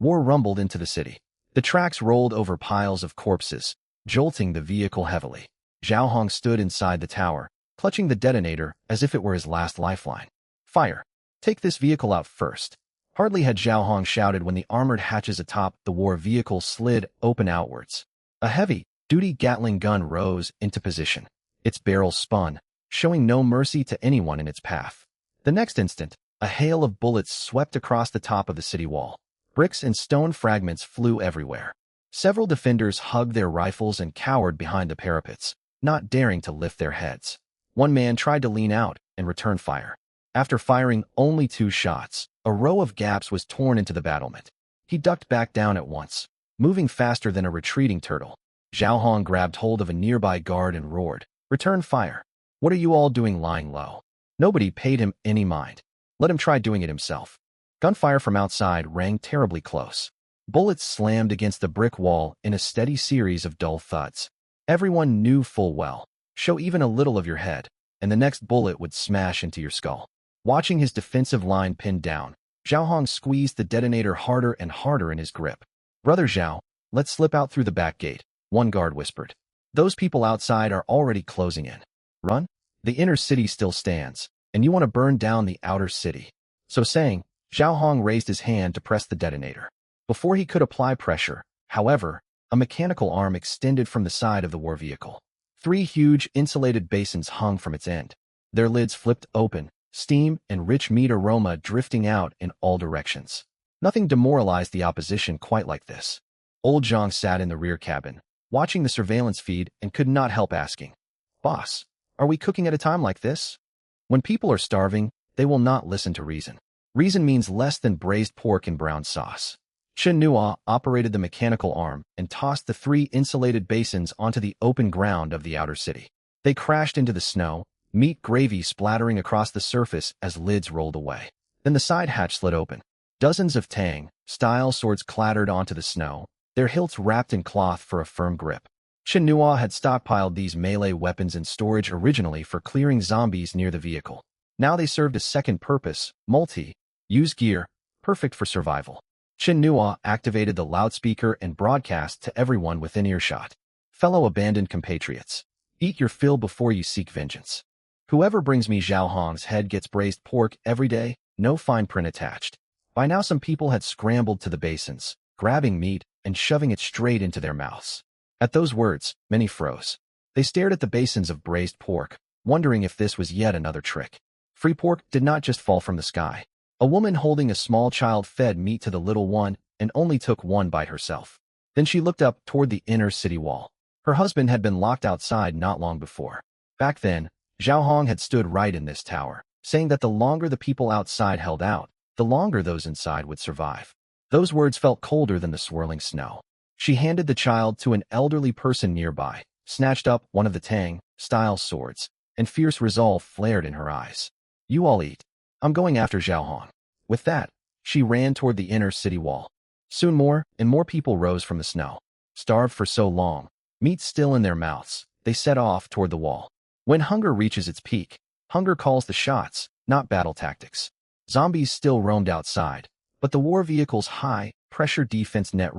War rumbled into the city. The tracks rolled over piles of corpses, jolting the vehicle heavily. Zhao Hong stood inside the tower, clutching the detonator as if it were his last lifeline. Fire! Take this vehicle out first. Hardly had Zhao Hong shouted when the armored hatches atop the war vehicle slid open outwards. A heavy-duty Gatling gun rose into position. Its barrel spun, showing no mercy to anyone in its path. The next instant, a hail of bullets swept across the top of the city wall. Bricks and stone fragments flew everywhere. Several defenders hugged their rifles and cowered behind the parapets, not daring to lift their heads. One man tried to lean out and return fire. After firing only 2 shots, a row of gaps was torn into the battlement. He ducked back down at once, moving faster than a retreating turtle. Zhao Hong grabbed hold of a nearby guard and roared, "Return fire! What are you all doing lying low?" Nobody paid him any mind. Let him try doing it himself. Gunfire from outside rang terribly close. Bullets slammed against the brick wall in a steady series of dull thuds. Everyone knew full well, show even a little of your head, and the next bullet would smash into your skull. Watching his defensive line pinned down, Zhao Hong squeezed the detonator harder and harder in his grip. "Brother Zhao, let's slip out through the back gate," one guard whispered. "Those people outside are already closing in." "Run? The inner city still stands, and you want to burn down the outer city." So saying, Zhao Hong raised his hand to press the detonator. Before he could apply pressure, however, a mechanical arm extended from the side of the war vehicle. 3 huge insulated basins hung from its end. Their lids flipped open, steam and rich meat aroma drifting out in all directions. Nothing demoralized the opposition quite like this. Old Zhang sat in the rear cabin, watching the surveillance feed and could not help asking, "Boss, are we cooking at a time like this?" When people are starving, they will not listen to reason. Reason means less than braised pork and brown sauce. Chen Nua operated the mechanical arm and tossed the 3 insulated basins onto the open ground of the outer city. They crashed into the snow, meat gravy splattering across the surface as lids rolled away. Then the side hatch slid open. Dozens of Tang-style swords clattered onto the snow, their hilts wrapped in cloth for a firm grip. Chen Nua had stockpiled these melee weapons in storage originally for clearing zombies near the vehicle. Now they served a second purpose, multi-use gear, perfect for survival. Chen Nua activated the loudspeaker and broadcast to everyone within earshot. "Fellow abandoned compatriots, eat your fill before you seek vengeance. Whoever brings me Zhao Hong's head gets braised pork every day, no fine print attached." By now some people had scrambled to the basins, grabbing meat and shoving it straight into their mouths. At those words, many froze. They stared at the basins of braised pork, wondering if this was yet another trick. Free pork did not just fall from the sky. A woman holding a small child fed meat to the little one and only took one bite herself. Then she looked up toward the inner city wall. Her husband had been locked outside not long before. Back then, Zhao Hong had stood right in this tower, saying that the longer the people outside held out, the longer those inside would survive. Those words felt colder than the swirling snow. She handed the child to an elderly person nearby, snatched up one of the Tang-style swords, and fierce resolve flared in her eyes. "You all eat. I'm going after Zhao Hong." With that, she ran toward the inner city wall. Soon more and more people rose from the snow. Starved for so long, meat still in their mouths, they set off toward the wall. When hunger reaches its peak, hunger calls the shots, not battle tactics. Zombies still roamed outside, but the war vehicle's high-pressure defense net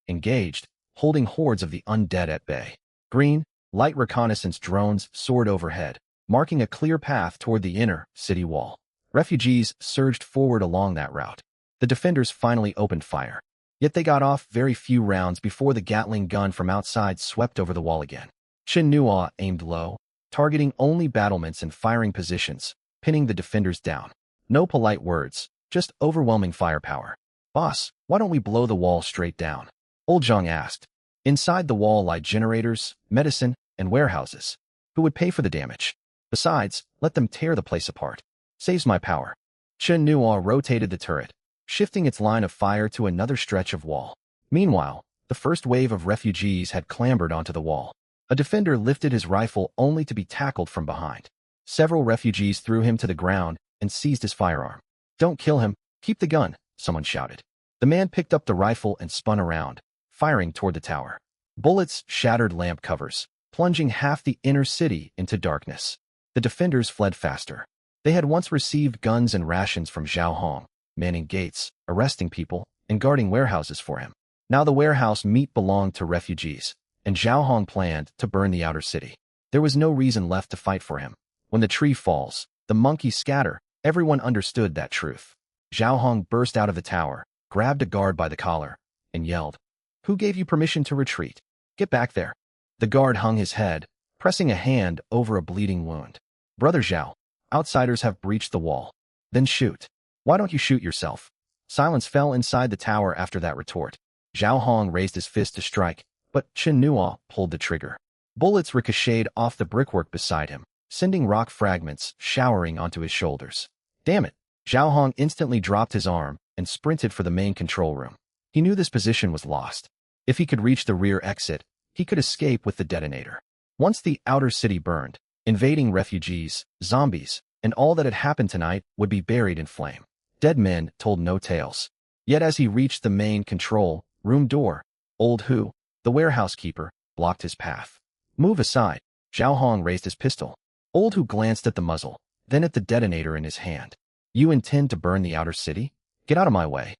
engaged, holding hordes of the undead at bay. Green, light reconnaissance drones soared overhead, marking a clear path toward the inner city wall. Refugees surged forward along that route. The defenders finally opened fire. Yet they got off very few rounds before the Gatling gun from outside swept over the wall again. Chen Nua aimed low, targeting only battlements and firing positions, pinning the defenders down. No polite words, just overwhelming firepower. "Boss, why don't we blow the wall straight down?" Old Zhang asked. Inside the wall lie generators, medicine, and warehouses. Who would pay for the damage? Besides, let them tear the place apart. Saves my power. Chen Nua rotated the turret, shifting its line of fire to another stretch of wall. Meanwhile, the first wave of refugees had clambered onto the wall. A defender lifted his rifle only to be tackled from behind. Several refugees threw him to the ground and seized his firearm. "Don't kill him, keep the gun," someone shouted. The man picked up the rifle and spun around, firing toward the tower. Bullets shattered lamp covers, plunging half the inner city into darkness. The defenders fled faster. They had once received guns and rations from Zhao Hong, manning gates, arresting people, and guarding warehouses for him. Now the warehouse meat belonged to refugees, and Zhao Hong planned to burn the outer city. There was no reason left to fight for him. When the tree falls, the monkeys scatter. Everyone understood that truth. Zhao Hong burst out of the tower, grabbed a guard by the collar, and yelled, "Who gave you permission to retreat? Get back there." The guard hung his head, pressing a hand over a bleeding wound. "Brother Zhao, outsiders have breached the wall." "Then shoot." "Why don't you shoot yourself?" Silence fell inside the tower after that retort. Zhao Hong raised his fist to strike, but Chen Nuo pulled the trigger. Bullets ricocheted off the brickwork beside him, sending rock fragments showering onto his shoulders. "Damn it!" Zhao Hong instantly dropped his arm and sprinted for the main control room. He knew this position was lost. If he could reach the rear exit, he could escape with the detonator. Once the outer city burned, invading refugees, zombies, and all that had happened tonight would be buried in flame. Dead men told no tales. Yet as he reached the main control room door, Old Hu, the warehouse keeper, blocked his path. "Move aside." Zhao Hong raised his pistol. Old Hu glanced at the muzzle, then at the detonator in his hand. "You intend to burn the outer city? Get out of my way."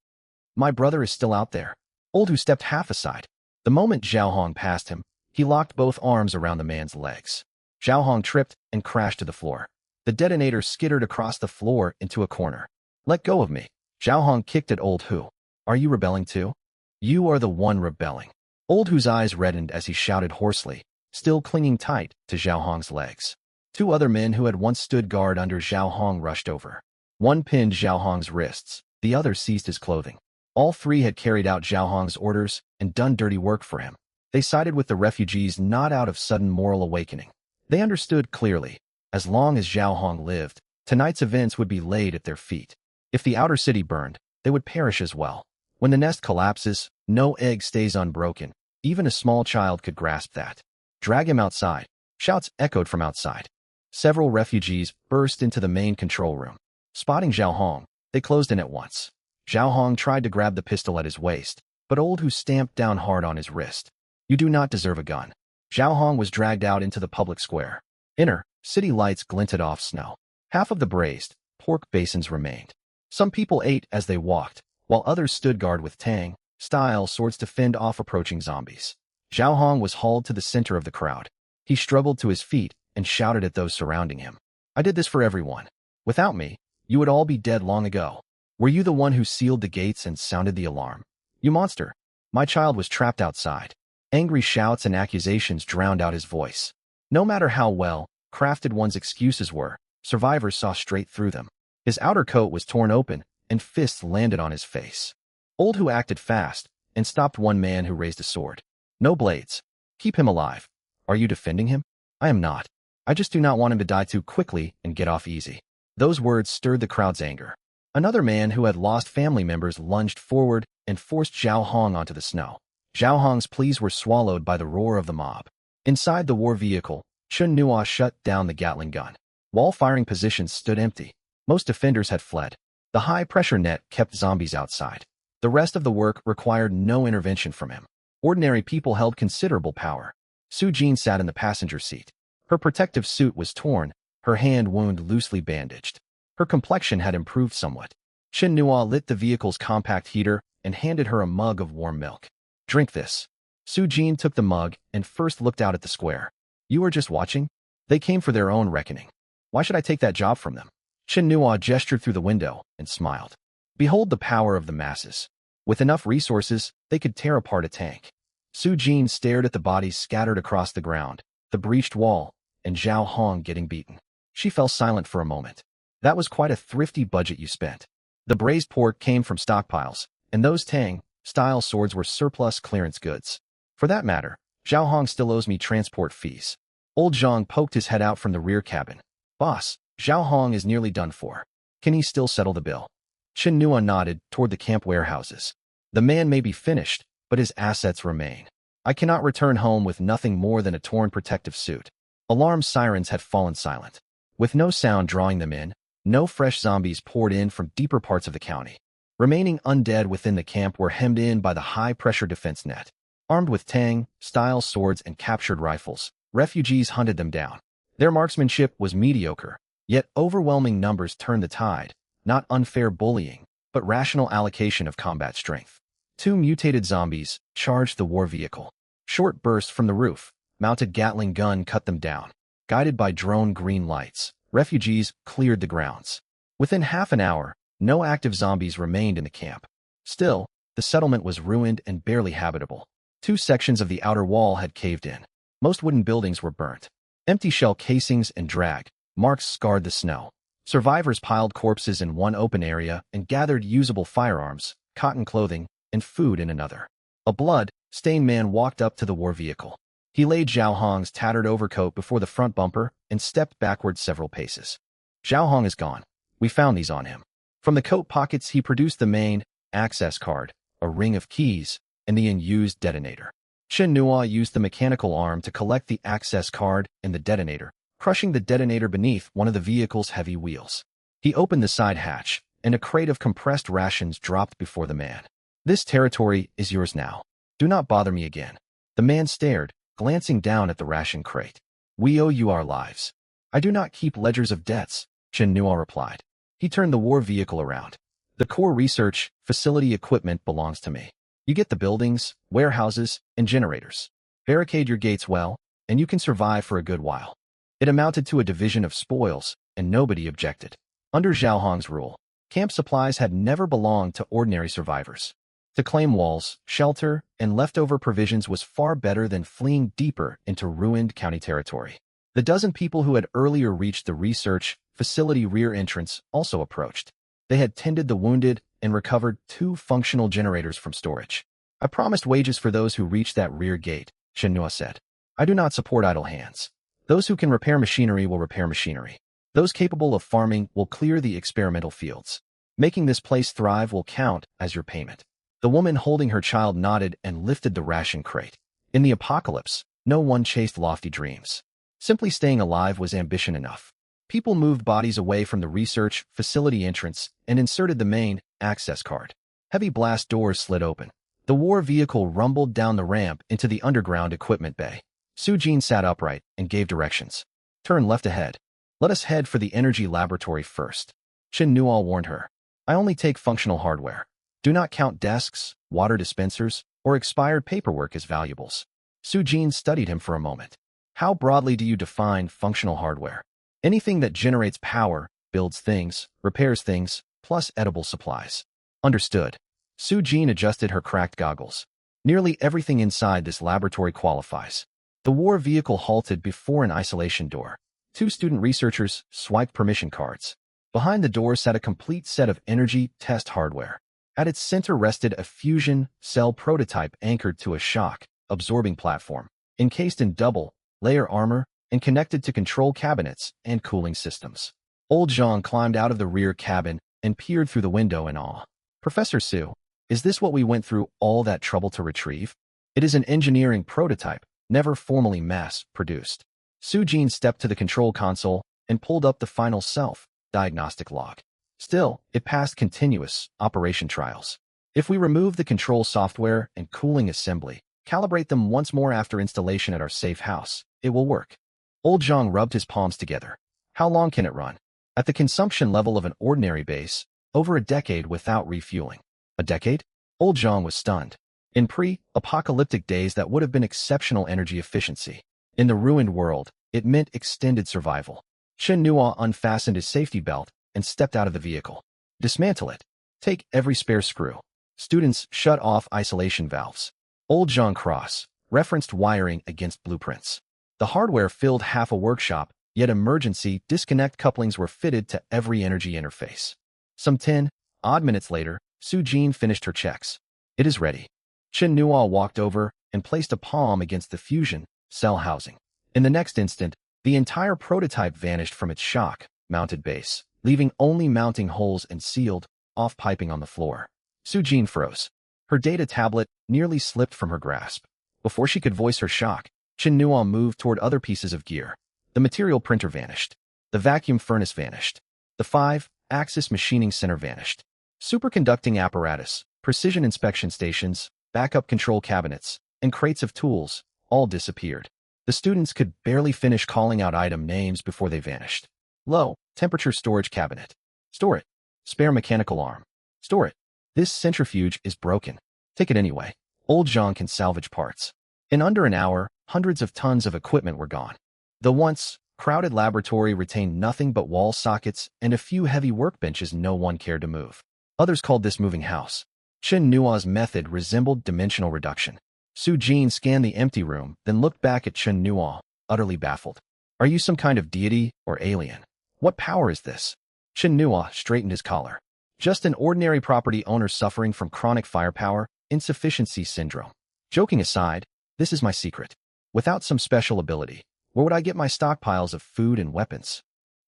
"My brother is still out there." Old Hu stepped half aside. The moment Zhao Hong passed him, he locked both arms around the man's legs. Zhao Hong tripped and crashed to the floor. The detonator skittered across the floor into a corner. "Let go of me." Zhao Hong kicked at Old Hu. "Are you rebelling too?" "You are the one rebelling." Old Hu's eyes reddened as he shouted hoarsely, still clinging tight to Zhao Hong's legs. Two other men who had once stood guard under Zhao Hong rushed over. One pinned Zhao Hong's wrists, the other seized his clothing. All three had carried out Zhao Hong's orders and done dirty work for him. They sided with the refugees not out of sudden moral awakening. They understood clearly, as long as Zhao Hong lived, tonight's events would be laid at their feet. If the outer city burned, they would perish as well. When the nest collapses, no egg stays unbroken. Even a small child could grasp that. "Drag him outside." Shouts echoed from outside. Several refugees burst into the main control room. Spotting Zhao Hong, they closed in at once. Zhao Hong tried to grab the pistol at his waist, but Old Hu stamped down hard on his wrist. "You do not deserve a gun." Zhao Hong was dragged out into the public square. Inner, city lights glinted off snow. Half of the braised pork basins remained. Some people ate as they walked, while others stood guard with tang-style swords to fend off approaching zombies. Zhao Hong was hauled to the center of the crowd. He struggled to his feet and shouted at those surrounding him. "I did this for everyone. Without me, you would all be dead long ago. Were you the one who sealed the gates and sounded the alarm? You monster! My child was trapped outside." Angry shouts and accusations drowned out his voice. No matter how well crafted one's excuses were, survivors saw straight through them. His outer coat was torn open, and fists landed on his face. Old Hu acted fast and stopped one man who raised a sword. "No blades. Keep him alive." "Are you defending him?" "I am not. I just do not want him to die too quickly and get off easy." Those words stirred the crowd's anger. Another man who had lost family members lunged forward and forced Zhao Hong onto the snow. Zhao Hong's pleas were swallowed by the roar of the mob. Inside the war vehicle, Chen Nuo shut down the Gatling gun. Wall firing positions stood empty. Most defenders had fled. The high-pressure net kept zombies outside. The rest of the work required no intervention from him. Ordinary people held considerable power. Su Jin sat in the passenger seat. Her protective suit was torn, her hand wound loosely bandaged. Her complexion had improved somewhat. Chen Nuo lit the vehicle's compact heater and handed her a mug of warm milk. "Drink this." Su Jin took the mug and first looked out at the square. "You are just watching? They came for their own reckoning. Why should I take that job from them?" Chen Nuo gestured through the window and smiled. "Behold the power of the masses. With enough resources, they could tear apart a tank." Su Jin stared at the bodies scattered across the ground, the breached wall, and Zhao Hong getting beaten. She fell silent for a moment. "That was quite a thrifty budget you spent." The braised pork came from stockpiles, and those tang-style swords were surplus clearance goods. For that matter, Zhao Hong still owes me transport fees. Old Zhang poked his head out from the rear cabin. "Boss, Zhao Hong is nearly done for. Can he still settle the bill?" Chen Nuo nodded toward the camp warehouses. "The man may be finished, but his assets remain. I cannot return home with nothing more than a torn protective suit." Alarm sirens had fallen silent. With no sound drawing them in, no fresh zombies poured in from deeper parts of the county. Remaining undead within the camp were hemmed in by the high-pressure defense net. Armed with tang-style swords and captured rifles, refugees hunted them down. Their marksmanship was mediocre, yet overwhelming numbers turned the tide, not unfair bullying, but rational allocation of combat strength. Two mutated zombies charged the war vehicle. Short bursts from the roof, mounted Gatling gun cut them down. Guided by drone green lights, refugees cleared the grounds. Within half an hour, no active zombies remained in the camp. Still, the settlement was ruined and barely habitable. Two sections of the outer wall had caved in. Most wooden buildings were burnt. Empty shell casings and drag marks scarred the snow. Survivors piled corpses in one open area and gathered usable firearms, cotton clothing, and food in another. A blood-stained man walked up to the war vehicle. He laid Zhao Hong's tattered overcoat before the front bumper and stepped backward several paces. Zhao Hong is gone. We found these on him. From the coat pockets he produced the main access card, a ring of keys, and the unused detonator. Chen Nua used the mechanical arm to collect the access card and the detonator, crushing the detonator beneath one of the vehicle's heavy wheels. He opened the side hatch, and a crate of compressed rations dropped before the man. This territory is yours now. Do not bother me again. The man stared, glancing down at the ration crate. We owe you our lives. I do not keep ledgers of debts, Chen Nua replied. He turned the war vehicle around. The core research facility equipment belongs to me. You get the buildings, warehouses, and generators. Barricade your gates well, and you can survive for a good while. It amounted to a division of spoils, and nobody objected. Under Zhao Hong's rule, camp supplies had never belonged to ordinary survivors. To claim walls, shelter, and leftover provisions was far better than fleeing deeper into ruined county territory. The dozen people who had earlier reached the research facility rear entrance also approached. They had tended the wounded and recovered 2 functional generators from storage. I promised wages for those who reached that rear gate, Chen Nua said. I do not support idle hands. Those who can repair machinery will repair machinery. Those capable of farming will clear the experimental fields. Making this place thrive will count as your payment. The woman holding her child nodded and lifted the ration crate. In the apocalypse, no one chased lofty dreams. Simply staying alive was ambition enough. People moved bodies away from the research facility entrance and inserted the main access card. Heavy blast doors slid open. The war vehicle rumbled down the ramp into the underground equipment bay. Su Jin sat upright and gave directions. Turn left ahead. Let us head for the energy laboratory first. Chen Nua warned her. I only take functional hardware. Do not count desks, water dispensers, or expired paperwork as valuables. Su Jin studied him for a moment. How broadly do you define functional hardware? Anything that generates power, builds things, repairs things, plus edible supplies. Understood. Su Jin adjusted her cracked goggles. Nearly everything inside this laboratory qualifies. The war vehicle halted before an isolation door. 2 student researchers swiped permission cards. Behind the door sat a complete set of energy test hardware. At its center rested a fusion cell prototype anchored to a shock-absorbing platform, encased in double-layer armor and connected to control cabinets and cooling systems. Old Zhang climbed out of the rear cabin and peered through the window in awe. Professor Su, is this what we went through all that trouble to retrieve? It is an engineering prototype, never formally mass-produced. Su Jin stepped to the control console and pulled up the final self-diagnostic log. Still, it passed continuous operation trials. If we remove the control software and cooling assembly, calibrate them once more after installation at our safe house, it will work. Old Zhang rubbed his palms together. How long can it run? At the consumption level of an ordinary base, over a decade without refueling. A decade? Old Zhang was stunned. In pre-apocalyptic days, that would have been exceptional energy efficiency. In the ruined world, it meant extended survival. Chen Nua unfastened his safety belt and stepped out of the vehicle. Dismantle it. Take every spare screw. Students shut off isolation valves. Old Zhang cross-referenced wiring against blueprints. The hardware filled half a workshop, yet emergency disconnect couplings were fitted to every energy interface. Some 10-odd minutes later, Su Jin finished her checks. It is ready. Chen Nua walked over and placed a palm against the fusion cell housing. In the next instant, the entire prototype vanished from its shock-mounted base, leaving only mounting holes and sealed-off piping on the floor. Su Jin froze. Her data tablet nearly slipped from her grasp. Before she could voice her shock, Chen Nua moved toward other pieces of gear. The material printer vanished. The vacuum furnace vanished. The 5-axis machining center vanished. Superconducting apparatus, precision inspection stations, backup control cabinets, and crates of tools all disappeared. The students could barely finish calling out item names before they vanished. Low temperature storage cabinet. Store it. Spare mechanical arm. Store it. This centrifuge is broken. Take it anyway. Old Zhang can salvage parts. In under an hour, hundreds of tons of equipment were gone. The once crowded laboratory retained nothing but wall sockets and a few heavy workbenches no one cared to move. Others called this moving house. Chen Nua's method resembled dimensional reduction. Su Jin scanned the empty room, then looked back at Chen Nua, utterly baffled. Are you some kind of deity or alien? What power is this? Chen Nua straightened his collar. Just an ordinary property owner suffering from chronic firepower insufficiency syndrome. Joking aside, this is my secret. Without some special ability, where would I get my stockpiles of food and weapons?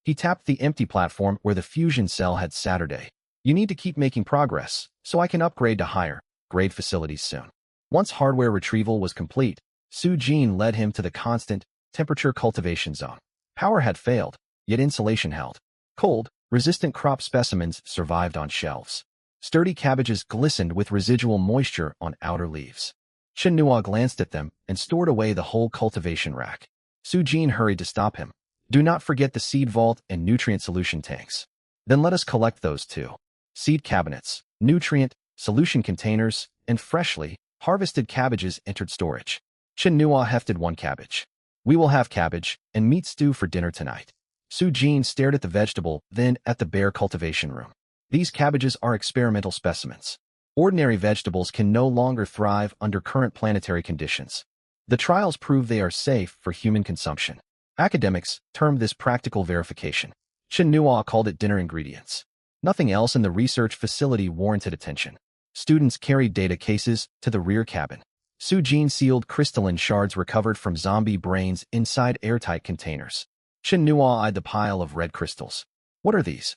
He tapped the empty platform where the fusion cell had Saturday. You need to keep making progress, so I can upgrade to higher grade facilities soon. Once hardware retrieval was complete, Su Jin led him to the constant temperature cultivation zone. Power had failed, yet insulation held. Cold, resistant crop specimens survived on shelves. Sturdy cabbages glistened with residual moisture on outer leaves. Chen Nua glanced at them and stored away the whole cultivation rack. Su Jin hurried to stop him. Do not forget the seed vault and nutrient solution tanks. Then let us collect those too. Seed cabinets, nutrient, solution containers, and freshly harvested cabbages entered storage. Chen Nua hefted one cabbage. We will have cabbage and meat stew for dinner tonight. Su Jin stared at the vegetable, then at the bare cultivation room. These cabbages are experimental specimens. Ordinary vegetables can no longer thrive under current planetary conditions. The trials prove they are safe for human consumption. Academics termed this practical verification. Chen Nua called it dinner ingredients. Nothing else in the research facility warranted attention. Students carried data cases to the rear cabin. Su Jin sealed crystalline shards recovered from zombie brains inside airtight containers. Chen Nua eyed the pile of red crystals. What are these?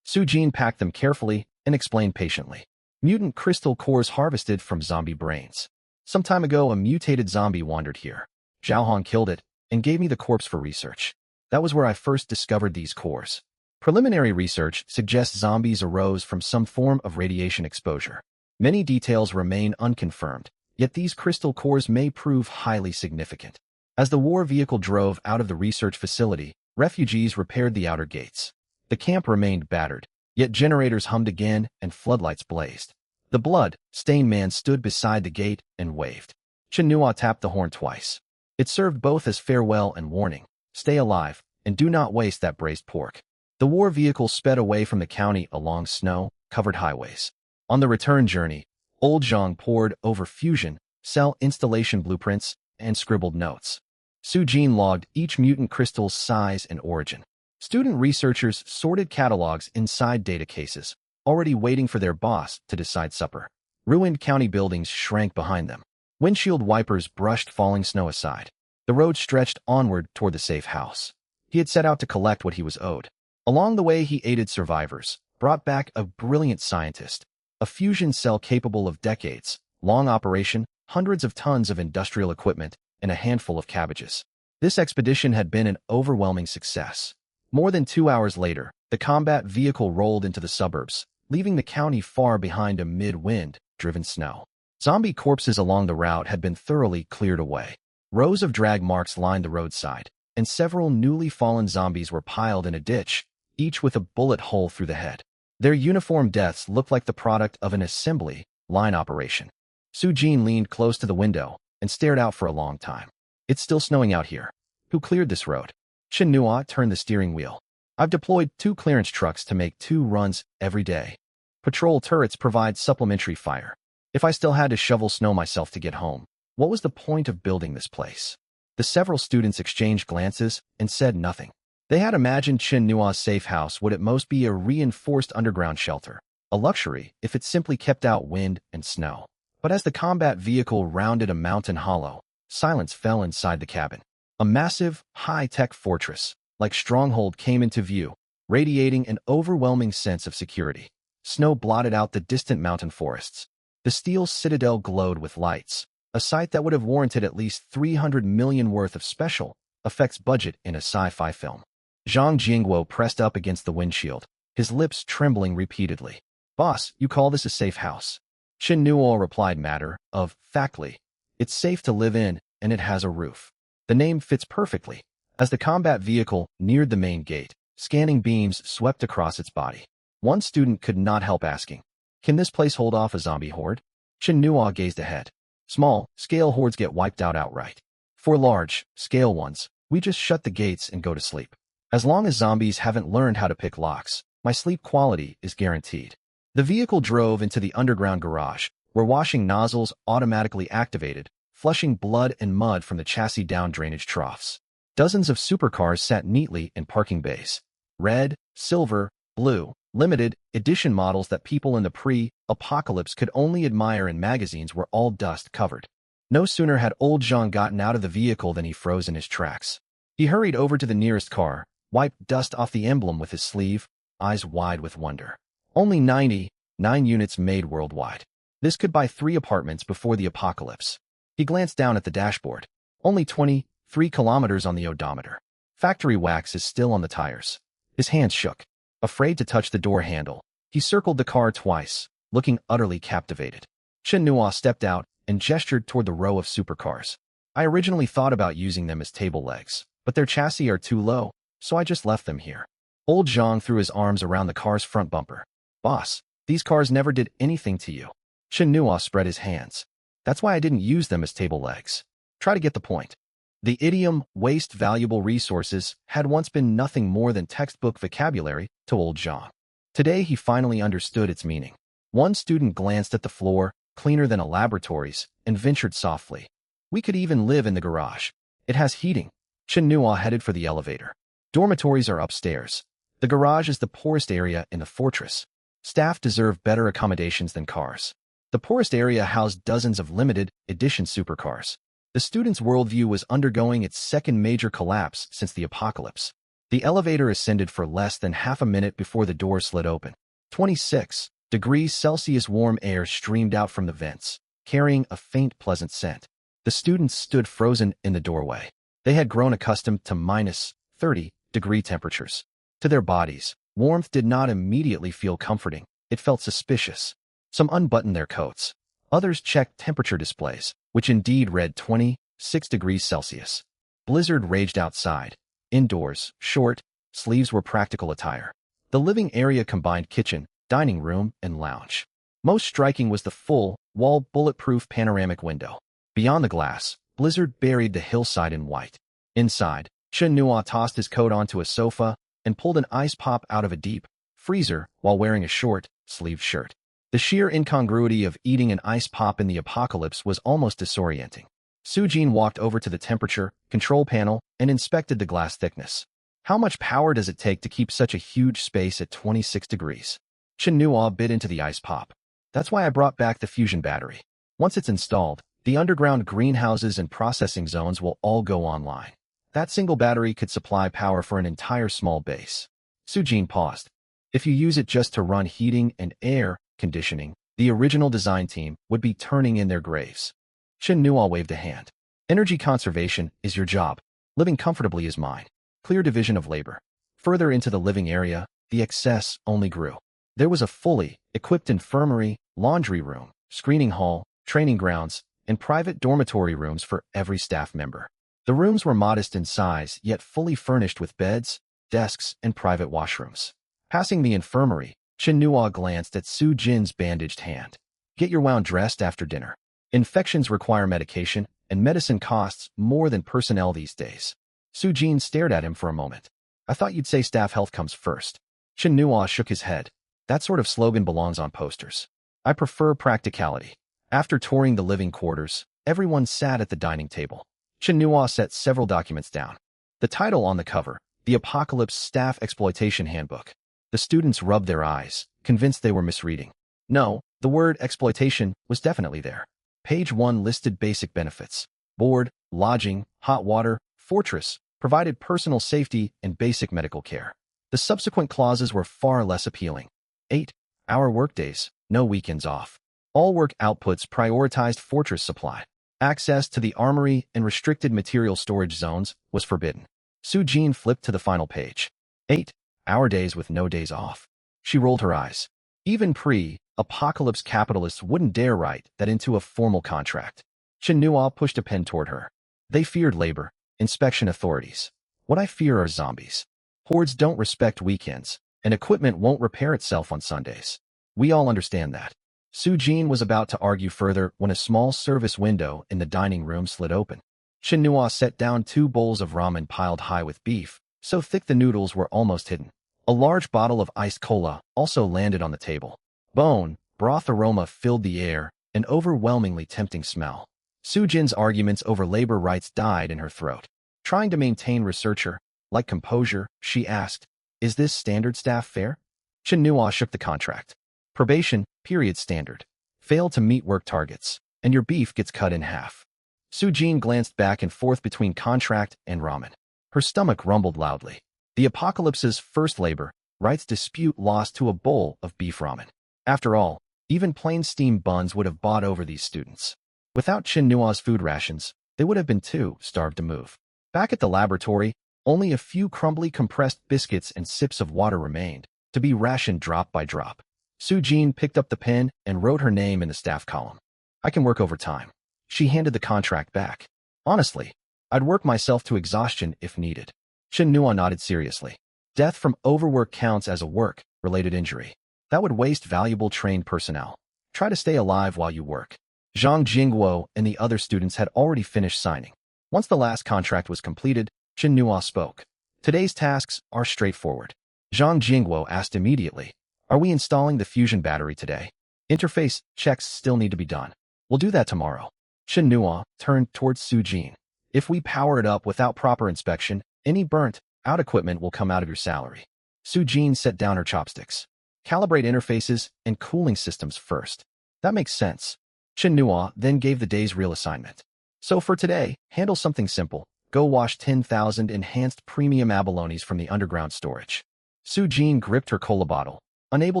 Su Jin packed them carefully and explained patiently. Mutant crystal cores harvested from zombie brains. Some time ago, a mutated zombie wandered here. Zhao killed it and gave me the corpse for research. That was where I first discovered these cores. Preliminary research suggests zombies arose from some form of radiation exposure. Many details remain unconfirmed, yet these crystal cores may prove highly significant. As the war vehicle drove out of the research facility, refugees repaired the outer gates. The camp remained battered, yet generators hummed again and floodlights blazed. The blood-stained man stood beside the gate and waved. Chen Nua tapped the horn twice. It served both as farewell and warning. Stay alive, and do not waste that braised pork. The war vehicle sped away from the county along snow-covered highways. On the return journey, Old Zhang pored over fusion, cell installation blueprints, and scribbled notes. Su Jin logged each mutant crystal's size and origin. Student researchers sorted catalogs inside data cases, already waiting for their boss to decide supper. Ruined county buildings shrank behind them. Windshield wipers brushed falling snow aside. The road stretched onward toward the safe house. He had set out to collect what he was owed. Along the way, he aided survivors, brought back a brilliant scientist, a fusion cell capable of decades, long operation, hundreds of tons of industrial equipment, and a handful of cabbages. This expedition had been an overwhelming success. More than 2 hours later, the combat vehicle rolled into the suburbs, leaving the county far behind amid wind-driven snow. Zombie corpses along the route had been thoroughly cleared away. Rows of drag marks lined the roadside, and several newly fallen zombies were piled in a ditch, each with a bullet hole through the head. Their uniform deaths looked like the product of an assembly line operation. Su Jin leaned close to the window and stared out for a long time. It's still snowing out here. Who cleared this road? Chen Nua turned the steering wheel. I've deployed 2 clearance trucks to make 2 runs every day. Patrol turrets provide supplementary fire. If I still had to shovel snow myself to get home, what was the point of building this place? The several students exchanged glances and said nothing. They had imagined Chen Nua's safe house would at most be a reinforced underground shelter, a luxury if it simply kept out wind and snow. But as the combat vehicle rounded a mountain hollow, silence fell inside the cabin. A massive, high-tech fortress, like stronghold, came into view, radiating an overwhelming sense of security. Snow blotted out the distant mountain forests. The steel citadel glowed with lights, a sight that would have warranted at least 300 million worth of special effects budget in a sci-fi film. Zhang Jingguo pressed up against the windshield, his lips trembling repeatedly. Boss, you call this a safe house? Chen Nuo replied matter-of-factly. It's safe to live in, and it has a roof. The name fits perfectly. As the combat vehicle neared the main gate, scanning beams swept across its body. One student could not help asking, Can this place hold off a zombie horde? Chen Nua gazed ahead. Small-scale hordes get wiped out outright. For large-scale ones, we just shut the gates and go to sleep. As long as zombies haven't learned how to pick locks, my sleep quality is guaranteed. The vehicle drove into the underground garage, where washing nozzles automatically activated, flushing blood and mud from the chassis down drainage troughs. Dozens of supercars sat neatly in parking bays. Red, silver, blue, limited edition models that people in the pre-apocalypse could only admire in magazines were all dust-covered. No sooner had old Jean gotten out of the vehicle than he froze in his tracks. He hurried over to the nearest car, wiped dust off the emblem with his sleeve, eyes wide with wonder. Only 99 units made worldwide. This could buy 3 apartments before the apocalypse. He glanced down at the dashboard. Only 23 kilometers on the odometer. Factory wax is still on the tires. His hands shook. Afraid to touch the door handle, he circled the car twice, looking utterly captivated. Chen Nua stepped out and gestured toward the row of supercars. I originally thought about using them as table legs, but their chassis are too low, so I just left them here. Old Zhang threw his arms around the car's front bumper. Boss, these cars never did anything to you. Chen Nua spread his hands. That's why I didn't use them as table legs. Try to get the point. The idiom, waste valuable resources, had once been nothing more than textbook vocabulary to old Zhang. Today he finally understood its meaning. One student glanced at the floor, cleaner than a laboratory's, and ventured softly. We could even live in the garage. It has heating. Chen Nua headed for the elevator. Dormitories are upstairs. The garage is the poorest area in the fortress. Staff deserve better accommodations than cars. The poorest area housed dozens of limited edition supercars. The student's worldview was undergoing its second major collapse since the apocalypse. The elevator ascended for less than half a minute before the door slid open. 26 degrees Celsius warm air streamed out from the vents, carrying a faint, pleasant scent. The students stood frozen in the doorway. They had grown accustomed to minus 30-degree temperatures. To their bodies, warmth did not immediately feel comforting. It felt suspicious. Some unbuttoned their coats. Others checked temperature displays, which indeed read 26 degrees Celsius. Blizzard raged outside. Indoors, short sleeves were practical attire. The living area combined kitchen, dining room, and lounge. Most striking was the full-wall bulletproof panoramic window. Beyond the glass, blizzard buried the hillside in white. Inside, Chen Nua tossed his coat onto a sofa and pulled an ice pop out of a deep freezer while wearing a short-sleeved shirt. The sheer incongruity of eating an ice pop in the apocalypse was almost disorienting. Su Jin walked over to the temperature control panel and inspected the glass thickness. How much power does it take to keep such a huge space at 26 degrees? Chen Nua bit into the ice pop. That's why I brought back the fusion battery. Once it's installed, the underground greenhouses and processing zones will all go online. That single battery could supply power for an entire small base. Su Jin paused. If you use it just to run heating and air conditioning, the original design team would be turning in their graves. Chen Nua waved a hand. Energy conservation is your job. Living comfortably is mine. Clear division of labor. Further into the living area, the excess only grew. There was a fully equipped infirmary, laundry room, screening hall, training grounds, and private dormitory rooms for every staff member. The rooms were modest in size, yet fully furnished with beds, desks, and private washrooms. Passing the infirmary, Chen Nua glanced at Su Jin's bandaged hand. Get your wound dressed after dinner. Infections require medication, and medicine costs more than personnel these days. Su Jin stared at him for a moment. I thought you'd say staff health comes first. Chen Nua shook his head. That sort of slogan belongs on posters. I prefer practicality. After touring the living quarters, everyone sat at the dining table. Chen Nua set several documents down. The title on the cover, The Apocalypse Staff Exploitation Handbook. The students rubbed their eyes, convinced they were misreading. No, the word exploitation was definitely there. Page 1 listed basic benefits. Board, lodging, hot water, fortress, provided personal safety and basic medical care. The subsequent clauses were far less appealing. 8-hour workdays, no weekends off. All work outputs prioritized fortress supply. Access to the armory and restricted material storage zones was forbidden. Su Jin flipped to the final page. 8-hour days with no days off. She rolled her eyes. Even pre-apocalypse capitalists wouldn't dare write that into a formal contract. Chen Nua pushed a pen toward her. They feared labor, inspection authorities. What I fear are zombies. Hordes don't respect weekends, and equipment won't repair itself on Sundays. We all understand that. Su Jin was about to argue further when a small service window in the dining room slid open. Chinua set down 2 bowls of ramen piled high with beef, so thick the noodles were almost hidden. A large bottle of iced cola also landed on the table. Bone, broth aroma filled the air, an overwhelmingly tempting smell. Su Jin's arguments over labor rights died in her throat. Trying to maintain researcher-like composure, she asked, "Is this standard staff fare?" Chinua shook the contract. "Probation, period standard. Fail to meet work targets, and your beef gets cut in half." Su Jin glanced back and forth between contract and ramen. Her stomach rumbled loudly. The apocalypse's first labor rights dispute lost to a bowl of beef ramen. After all, even plain steamed buns would have bought over these students. Without Chinua's food rations, they would have been too starved to move. Back at the laboratory, only a few crumbly compressed biscuits and sips of water remained, to be rationed drop by drop. Su Jin picked up the pen and wrote her name in the staff column. "I can work overtime." She handed the contract back. "Honestly, I'd work myself to exhaustion if needed." Chinua nodded seriously. "Death from overwork counts as a work-related injury. That would waste valuable trained personnel. Try to stay alive while you work." Zhang Jingguo and the other students had already finished signing. Once the last contract was completed, Chinua spoke. "Today's tasks are straightforward." Zhang Jingguo asked immediately, "Are we installing the fusion battery today?" "Interface checks still need to be done. We'll do that tomorrow." Chinua turned towards Su Jin. "If we power it up without proper inspection, any burnt-out equipment will come out of your salary." Su Jin set down her chopsticks. "Calibrate interfaces and cooling systems first." "That makes sense." Chinua then gave the day's real assignment. "So for today, handle something simple. Go wash 10,000 enhanced premium abalones from the underground storage." Su Jin gripped her cola bottle, unable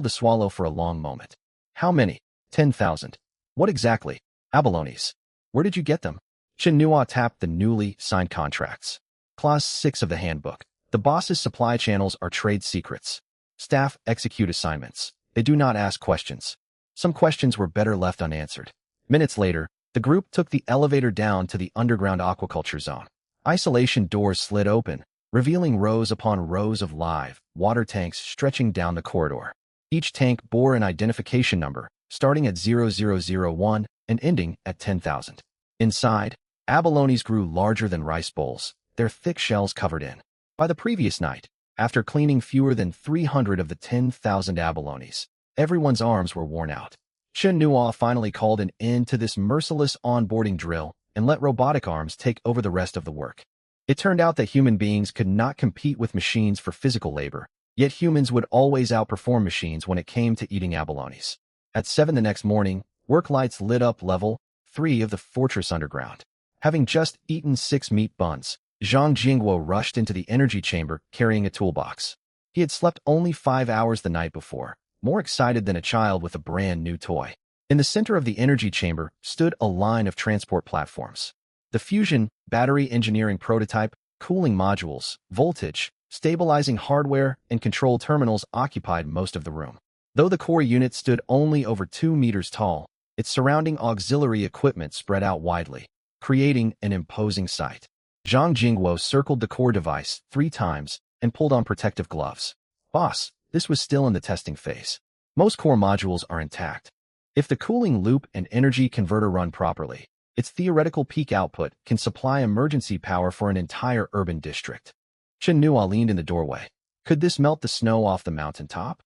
to swallow for a long moment. "How many?" 10,000. "What exactly?" "Abalones." "Where did you get them?" Chinua tapped the newly signed contracts. Clause 6 of the handbook. The boss's supply channels are trade secrets. Staff execute assignments. They do not ask questions. Some questions were better left unanswered. Minutes later, the group took the elevator down to the underground aquaculture zone. Isolation doors slid open, revealing rows upon rows of live water tanks stretching down the corridor. Each tank bore an identification number, starting at 0001 and ending at 10,000. Inside, abalones grew larger than rice bowls, their thick shells covered in. By the previous night, after cleaning fewer than 300 of the 10,000 abalones, everyone's arms were worn out. Chinua finally called an end to this merciless onboarding drill and let robotic arms take over the rest of the work. It turned out that human beings could not compete with machines for physical labor, yet humans would always outperform machines when it came to eating abalones. At 7 the next morning, work lights lit up level 3 of the fortress underground. Having just eaten 6 meat buns, Zhang Jingguo rushed into the energy chamber carrying a toolbox. He had slept only 5 hours the night before, more excited than a child with a brand new toy. In the center of the energy chamber stood a line of transport platforms. The fusion, battery engineering prototype, cooling modules, voltage, stabilizing hardware, and control terminals occupied most of the room. Though the core unit stood only over 2 meters tall, its surrounding auxiliary equipment spread out widely, creating an imposing sight. Zhang Jingguo circled the core device 3 times and pulled on protective gloves. "Boss, this was still in the testing phase. Most core modules are intact. If the cooling loop and energy converter run properly, its theoretical peak output can supply emergency power for an entire urban district." Chinua leaned in the doorway. "Could this melt the snow off the mountaintop?"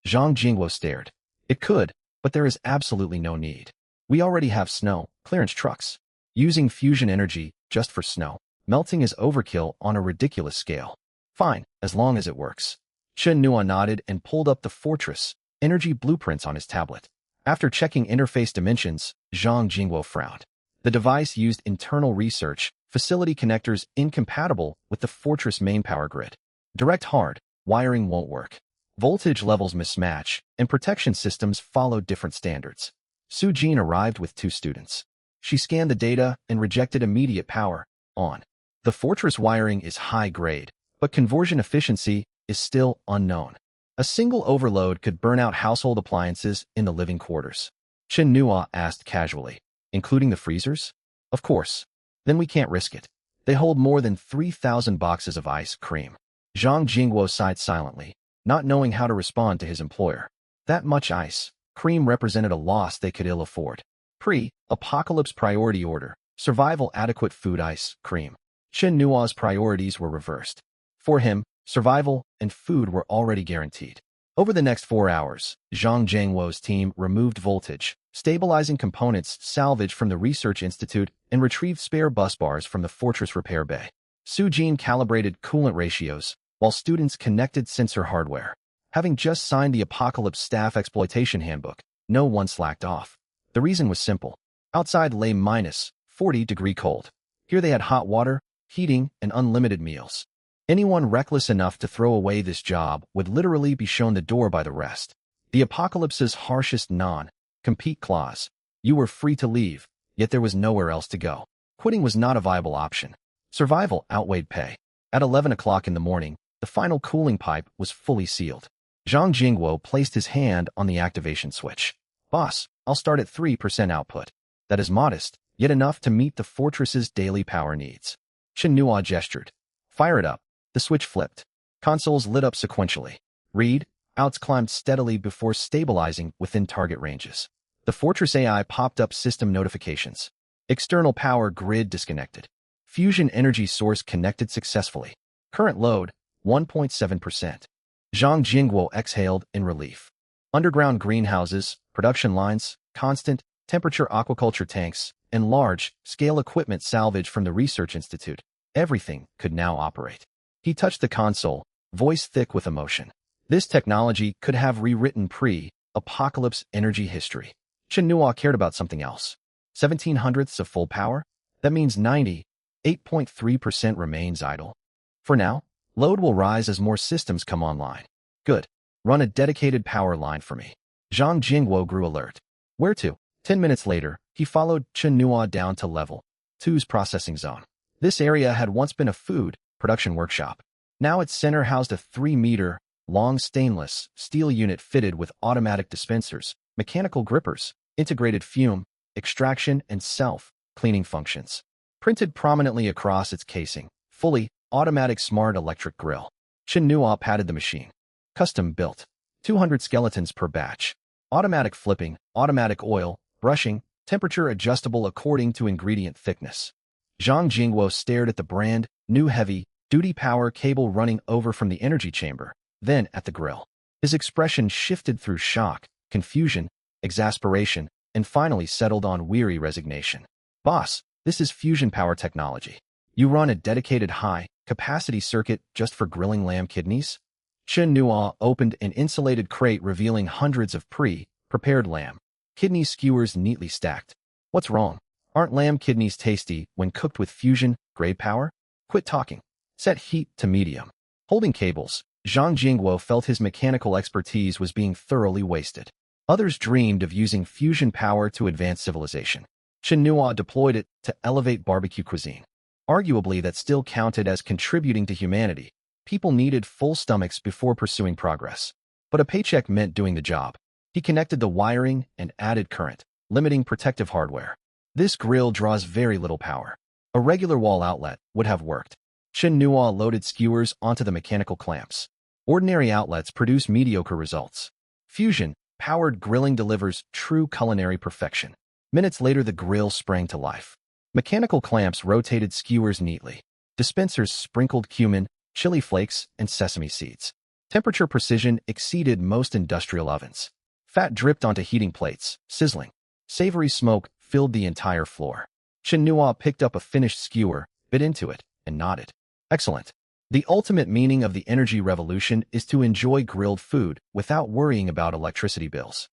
Zhang Jingguo stared. "It could, but there is absolutely no need. We already have snow clearance trucks. Using fusion energy just for snow melting is overkill on a ridiculous scale." "Fine, as long as it works." Chinua nodded and pulled up the fortress energy blueprints on his tablet. After checking interface dimensions, Zhang Jingguo frowned. The device used internal research facility connectors incompatible with the fortress main power grid. Direct hard wiring won't work. Voltage levels mismatch, and protection systems follow different standards. Su Jin arrived with 2 students. She scanned the data and rejected immediate power on. The fortress wiring is high grade, but conversion efficiency is still unknown. A single overload could burn out household appliances in the living quarters. Chinua asked casually, "Including the freezers?" "Of course. Then we can't risk it. They hold more than 3,000 boxes of ice cream." Zhang Jingguo sighed silently, not knowing how to respond to his employer. That much ice. Cream represented a loss they could ill afford. Pre-apocalypse priority order. Survival adequate food ice, cream. Chen Nua's priorities were reversed. For him, survival and food were already guaranteed. Over the next 4 hours, Zhang Jiangwo's team removed voltage, stabilizing components salvaged from the Research Institute, and retrieved spare bus bars from the fortress repair bay. Su Jin calibrated coolant ratios, while students connected sensor hardware. Having just signed the Apocalypse Staff Exploitation Handbook, no one slacked off. The reason was simple. Outside lay minus 40-degree cold. Here they had hot water, heating, and unlimited meals. Anyone reckless enough to throw away this job would literally be shown the door by the rest. The Apocalypse's harshest non-compete clause. You were free to leave, yet there was nowhere else to go. Quitting was not a viable option. Survival outweighed pay. At 11 o'clock in the morning, the final cooling pipe was fully sealed. Zhang Jingguo placed his hand on the activation switch. Boss, I'll start at 3% output. That is modest, yet enough to meet the fortress's daily power needs. Chen Nua gestured. Fire it up. The switch flipped. Consoles lit up sequentially. Read, outs climbed steadily before stabilizing within target ranges. The Fortress AI popped up system notifications. External power grid disconnected. Fusion energy source connected successfully. Current load, 1.7%. Zhang Jingguo exhaled in relief. Underground greenhouses, production lines, constant temperature aquaculture tanks, and large-scale equipment salvaged from the Research Institute. Everything could now operate. He touched the console, voice thick with emotion. This technology could have rewritten pre-apocalypse energy history. Chen Nua cared about something else. 1700ths of full power? That means 98.3% remains idle. For now, load will rise as more systems come online. Good. Run a dedicated power line for me. Zhang Jingguo grew alert. Where to? 10 minutes later, he followed Chen Nua down to level 2's processing zone. This area had once been a food production workshop. Now its center housed a 3-meter-long stainless steel unit fitted with automatic dispensers, mechanical grippers, integrated fume, extraction, and self-cleaning functions. Printed prominently across its casing, fully automatic smart electric grill. Chen Nua patted the machine. Custom built. 200 skeletons per batch. Automatic flipping, automatic oil, brushing, temperature adjustable according to ingredient thickness. Zhang Jingguo stared at the brand new heavy-duty power cable running over from the energy chamber, then at the grill. His expression shifted through shock, confusion, exasperation, and finally settled on weary resignation. Boss, this is fusion power technology. You run a dedicated high-capacity circuit just for grilling lamb kidneys? Chen Nua opened an insulated crate revealing hundreds of pre-prepared lamb kidney skewers neatly stacked. What's wrong? Aren't lamb kidneys tasty when cooked with fusion-grade power? Quit talking. Set heat to medium. Holding cables, Zhang Jingguo felt his mechanical expertise was being thoroughly wasted. Others dreamed of using fusion power to advance civilization. Chen Nua deployed it to elevate barbecue cuisine. Arguably, that still counted as contributing to humanity. People needed full stomachs before pursuing progress. But a paycheck meant doing the job. He connected the wiring and added current, limiting protective hardware. This grill draws very little power. A regular wall outlet would have worked. Chen Nua loaded skewers onto the mechanical clamps. Ordinary outlets produce mediocre results. Fusion-powered grilling delivers true culinary perfection. Minutes later, the grill sprang to life. Mechanical clamps rotated skewers neatly. Dispensers sprinkled cumin, chili flakes, and sesame seeds. Temperature precision exceeded most industrial ovens. Fat dripped onto heating plates, sizzling. Savory smoke filled the entire floor. Chen Nua picked up a finished skewer, bit into it, and nodded. Excellent. The ultimate meaning of the energy revolution is to enjoy grilled food without worrying about electricity bills.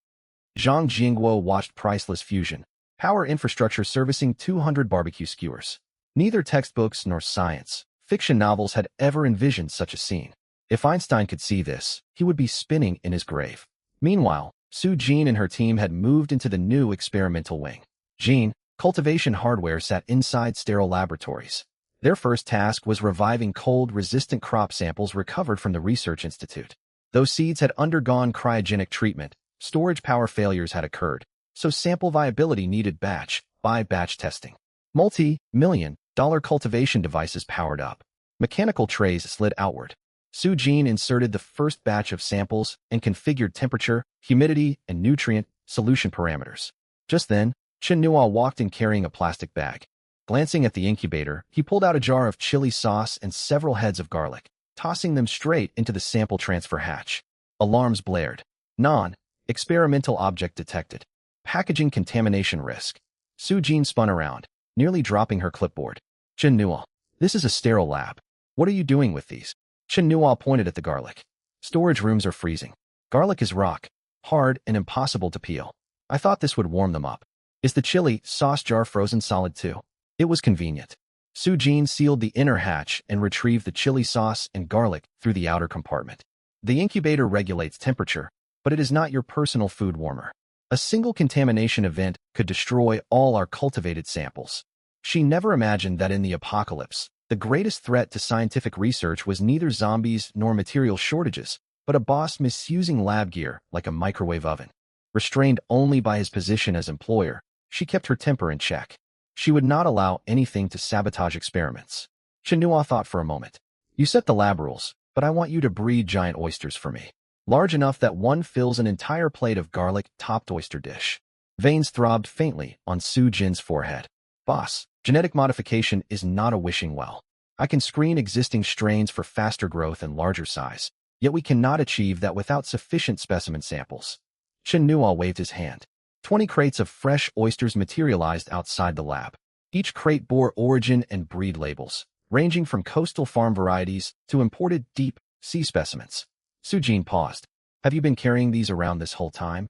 Zhang Jingguo watched priceless fusion power infrastructure servicing 200 barbecue skewers. Neither textbooks nor science fiction novels had ever envisioned such a scene. If Einstein could see this, he would be spinning in his grave. Meanwhile, Su Jin and her team had moved into the new experimental wing. Jin, cultivation hardware, sat inside sterile laboratories. Their first task was reviving cold-resistant crop samples recovered from the Research Institute. Those seeds had undergone cryogenic treatment, storage power failures had occurred, so sample viability needed batch-by-batch testing. Multi-million-dollar cultivation devices powered up. Mechanical trays slid outward. Su Jin inserted the first batch of samples and configured temperature, humidity, and nutrient Solution parameters. Just then, Chen Nua walked in carrying a plastic bag. Glancing at the incubator, he pulled out a jar of chili sauce and several heads of garlic, tossing them straight into the sample transfer hatch. Alarms blared. Non-experimental object detected. Packaging contamination risk. Su Jin spun around, nearly dropping her clipboard. Chen Nua, this is a sterile lab. What are you doing with these? Chen Nua pointed at the garlic. Storage rooms are freezing. Garlic is rock, hard and impossible to peel. I thought this would warm them up. Is the chili sauce jar frozen solid too? It was convenient. Su Jin sealed the inner hatch and retrieved the chili sauce and garlic through the outer compartment. The incubator regulates temperature, but it is not your personal food warmer. A single contamination event could destroy all our cultivated samples. She never imagined that in the apocalypse, the greatest threat to scientific research was neither zombies nor material shortages, but a boss misusing lab gear like a microwave oven. Restrained only by his position as employer, she kept her temper in check. She would not allow anything to sabotage experiments. Chen Nua thought for a moment. You set the lab rules, but I want you to breed giant oysters for me. Large enough that one fills an entire plate of garlic-topped oyster dish. Veins throbbed faintly on Su Jin's forehead. Boss, genetic modification is not a wishing well. I can screen existing strains for faster growth and larger size, yet we cannot achieve that without sufficient specimen samples. Chen Nua waved his hand. 20 crates of fresh oysters materialized outside the lab. Each crate bore origin and breed labels, ranging from coastal farm varieties to imported deep sea specimens. Su Jin paused. Have you been carrying these around this whole time?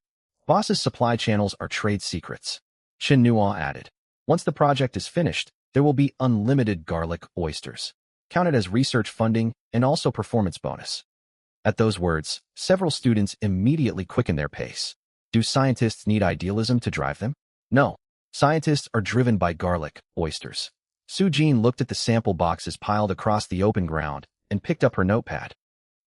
Boss's supply channels are trade secrets. Chen Nua added. Once the project is finished, there will be unlimited garlic oysters. Count it as research funding and also performance bonus. At those words, several students immediately quickened their pace. Do scientists need idealism to drive them? No. Scientists are driven by garlic oysters. Su Jin looked at the sample boxes piled across the open ground and picked up her notepad.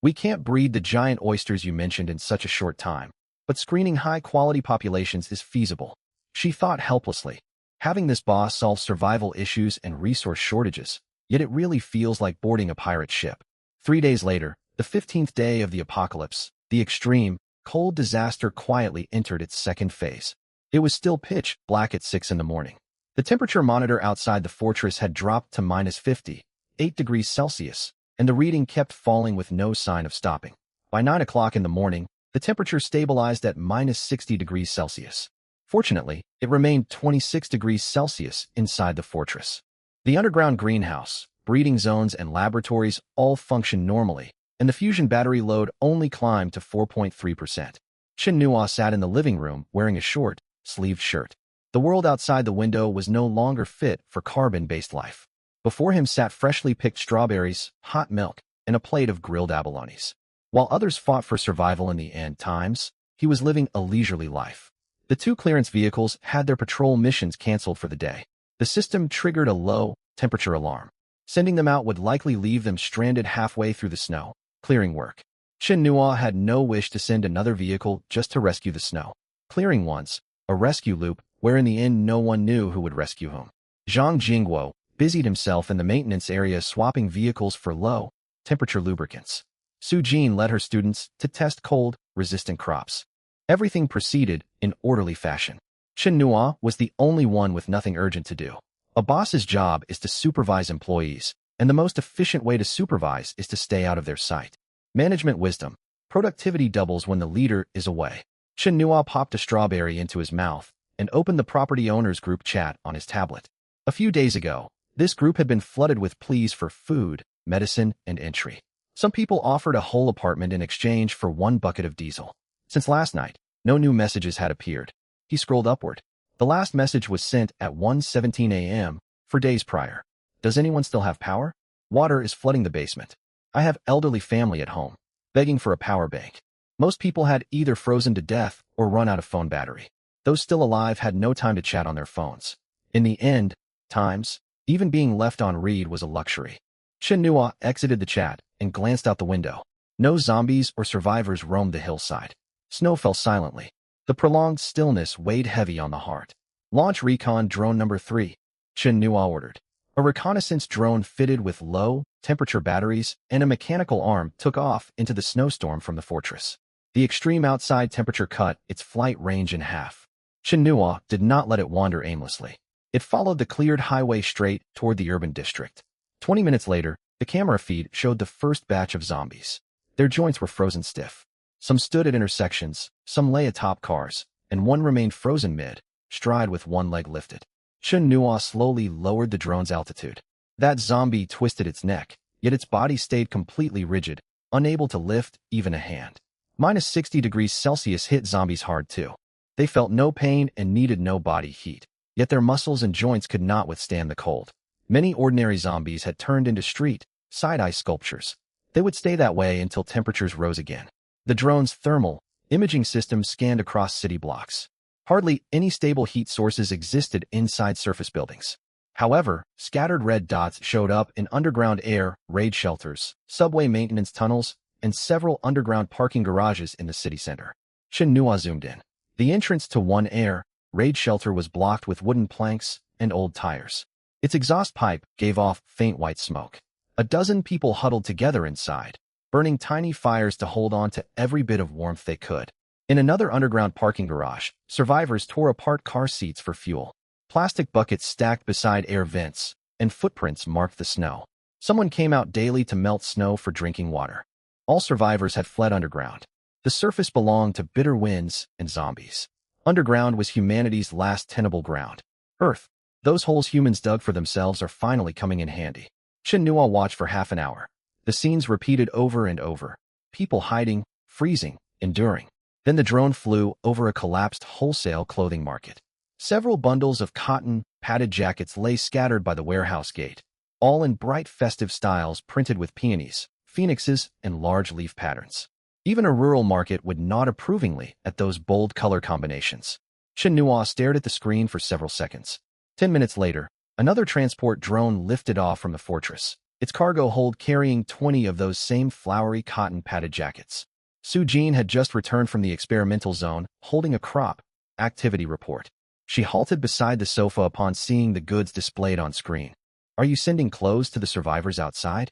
We can't breed the giant oysters you mentioned in such a short time, but screening high-quality populations is feasible. She thought helplessly. Having this boss solve survival issues and resource shortages, yet it really feels like boarding a pirate ship. 3 days later, the 15th day of the apocalypse, the extreme, cold disaster quietly entered its second phase. It was still pitch black at 6 in the morning. The temperature monitor outside the fortress had dropped to -58 degrees Celsius, and the reading kept falling with no sign of stopping. By 9 o'clock in the morning, the temperature stabilized at -60 degrees Celsius. Fortunately, it remained 26 degrees Celsius inside the fortress. The underground greenhouse, breeding zones, and laboratories all functioned normally, and the fusion battery load only climbed to 4.3%. Chen Nua sat in the living room wearing a short, sleeved shirt. The world outside the window was no longer fit for carbon-based life. Before him sat freshly picked strawberries, hot milk, and a plate of grilled abalones. While others fought for survival in the end times, he was living a leisurely life. The 2 clearance vehicles had their patrol missions canceled for the day. The system triggered a low-temperature alarm. Sending them out would likely leave them stranded halfway through the snow. Clearing work. Chen Nua had no wish to send another vehicle just to rescue the snow. Clearing once, a rescue loop, where in the end no one knew who would rescue whom. Zhang Jingguo busied himself in the maintenance area swapping vehicles for low-temperature lubricants. Su Jin led her students to test cold-resistant crops. Everything proceeded in orderly fashion. Chen Nua was the only one with nothing urgent to do. A boss's job is to supervise employees, and the most efficient way to supervise is to stay out of their sight. Management wisdom. Productivity doubles when the leader is away. Chen Nua popped a strawberry into his mouth and opened the property owners group chat on his tablet. A few days ago, this group had been flooded with pleas for food, medicine, and entry. Some people offered a whole apartment in exchange for 1 bucket of diesel. Since last night, no new messages had appeared. He scrolled upward. The last message was sent at 1:17 a.m. for days prior. Does anyone still have power? Water is flooding the basement. I have elderly family at home, begging for a power bank. Most people had either frozen to death or run out of phone battery. Those still alive had no time to chat on their phones. In the end times, even being left on read was a luxury. Chen Nua exited the chat and glanced out the window. No zombies or survivors roamed the hillside. Snow fell silently. The prolonged stillness weighed heavy on the heart. Launch recon drone number 3, Chen Nua ordered. A reconnaissance drone fitted with low-temperature batteries and a mechanical arm took off into the snowstorm from the fortress. The extreme outside temperature cut its flight range in half. Shinhua did not let it wander aimlessly. It followed the cleared highway straight toward the urban district. 20 minutes later, the camera feed showed the first batch of zombies. Their joints were frozen stiff. Some stood at intersections, some lay atop cars, and one remained frozen mid-stride with one leg lifted. Shinhua slowly lowered the drone's altitude. That zombie twisted its neck, yet its body stayed completely rigid, unable to lift even a hand. -60 degrees Celsius hit zombies hard too. They felt no pain and needed no body heat, yet their muscles and joints could not withstand the cold. Many ordinary zombies had turned into side-eye sculptures. They would stay that way until temperatures rose again. The drone's thermal imaging system scanned across city blocks. Hardly any stable heat sources existed inside surface buildings. However, scattered red dots showed up in underground air raid shelters, subway maintenance tunnels, and several underground parking garages in the city center. Shinhua zoomed in. The entrance to one air raid shelter was blocked with wooden planks and old tires. Its exhaust pipe gave off faint white smoke. A dozen people huddled together inside, burning tiny fires to hold on to every bit of warmth they could. In another underground parking garage, survivors tore apart car seats for fuel. Plastic buckets stacked beside air vents, and footprints marked the snow. Someone came out daily to melt snow for drinking water. All survivors had fled underground. The surface belonged to bitter winds and zombies. Underground was humanity's last tenable ground. Earth. Those holes humans dug for themselves are finally coming in handy. Shinhua watched for half an hour. The scenes repeated over and over. People hiding, freezing, enduring. Then the drone flew over a collapsed wholesale clothing market. Several bundles of cotton, padded jackets lay scattered by the warehouse gate, all in bright festive styles printed with peonies, phoenixes, and large leaf patterns. Even a rural market would nod approvingly at those bold color combinations. Shinhua stared at the screen for several seconds. 10 minutes later, another transport drone lifted off from the fortress, its cargo hold carrying 20 of those same flowery cotton padded jackets. Su-Jin had just returned from the experimental zone, holding a crop activity report. She halted beside the sofa upon seeing the goods displayed on screen. Are you sending clothes to the survivors outside?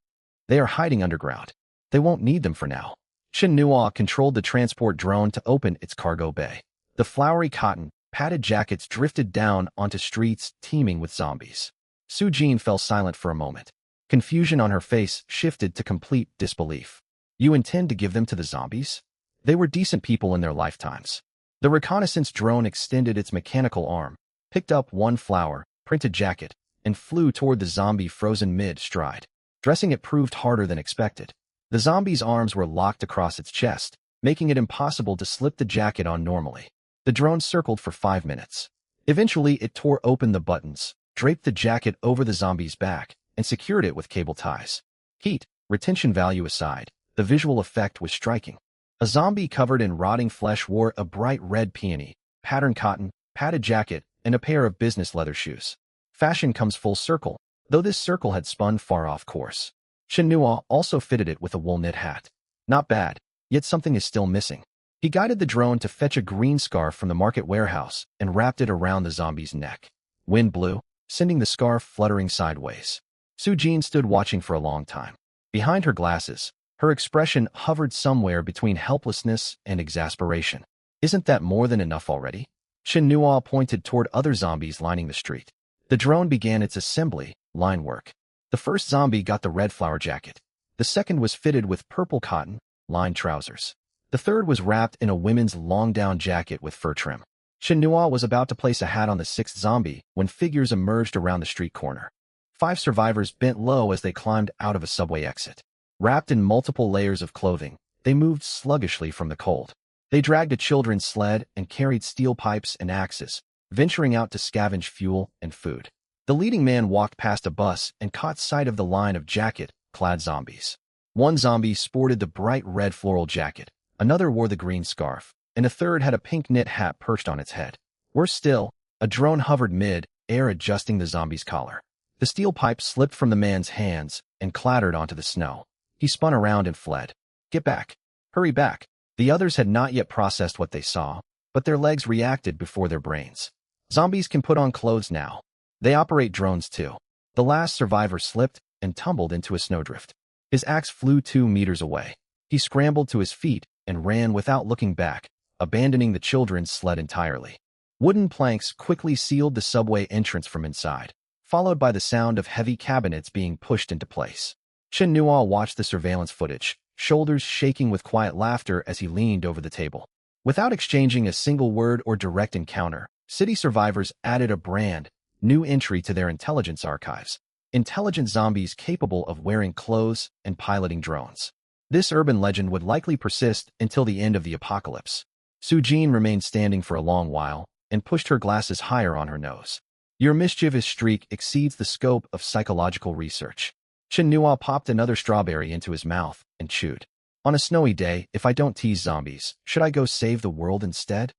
They are hiding underground. They won't need them for now. Shinhua controlled the transport drone to open its cargo bay. The flowery cotton, padded jackets drifted down onto streets teeming with zombies. Su-Jin fell silent for a moment. Confusion on her face shifted to complete disbelief. You intend to give them to the zombies? They were decent people in their lifetimes. The reconnaissance drone extended its mechanical arm, picked up one flower-printed jacket, and flew toward the zombie frozen mid-stride. Dressing it proved harder than expected. The zombie's arms were locked across its chest, making it impossible to slip the jacket on normally. The drone circled for 5 minutes. Eventually, it tore open the buttons, draped the jacket over the zombie's back, and secured it with cable ties. Heat, retention value aside, the visual effect was striking. A zombie covered in rotting flesh wore a bright red peony, patterned cotton, padded jacket, and a pair of business leather shoes. Fashion comes full circle, though this circle had spun far off course. Shinhua also fitted it with a wool knit hat. Not bad, yet something is still missing. He guided the drone to fetch a green scarf from the market warehouse and wrapped it around the zombie's neck. Wind blew, sending the scarf fluttering sideways. Su-Jin stood watching for a long time. Behind her glasses, her expression hovered somewhere between helplessness and exasperation. Isn't that more than enough already? Shinhua pointed toward other zombies lining the street. The drone began its assembly line work. The first zombie got the red flower jacket. The second was fitted with purple cotton, lined trousers. The third was wrapped in a women's long-down jacket with fur trim. Shinhua was about to place a hat on the sixth zombie when figures emerged around the street corner. 5 survivors bent low as they climbed out of a subway exit. Wrapped in multiple layers of clothing, they moved sluggishly from the cold. They dragged a children's sled and carried steel pipes and axes, venturing out to scavenge fuel and food. The leading man walked past a bus and caught sight of the line of jacket-clad zombies. One zombie sported the bright red floral jacket, another wore the green scarf, and a third had a pink knit hat perched on its head. Worse still, a drone hovered mid-air adjusting the zombie's collar. The steel pipe slipped from the man's hands and clattered onto the snow. He spun around and fled. Get back. Hurry back. The others had not yet processed what they saw, but their legs reacted before their brains. Zombies can put on clothes now. They operate drones too. The last survivor slipped and tumbled into a snowdrift. His axe flew 2 meters away. He scrambled to his feet and ran without looking back, abandoning the children's sled entirely. Wooden planks quickly sealed the subway entrance from inside, followed by the sound of heavy cabinets being pushed into place. Chen Nua watched the surveillance footage, shoulders shaking with quiet laughter as he leaned over the table. Without exchanging a single word or direct encounter, city survivors added a brand new entry to their intelligence archives: intelligent zombies capable of wearing clothes and piloting drones. This urban legend would likely persist until the end of the apocalypse. Sujin remained standing for a long while and pushed her glasses higher on her nose. Your mischievous streak exceeds the scope of psychological research. Chen Nua popped another strawberry into his mouth and chewed. On a snowy day, if I don't tease zombies, should I go save the world instead?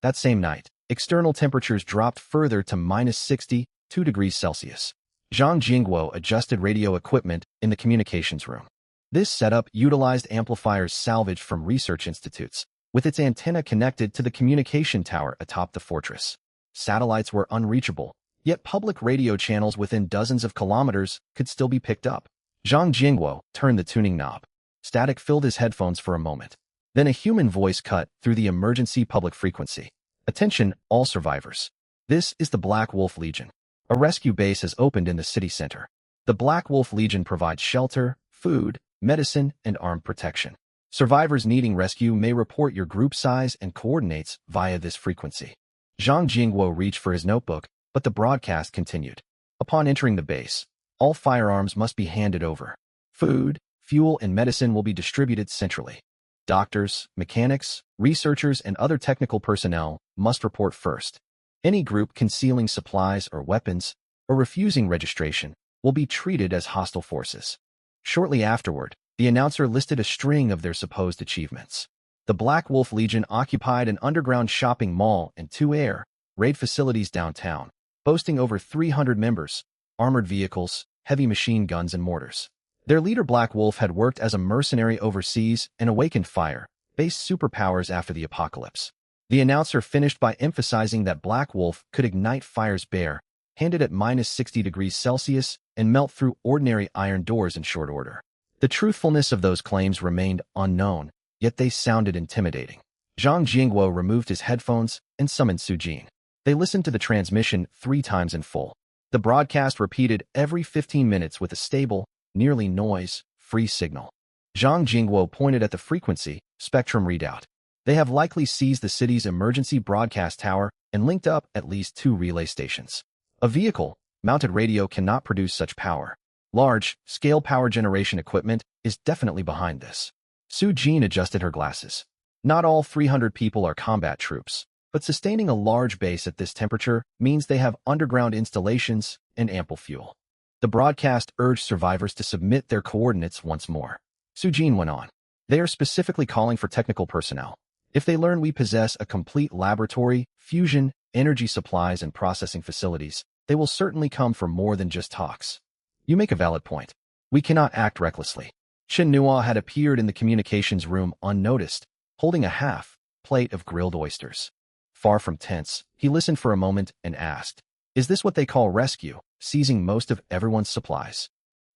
That same night, external temperatures dropped further to -62 degrees Celsius. Zhang Jingguo adjusted radio equipment in the communications room. This setup utilized amplifiers salvaged from research institutes, with its antenna connected to the communication tower atop the fortress. Satellites were unreachable, yet public radio channels within dozens of kilometers could still be picked up. Zhang Jingguo turned the tuning knob. Static filled his headphones for a moment. Then a human voice cut through the emergency public frequency. Attention, all survivors. This is the Black Wolf Legion. A rescue base has opened in the city center. The Black Wolf Legion provides shelter, food, medicine, and armed protection. Survivors needing rescue may report your group size and coordinates via this frequency. Zhang Jingguo reached for his notebook, but the broadcast continued. Upon entering the base, all firearms must be handed over. Food, fuel, and medicine will be distributed centrally. Doctors, mechanics, researchers, and other technical personnel must report first. Any group concealing supplies or weapons or refusing registration will be treated as hostile forces. Shortly afterward, the announcer listed a string of their supposed achievements. The Black Wolf Legion occupied an underground shopping mall and 2 air raid facilities downtown, boasting over 300 members, armored vehicles, heavy machine guns, and mortars. Their leader Black Wolf had worked as a mercenary overseas and awakened fire-based superpowers after the apocalypse. The announcer finished by emphasizing that Black Wolf could ignite fires bare-handed at -60 degrees Celsius and melt through ordinary iron doors in short order. The truthfulness of those claims remained unknown, yet they sounded intimidating. Zhang Jingguo removed his headphones and summoned Sujin. They listened to the transmission 3 times in full. The broadcast repeated every 15 minutes with a stable, nearly noise-free signal. Zhang Jingguo pointed at the frequency spectrum readout. They have likely seized the city's emergency broadcast tower and linked up at least 2 relay stations. A vehicle-mounted radio cannot produce such power. Large-scale power generation equipment is definitely behind this. Sujin adjusted her glasses. Not all 300 people are combat troops, but sustaining a large base at this temperature means they have underground installations and ample fuel. The broadcast urged survivors to submit their coordinates once more. Sujin went on. They are specifically calling for technical personnel. If they learn we possess a complete laboratory, fusion, energy supplies, and processing facilities, they will certainly come for more than just talks. You make a valid point. We cannot act recklessly. Chen Nua had appeared in the communications room unnoticed, holding a half-plate of grilled oysters. Far from tense, he listened for a moment and asked, "Is this what they call rescue, seizing most of everyone's supplies?"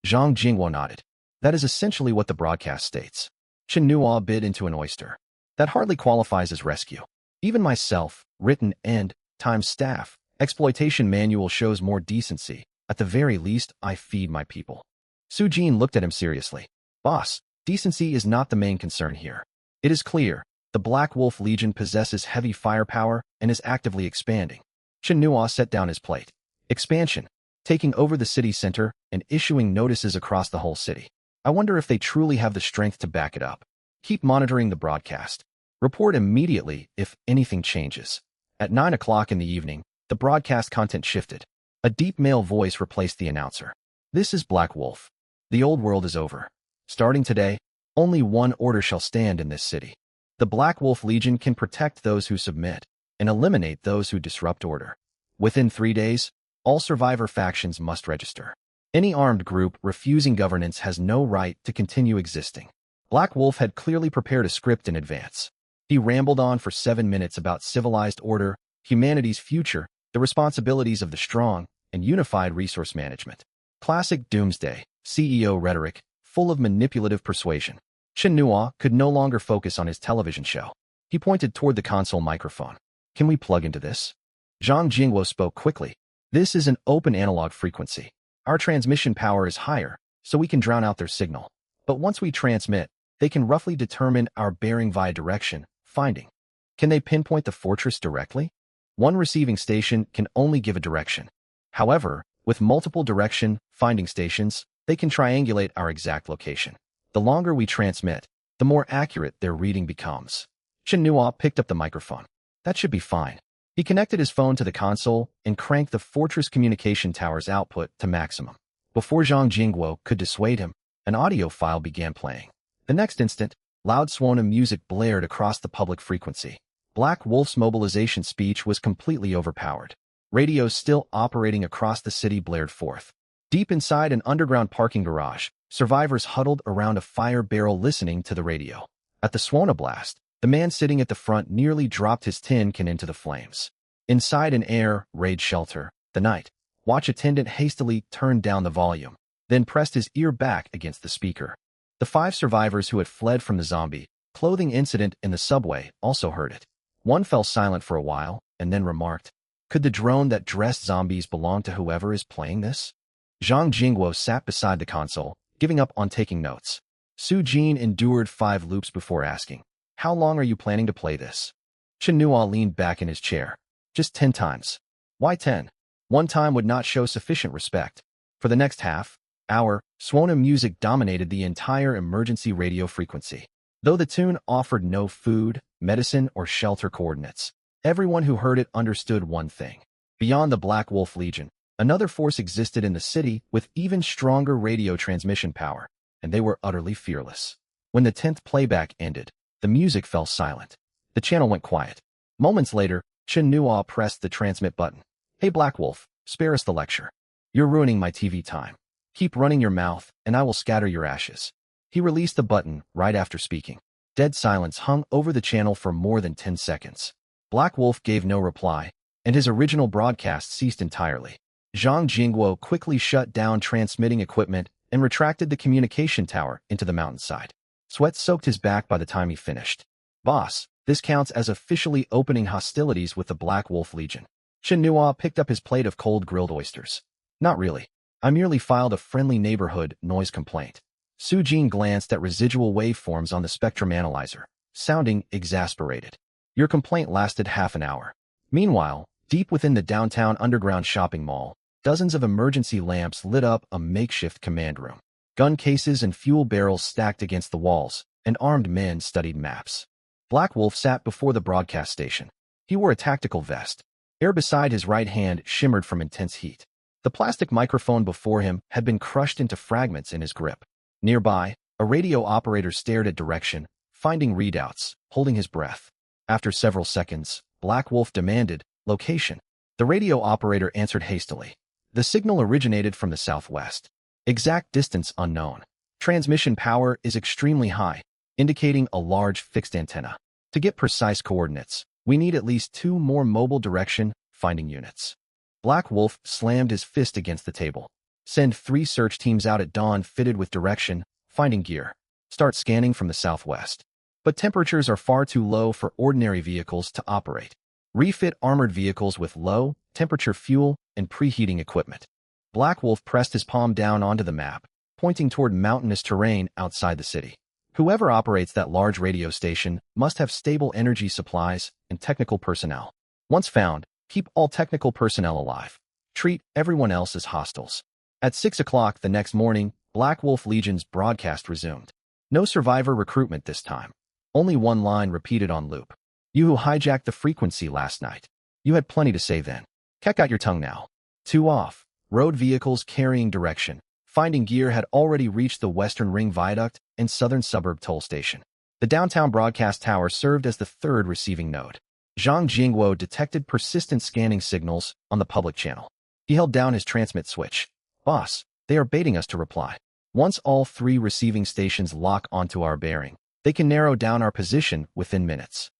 Zhang Jingguo nodded. That is essentially what the broadcast states. Chen Nua bit into an oyster. That hardly qualifies as rescue. Even my written and time staff exploitation manual shows more decency. At the very least, I feed my people. Sujin looked at him seriously. Boss, decency is not the main concern here. It is clear, the Black Wolf Legion possesses heavy firepower and is actively expanding. Chen Nua set down his plate. Expansion, taking over the city center and issuing notices across the whole city. I wonder if they truly have the strength to back it up. Keep monitoring the broadcast. Report immediately if anything changes. At 9 o'clock in the evening, the broadcast content shifted. A deep male voice replaced the announcer. This is Black Wolf. The old world is over. Starting today, only one order shall stand in this city. The Black Wolf Legion can protect those who submit and eliminate those who disrupt order. Within 3 days, all survivor factions must register. Any armed group refusing governance has no right to continue existing. Black Wolf had clearly prepared a script in advance. He rambled on for 7 minutes about civilized order, humanity's future, the responsibilities of the strong, and unified resource management. Classic doomsday, CEO rhetoric, full of manipulative persuasion. Chen Nuo could no longer focus on his television show. He pointed toward the console microphone. Can we plug into this? Zhang Jingwo spoke quickly. This is an open analog frequency. Our transmission power is higher, so we can drown out their signal. But once we transmit, they can roughly determine our bearing via direction, finding. Can they pinpoint the fortress directly? One receiving station can only give a direction. However, with multiple direction finding stations, they can triangulate our exact location. The longer we transmit, the more accurate their reading becomes. Chen Nuo picked up the microphone. That should be fine. He connected his phone to the console and cranked the fortress communication tower's output to maximum. Before Zhang Jingwo could dissuade him, an audio file began playing. The next instant, loud Swana music blared across the public frequency. Black Wolf's mobilization speech was completely overpowered. Radios still operating across the city blared forth. Deep inside an underground parking garage, survivors huddled around a fire barrel listening to the radio. At the Swana blast, the man sitting at the front nearly dropped his tin can into the flames. Inside an air raid shelter, the night watch attendant hastily turned down the volume, then pressed his ear back against the speaker. The 5 survivors who had fled from the zombie clothing incident in the subway also heard it. One fell silent for a while and then remarked, "Could the drone that dressed zombies belong to whoever is playing this?" Zhang Jingwo sat beside the console, giving up on taking notes. Su Jin endured 5 loops before asking, "How long are you planning to play this?" Chen Nuo leaned back in his chair. "Just 10 times. Why 10? One time would not show sufficient respect." For the next half hour, Swana music dominated the entire emergency radio frequency. Though the tune offered no food, medicine, or shelter coordinates, everyone who heard it understood one thing. Beyond the Black Wolf Legion, another force existed in the city with even stronger radio transmission power, and they were utterly fearless. When the 10th playback ended, the music fell silent. The channel went quiet. Moments later, Chen Nuo pressed the transmit button. "Hey Black Wolf, spare us the lecture. You're ruining my TV time. Keep running your mouth, and I will scatter your ashes." He released the button right after speaking. Dead silence hung over the channel for more than 10 seconds. Black Wolf gave no reply, and his original broadcast ceased entirely. Zhang Jingwo quickly shut down transmitting equipment and retracted the communication tower into the mountainside. Sweat soaked his back by the time he finished. "Boss, this counts as officially opening hostilities with the Black Wolf Legion." Chen Nuo picked up his plate of cold grilled oysters. "Not really. I merely filed a friendly neighborhood noise complaint." Su Jin glanced at residual waveforms on the spectrum analyzer, sounding exasperated. "Your complaint lasted half an hour." Meanwhile, deep within the downtown underground shopping mall, dozens of emergency lamps lit up a makeshift command room. Gun cases and fuel barrels stacked against the walls, and armed men studied maps. Black Wolf sat before the broadcast station. He wore a tactical vest. Air beside his right hand shimmered from intense heat. The plastic microphone before him had been crushed into fragments in his grip. Nearby, a radio operator stared at direction, finding readouts, holding his breath. After several seconds, Black Wolf demanded, "Location." The radio operator answered hastily. "The signal originated from the southwest. Exact distance unknown. Transmission power is extremely high, indicating a large fixed antenna. To get precise coordinates, we need at least 2 more mobile direction finding units." Black Wolf slammed his fist against the table. "Send 3 search teams out at dawn fitted with direction finding gear. Start scanning from the southwest. But temperatures are far too low for ordinary vehicles to operate. Refit armored vehicles with low temperature fuel and preheating equipment." Black Wolf pressed his palm down onto the map, pointing toward mountainous terrain outside the city. "Whoever operates that large radio station must have stable energy supplies and technical personnel. Once found, keep all technical personnel alive. Treat everyone else as hostiles." At 6 o'clock the next morning, Black Wolf Legion's broadcast resumed. No survivor recruitment this time. Only one line repeated on loop. "You who hijacked the frequency last night. You had plenty to say then. Keck out your tongue now." 2 off. Road vehicles carrying direction finding gear had already reached the Western Ring Viaduct and Southern Suburb Toll Station. The downtown broadcast tower served as the 3rd receiving node. Zhang Jingwo detected persistent scanning signals on the public channel. He held down his transmit switch. "Boss, they are baiting us to reply. Once all 3 receiving stations lock onto our bearing, they can narrow down our position within minutes."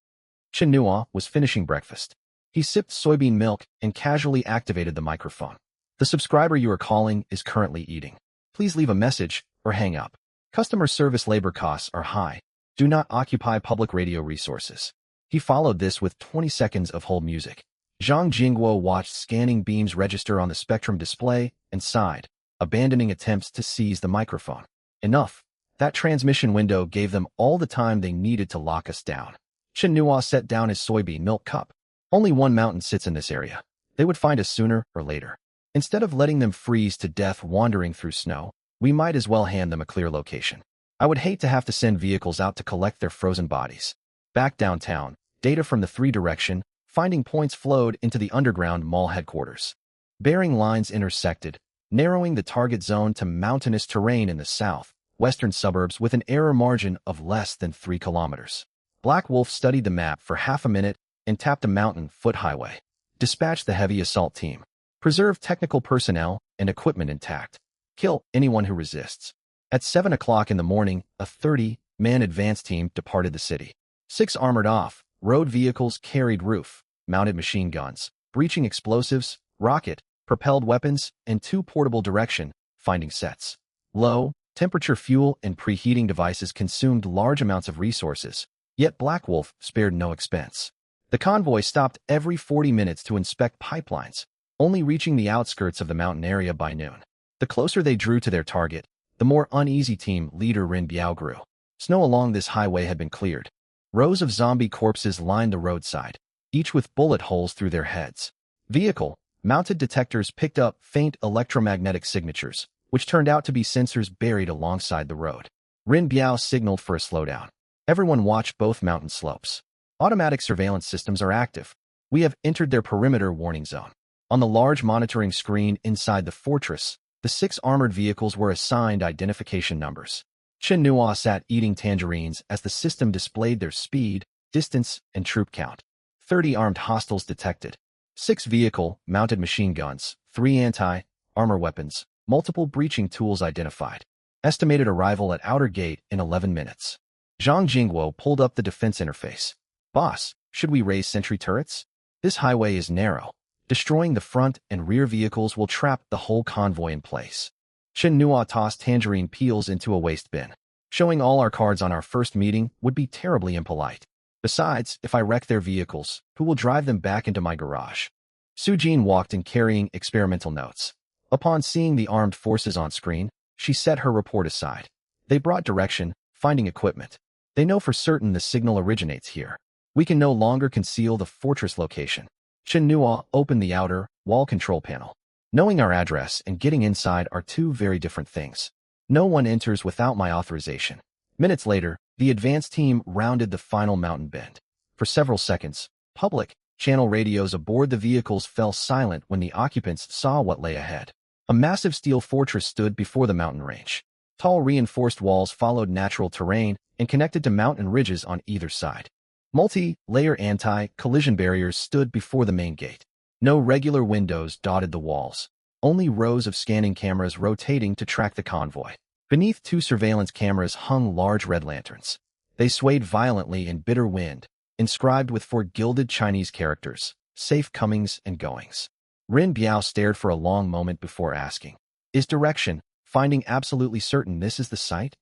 Chen Nuo was finishing breakfast. He sipped soybean milk and casually activated the microphone. "The subscriber you are calling is currently eating. Please leave a message or hang up." Customer service labor costs are high. Do not occupy public radio resources. He followed this with 20 seconds of hold music. Zhang Jingguo watched scanning beams register on the spectrum display and sighed, abandoning attempts to seize the microphone. Enough. That transmission window gave them all the time they needed to lock us down. Chen Nuo set down his soybean milk cup. Only one mountain sits in this area. They would find us sooner or later. Instead of letting them freeze to death wandering through snow, we might as well hand them a clear location. I would hate to have to send vehicles out to collect their frozen bodies. Back downtown, data from the 3-direction finding points flowed into the underground mall headquarters. Bearing lines intersected, narrowing the target zone to mountainous terrain in the south-western suburbs with an error margin of less than 3 kilometers. Black Wolf studied the map for half a minute and tapped a mountain-foot highway. Dispatch the heavy assault team. Preserve technical personnel and equipment intact. Kill anyone who resists. At 7 o'clock in the morning, a 30-man advance team departed the city. 6 armored off-road vehicles carried roof-mounted machine guns, breaching explosives, rocket-propelled weapons, and 2 portable direction-finding sets. Low-temperature fuel and preheating devices consumed large amounts of resources, yet Black Wolf spared no expense. The convoy stopped every 40 minutes to inspect pipelines, only reaching the outskirts of the mountain area by noon. The closer they drew to their target, the more uneasy team leader Rin Biao grew. Snow along this highway had been cleared. Rows of zombie corpses lined the roadside, each with bullet holes through their heads. Vehicle-mounted detectors picked up faint electromagnetic signatures, which turned out to be sensors buried alongside the road. Rin Biao signaled for a slowdown. Everyone watched both mountain slopes. Automatic surveillance systems are active. We have entered their perimeter warning zone. On the large monitoring screen inside the fortress, the 6 armored vehicles were assigned identification numbers. Chen Nuo sat eating tangerines as the system displayed their speed, distance, and troop count. 30 armed hostiles detected. 6 vehicle-mounted machine guns, 3 anti-armor weapons, multiple breaching tools identified. Estimated arrival at outer gate in 11 minutes. Zhang Jingguo pulled up the defense interface. Boss, should we raise sentry turrets? This highway is narrow. Destroying the front and rear vehicles will trap the whole convoy in place. Chen Nuo tossed tangerine peels into a waste bin. Showing all our cards on our first meeting would be terribly impolite. Besides, if I wreck their vehicles, who will drive them back into my garage? Su Jin walked in carrying experimental notes. Upon seeing the armed forces on screen, she set her report aside. They brought direction, finding equipment. They know for certain the signal originates here. We can no longer conceal the fortress location. Chen Nuo opened the outer wall control panel. Knowing our address and getting inside are 2 very different things. No one enters without my authorization. Minutes later, the advance team rounded the final mountain bend. For several seconds, public channel radios aboard the vehicles fell silent when the occupants saw what lay ahead. A massive steel fortress stood before the mountain range. Tall reinforced walls followed natural terrain and connected to mountain ridges on either side. Multi-layer anti-collision barriers stood before the main gate. No regular windows dotted the walls, only rows of scanning cameras rotating to track the convoy. Beneath 2 surveillance cameras hung large red lanterns. They swayed violently in bitter wind, inscribed with 4 gilded Chinese characters, safe comings and goings. Rin Biao stared for a long moment before asking, "Is direction, finding absolutely certain this is the site?"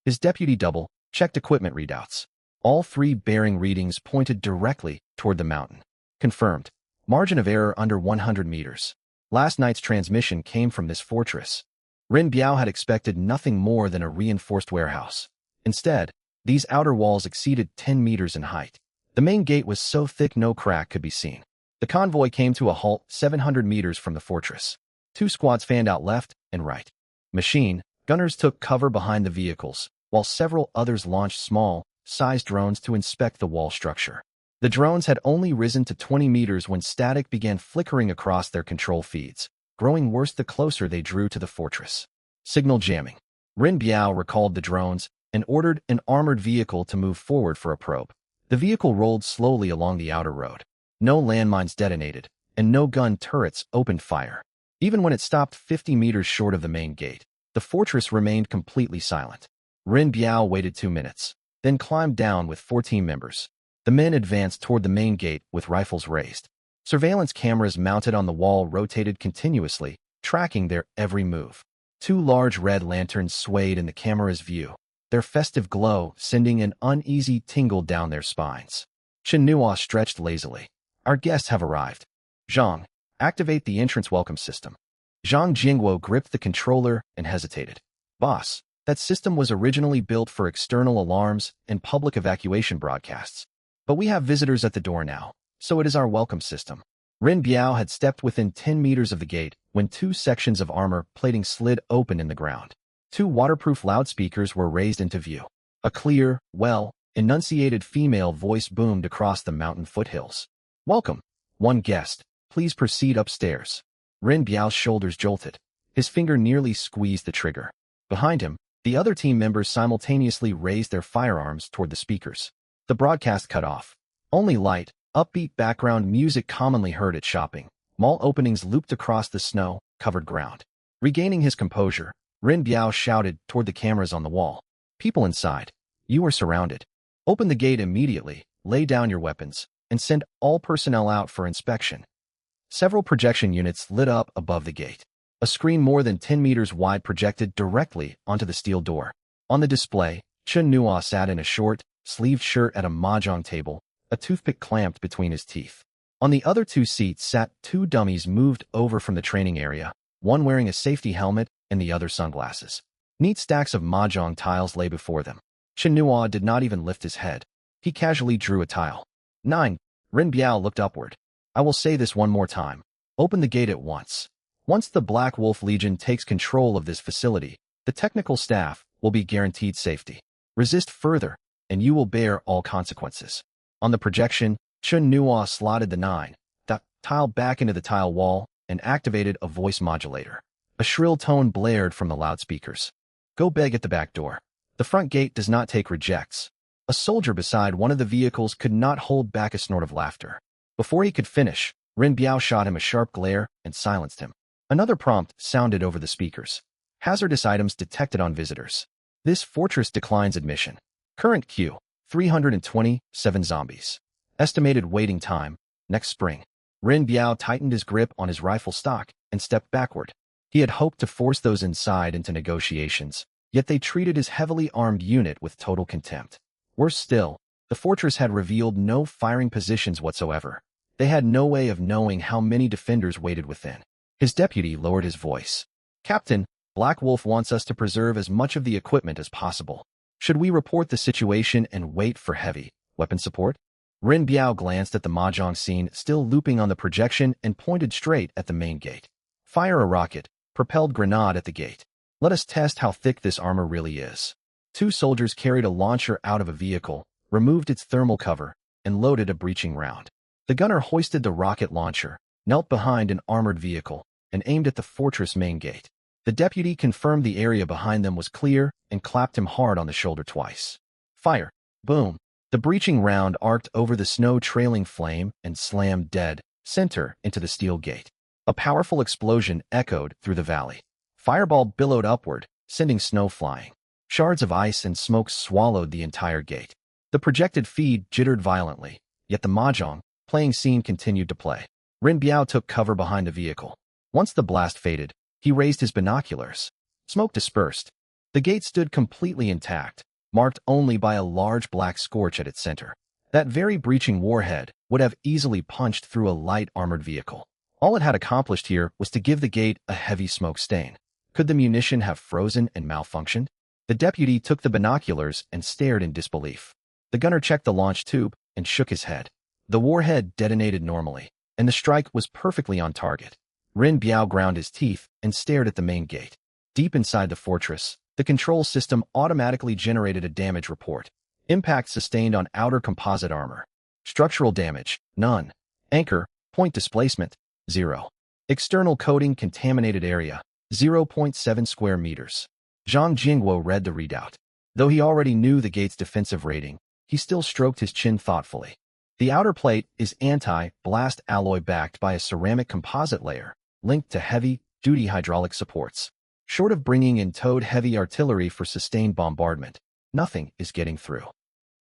His deputy double checked equipment readouts. All 3 bearing readings pointed directly toward the mountain. Confirmed. Margin of error under 100 meters. Last night's transmission came from this fortress. Rin Biao had expected nothing more than a reinforced warehouse. Instead, these outer walls exceeded 10 meters in height. The main gate was so thick no crack could be seen. The convoy came to a halt 700 meters from the fortress. 2 squads fanned out left and right. Machine gunners took cover behind the vehicles, while several others launched small-sized drones to inspect the wall structure. The drones had only risen to 20 meters when static began flickering across their control feeds, growing worse the closer they drew to the fortress. Signal jamming. Rin Biao recalled the drones and ordered an armored vehicle to move forward for a probe. The vehicle rolled slowly along the outer road. No landmines detonated, and no gun turrets opened fire. Even when it stopped 50 meters short of the main gate, the fortress remained completely silent. Rin Biao waited 2 minutes, then climbed down with 4 team members. The men advanced toward the main gate with rifles raised. Surveillance cameras mounted on the wall rotated continuously, tracking their every move. Two large red lanterns swayed in the camera's view, their festive glow sending an uneasy tingle down their spines. Chen Nuo stretched lazily. Our guests have arrived. Zhang, activate the entrance welcome system. Zhang Jingwo gripped the controller and hesitated. Boss, that system was originally built for external alarms and public evacuation broadcasts. But we have visitors at the door now, so it is our welcome system. Ren Biao had stepped within 10 meters of the gate when two sections of armor plating slid open in the ground. Two waterproof loudspeakers were raised into view. A clear, enunciated female voice boomed across the mountain foothills. Welcome, one guest. Please proceed upstairs. Ren Biao's shoulders jolted. His finger nearly squeezed the trigger. Behind him, the other team members simultaneously raised their firearms toward the speakers. The broadcast cut off. Only light, upbeat background music commonly heard at shopping mall openings looped across the snow-covered ground. Regaining his composure, Ren Biao shouted toward the cameras on the wall. People inside, you are surrounded. Open the gate immediately, lay down your weapons, and send all personnel out for inspection. Several projection units lit up above the gate. A screen more than 10 meters wide projected directly onto the steel door. On the display, Chen Nuo sat in a short, sleeved shirt at a mahjong table, a toothpick clamped between his teeth. On the other two seats sat two dummies moved over from the training area, one wearing a safety helmet and the other sunglasses. Neat stacks of mahjong tiles lay before them. Chen Nuo did not even lift his head. He casually drew a tile. 9. Ren Biao looked upward. I will say this one more time. Open the gate at once. Once the Black Wolf Legion takes control of this facility, the technical staff will be guaranteed safety. Resist further, and you will bear all consequences. On the projection, Chen Nuo slotted the 9 tile back into the tile wall and activated a voice modulator. A shrill tone blared from the loudspeakers. Go beg at the back door. The front gate does not take rejects. A soldier beside one of the vehicles could not hold back a snort of laughter. Before he could finish, Ren Biao shot him a sharp glare and silenced him. Another prompt sounded over the speakers. Hazardous items detected on visitors. This fortress declines admission. Current queue, 327 zombies. Estimated waiting time, next spring. Ren Biao tightened his grip on his rifle stock and stepped backward. He had hoped to force those inside into negotiations, yet they treated his heavily armed unit with total contempt. Worse still, the fortress had revealed no firing positions whatsoever. They had no way of knowing how many defenders waited within. His deputy lowered his voice. Captain, Black Wolf wants us to preserve as much of the equipment as possible. Should we report the situation and wait for heavy weapon support? Ren Biao glanced at the mahjong scene still looping on the projection and pointed straight at the main gate. Fire a rocket, propelled grenade at the gate. Let us test how thick this armor really is. Two soldiers carried a launcher out of a vehicle, removed its thermal cover, and loaded a breaching round. The gunner hoisted the rocket launcher, knelt behind an armored vehicle, and aimed at the fortress main gate. The deputy confirmed the area behind them was clear and clapped him hard on the shoulder twice. Fire! Boom! The breaching round arced over the snow-trailing flame and slammed dead center into the steel gate. A powerful explosion echoed through the valley. Fireball billowed upward, sending snow flying. Shards of ice and smoke swallowed the entire gate. The projected feed jittered violently, yet the mahjong playing scene continued to play. Ren Biao took cover behind a vehicle. Once the blast faded, he raised his binoculars. Smoke dispersed. The gate stood completely intact, marked only by a large black scorch at its center. That very breaching warhead would have easily punched through a light armored vehicle. All it had accomplished here was to give the gate a heavy smoke stain. Could the munition have frozen and malfunctioned? The deputy took the binoculars and stared in disbelief. The gunner checked the launch tube and shook his head. The warhead detonated normally, and the strike was perfectly on target. Ren Biao ground his teeth and stared at the main gate. Deep inside the fortress, the control system automatically generated a damage report. Impact sustained on outer composite armor. Structural damage, none. Anchor, point displacement, 0. External coating contaminated area, 0.7 square meters. Zhang Jingwo read the readout. Though he already knew the gate's defensive rating, he still stroked his chin thoughtfully. The outer plate is anti-blast alloy backed by a ceramic composite layer, linked to heavy-duty hydraulic supports. Short of bringing in towed heavy artillery for sustained bombardment, nothing is getting through.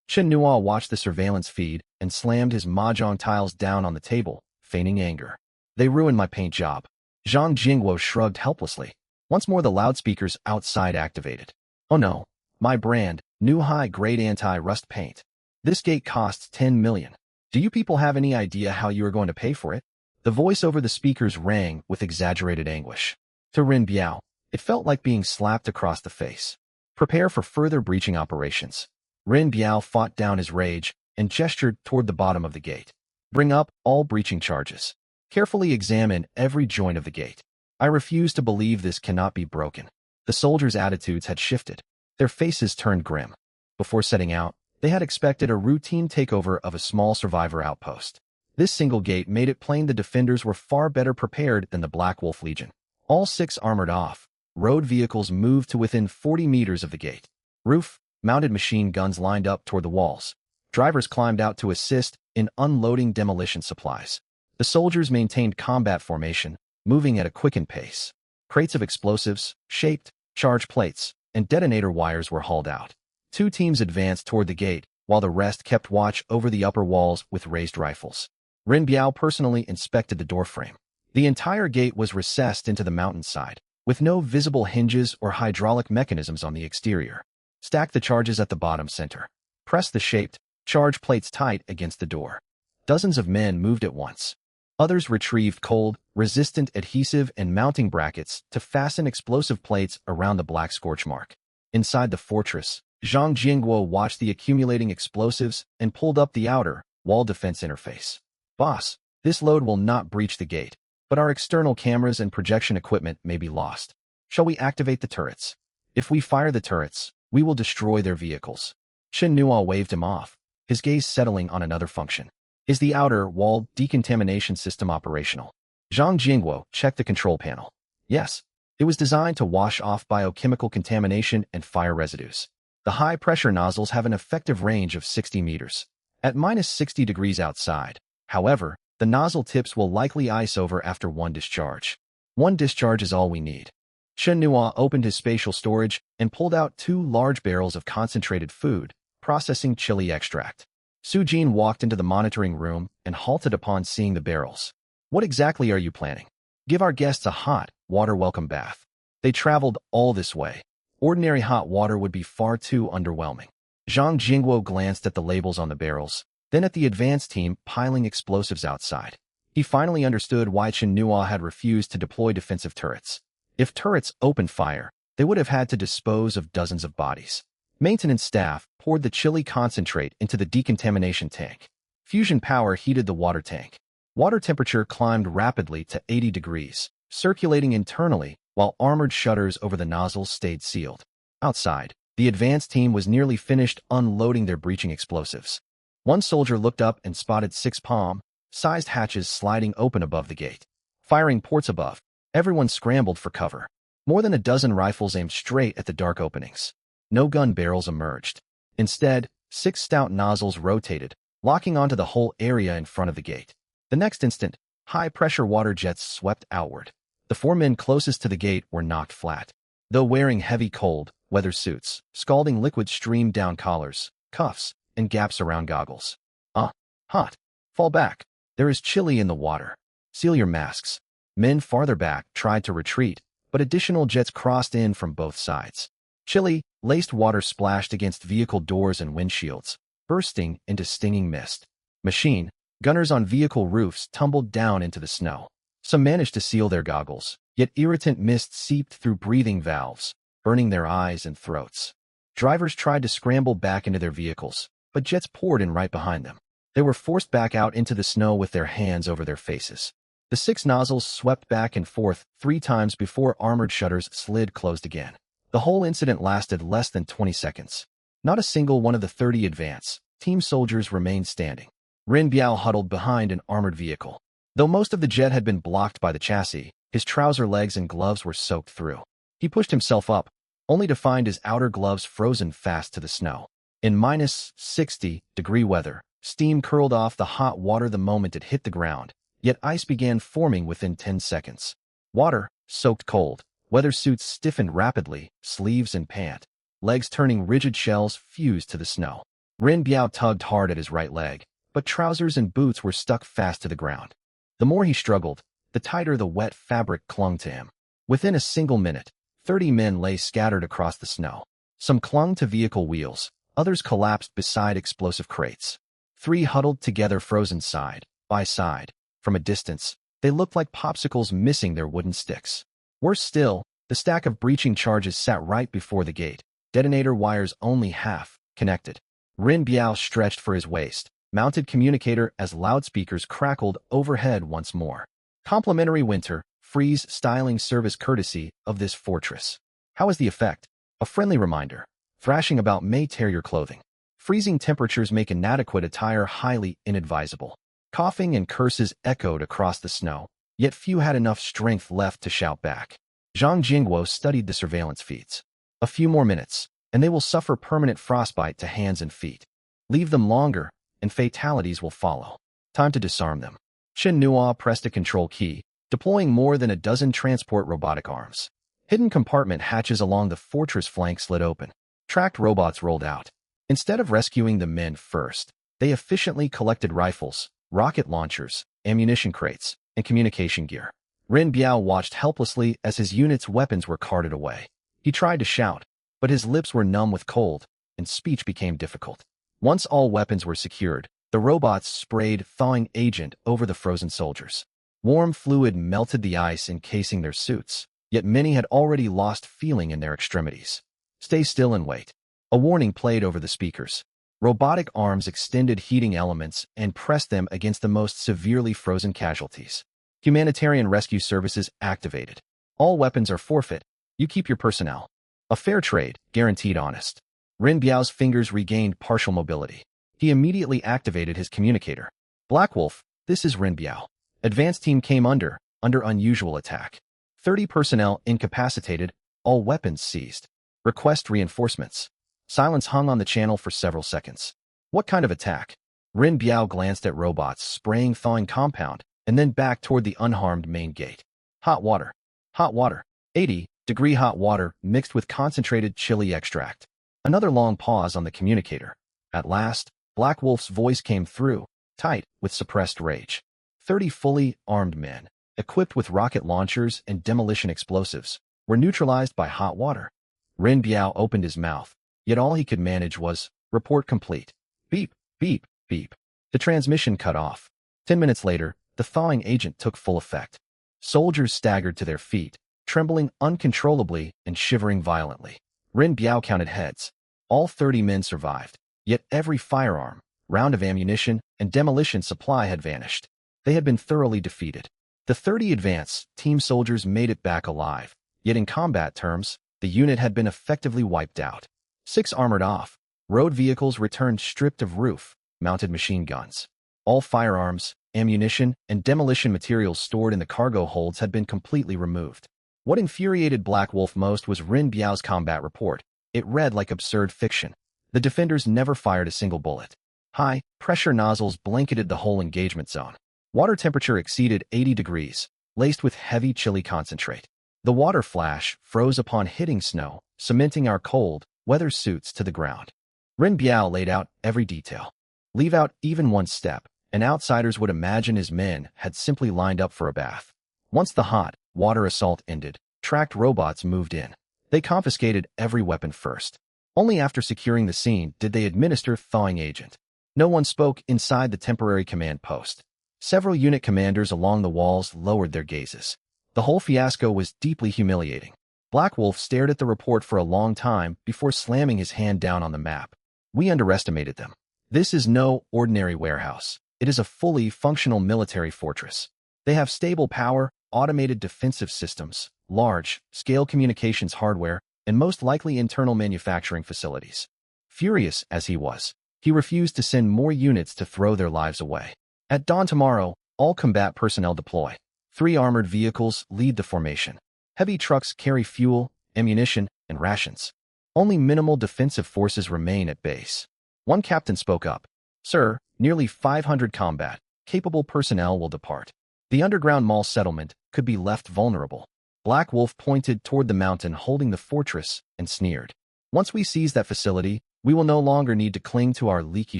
Chen Nuo watched the surveillance feed and slammed his mahjong tiles down on the table, feigning anger. They ruined my paint job. Zhang Jingwo shrugged helplessly. Once more the loudspeakers outside activated. Oh no, my brand, new high-grade anti-rust paint. This gate costs 10 million. Do you people have any idea how you are going to pay for it? The voice over the speakers rang with exaggerated anguish. To Rin Biao, it felt like being slapped across the face. Prepare for further breaching operations. Rin Biao fought down his rage and gestured toward the bottom of the gate. Bring up all breaching charges. Carefully examine every joint of the gate. I refuse to believe this cannot be broken. The soldiers' attitudes had shifted. Their faces turned grim. Before setting out, they had expected a routine takeover of a small survivor outpost. This single gate made it plain the defenders were far better prepared than the Black Wolf Legion. All 6 armored off. Road vehicles moved to within 40 meters of the gate. Roof-mounted machine guns lined up toward the walls. Drivers climbed out to assist in unloading demolition supplies. The soldiers maintained combat formation, moving at a quickened pace. Crates of explosives, shaped, charge plates, and detonator wires were hauled out. 2 teams advanced toward the gate, while the rest kept watch over the upper walls with raised rifles. Rin Biao personally inspected the doorframe. The entire gate was recessed into the mountainside, with no visible hinges or hydraulic mechanisms on the exterior. Stack the charges at the bottom center. Press the shaped, charge plates tight against the door. Dozens of men moved at once. Others retrieved cold, resistant adhesive and mounting brackets to fasten explosive plates around the black scorch mark. Inside the fortress, Zhang Jingguo watched the accumulating explosives and pulled up the outer, wall defense interface. Boss, this load will not breach the gate, but our external cameras and projection equipment may be lost. Shall we activate the turrets? If we fire the turrets, we will destroy their vehicles. Chen Nua waved him off, his gaze settling on another function. Is the outer wall decontamination system operational? Zhang Jingguo checked the control panel. Yes, it was designed to wash off biochemical contamination and fire residues. The high-pressure nozzles have an effective range of 60 meters. At minus 60 degrees outside, however, the nozzle tips will likely ice over after 1 discharge. 1 discharge is all we need. Chen Nua opened his spatial storage and pulled out 2 large barrels of concentrated food, processing chili extract. Su Jin walked into the monitoring room and halted upon seeing the barrels. What exactly are you planning? Give our guests a hot, water welcome bath. They traveled all this way. Ordinary hot water would be far too underwhelming. Zhang Jingguo glanced at the labels on the barrels, then at the advance team piling explosives outside. He finally understood why Chen Nua had refused to deploy defensive turrets. If turrets opened fire, they would have had to dispose of dozens of bodies. Maintenance staff poured the chili concentrate into the decontamination tank. Fusion power heated the water tank. Water temperature climbed rapidly to 80 degrees, circulating internally while armored shutters over the nozzles stayed sealed. Outside, the advance team was nearly finished unloading their breaching explosives. One soldier looked up and spotted 6 palm-sized hatches sliding open above the gate. Firing ports above, everyone scrambled for cover. More than a dozen rifles aimed straight at the dark openings. No gun barrels emerged. Instead, 6 stout nozzles rotated, locking onto the whole area in front of the gate. The next instant, high-pressure water jets swept outward. The 4 men closest to the gate were knocked flat. Though wearing heavy cold weather suits, scalding liquid streamed down collars, cuffs, and gaps around goggles. Hot. Fall back. There is chili in the water. Seal your masks. Men farther back tried to retreat, but additional jets crossed in from both sides. Chili-laced water splashed against vehicle doors and windshields, bursting into stinging mist. Machine gunners on vehicle roofs tumbled down into the snow. Some managed to seal their goggles, yet irritant mist seeped through breathing valves, burning their eyes and throats. Drivers tried to scramble back into their vehicles, but jets poured in right behind them. They were forced back out into the snow with their hands over their faces. The 6 nozzles swept back and forth 3 times before armored shutters slid closed again. The whole incident lasted less than 20 seconds. Not a single one of the 30 advance team soldiers remained standing. Rin Biao huddled behind an armored vehicle. Though most of the jet had been blocked by the chassis, his trouser legs and gloves were soaked through. He pushed himself up, only to find his outer gloves frozen fast to the snow. In minus 60-degree weather, steam curled off the hot water the moment it hit the ground, yet ice began forming within 10 seconds. Water, soaked cold, weather suits stiffened rapidly, sleeves and pant, legs turning rigid shells fused to the snow. Rin Biao tugged hard at his right leg, but trousers and boots were stuck fast to the ground. The more he struggled, the tighter the wet fabric clung to him. Within a single minute, 30 men lay scattered across the snow. Some clung to vehicle wheels, others collapsed beside explosive crates. 3 huddled together frozen side by side. From a distance, they looked like popsicles missing their wooden sticks. Worse still, the stack of breaching charges sat right before the gate, detonator wires only half connected. Rin Biao stretched for his waist, mounted communicator as loudspeakers crackled overhead once more. Complimentary winter, freeze styling service courtesy of this fortress. How is the effect? A friendly reminder. Thrashing about may tear your clothing. Freezing temperatures make inadequate attire highly inadvisable. Coughing and curses echoed across the snow, yet few had enough strength left to shout back. Zhang Jingguo studied the surveillance feeds. A few more minutes, and they will suffer permanent frostbite to hands and feet. Leave them longer, and fatalities will follow. Time to disarm them. Chen Nua pressed a control key, deploying more than a dozen transport robotic arms. Hidden compartment hatches along the fortress flank slid open. Tracked robots rolled out. Instead of rescuing the men first, they efficiently collected rifles, rocket launchers, ammunition crates, and communication gear. Rin Biao watched helplessly as his unit's weapons were carted away. He tried to shout, but his lips were numb with cold, and speech became difficult. Once all weapons were secured, the robots sprayed thawing agent over the frozen soldiers. Warm fluid melted the ice encasing their suits, yet many had already lost feeling in their extremities. Stay still and wait. A warning played over the speakers. Robotic arms extended heating elements and pressed them against the most severely frozen casualties. Humanitarian rescue services activated. All weapons are forfeit. You keep your personnel. A fair trade, guaranteed honest. Rin Biao's fingers regained partial mobility. He immediately activated his communicator. Black Wolf, this is Rin Biao. Advance team came under unusual attack. 30 personnel incapacitated, all weapons seized. Request reinforcements. Silence hung on the channel for several seconds. What kind of attack? Rin Biao glanced at robots spraying thawing compound, and then back toward the unharmed main gate. Hot water. Hot water. 80-degree hot water mixed with concentrated chili extract. Another long pause on the communicator. At last, Black Wolf's voice came through, tight, with suppressed rage. 30 fully armed men, equipped with rocket launchers and demolition explosives, were neutralized by hot water. Rin Biao opened his mouth, yet all he could manage was, report complete. Beep, beep, beep. The transmission cut off. 10 minutes later, the thawing agent took full effect. Soldiers staggered to their feet, trembling uncontrollably and shivering violently. Rin Biao counted heads. All 30 men survived, yet every firearm, round of ammunition, and demolition supply had vanished. They had been thoroughly defeated. The 30 advance team soldiers made it back alive, yet in combat terms, the unit had been effectively wiped out. 6 armored off. Road vehicles returned stripped of roof, mounted machine guns. All firearms, ammunition, and demolition materials stored in the cargo holds had been completely removed. What infuriated Black Wolf most was Rin Biao's combat report. It read like absurd fiction. The defenders never fired a single bullet. High-pressure nozzles blanketed the whole engagement zone. Water temperature exceeded 80 degrees, laced with heavy chili concentrate. The water flash froze upon hitting snow, cementing our cold, weather suits to the ground. Rin Biao laid out every detail. Leave out even one step, and outsiders would imagine his men had simply lined up for a bath. Once the hot water assault ended, tracked robots moved in. They confiscated every weapon first. Only after securing the scene did they administer thawing agent. No one spoke inside the temporary command post. Several unit commanders along the walls lowered their gazes. The whole fiasco was deeply humiliating. Black Wolf stared at the report for a long time before slamming his hand down on the map. We underestimated them. This is no ordinary warehouse. It is a fully functional military fortress. They have stable power, automated defensive systems, large-scale communications hardware, and most likely internal manufacturing facilities. Furious as he was, he refused to send more units to throw their lives away. At dawn tomorrow, all combat personnel deploy. 3 armored vehicles lead the formation. Heavy trucks carry fuel, ammunition, and rations. Only minimal defensive forces remain at base. One captain spoke up. Sir, nearly 500 combat-capable personnel will depart. The underground mall settlement could be left vulnerable. Black Wolf pointed toward the mountain holding the fortress and sneered. Once we seize that facility, we will no longer need to cling to our leaky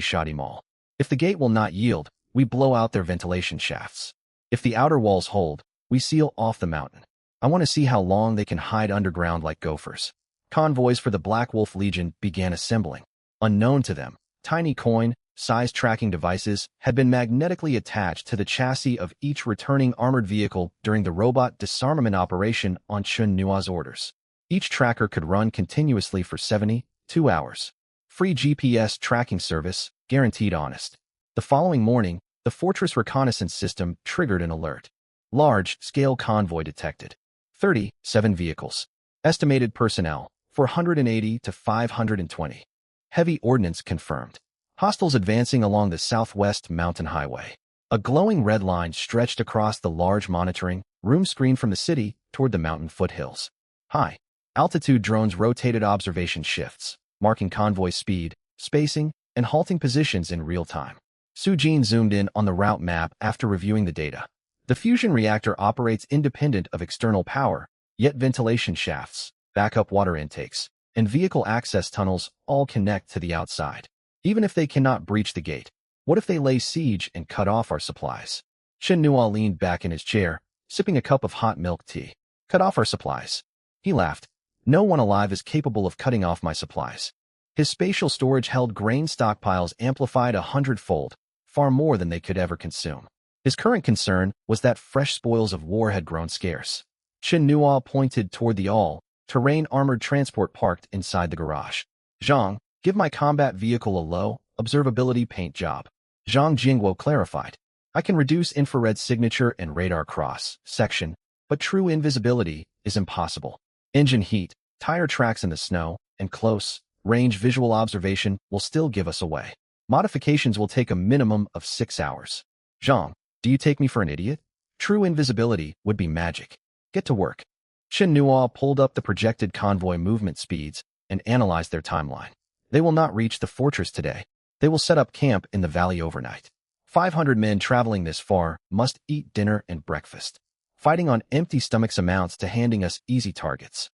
shoddy mall. If the gate will not yield, we blow out their ventilation shafts. If the outer walls hold, we seal off the mountain. I want to see how long they can hide underground like gophers. Convoys for the Black Wolf Legion began assembling. Unknown to them, tiny coin-sized tracking devices had been magnetically attached to the chassis of each returning armored vehicle during the robot disarmament operation on Chun Nua's orders. Each tracker could run continuously for 72 hours. Free GPS tracking service, guaranteed honest. The following morning, the fortress reconnaissance system triggered an alert. Large-scale convoy detected. 37 vehicles. Estimated personnel, 480 to 520. Heavy ordnance confirmed. Hostiles advancing along the southwest mountain highway. A glowing red line stretched across the large monitoring room screen from the city toward the mountain foothills. High-altitude drones rotated observation shifts, marking convoy speed, spacing, and halting positions in real time. Sujin zoomed in on the route map after reviewing the data. The fusion reactor operates independent of external power, yet ventilation shafts, backup water intakes, and vehicle access tunnels all connect to the outside. Even if they cannot breach the gate, what if they lay siege and cut off our supplies? Chen Nua leaned back in his chair, sipping a cup of hot milk tea. Cut off our supplies. He laughed. No one alive is capable of cutting off my supplies. His spatial storage held grain stockpiles amplified 100-fold, far more than they could ever consume. His current concern was that fresh spoils of war had grown scarce. Chen Nua pointed toward the all-terrain armored transport parked inside the garage. Zhang, give my combat vehicle a low observability paint job. Zhang Jingguo clarified. I can reduce infrared signature and radar cross-section, but true invisibility is impossible. Engine heat, tire tracks in the snow, and close-range visual observation will still give us away. Modifications will take a minimum of 6 hours. Zhang, do you take me for an idiot? True invisibility would be magic. Get to work. Chen Nua pulled up the projected convoy movement speeds and analyzed their timeline. They will not reach the fortress today. They will set up camp in the valley overnight. 500 men traveling this far must eat dinner and breakfast. Fighting on empty stomachs amounts to handing us easy targets.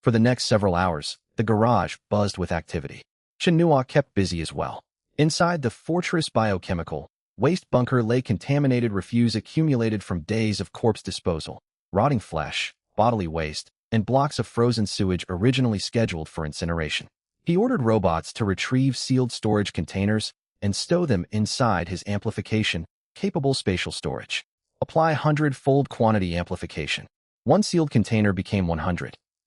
For the next several hours, the garage buzzed with activity. Chen Nua kept busy as well. Inside the fortress biochemical waste bunker lay contaminated refuse accumulated from days of corpse disposal, rotting flesh, bodily waste, and blocks of frozen sewage originally scheduled for incineration. He ordered robots to retrieve sealed storage containers and stow them inside his amplification-capable spatial storage. Apply 100-fold quantity amplification. One sealed container became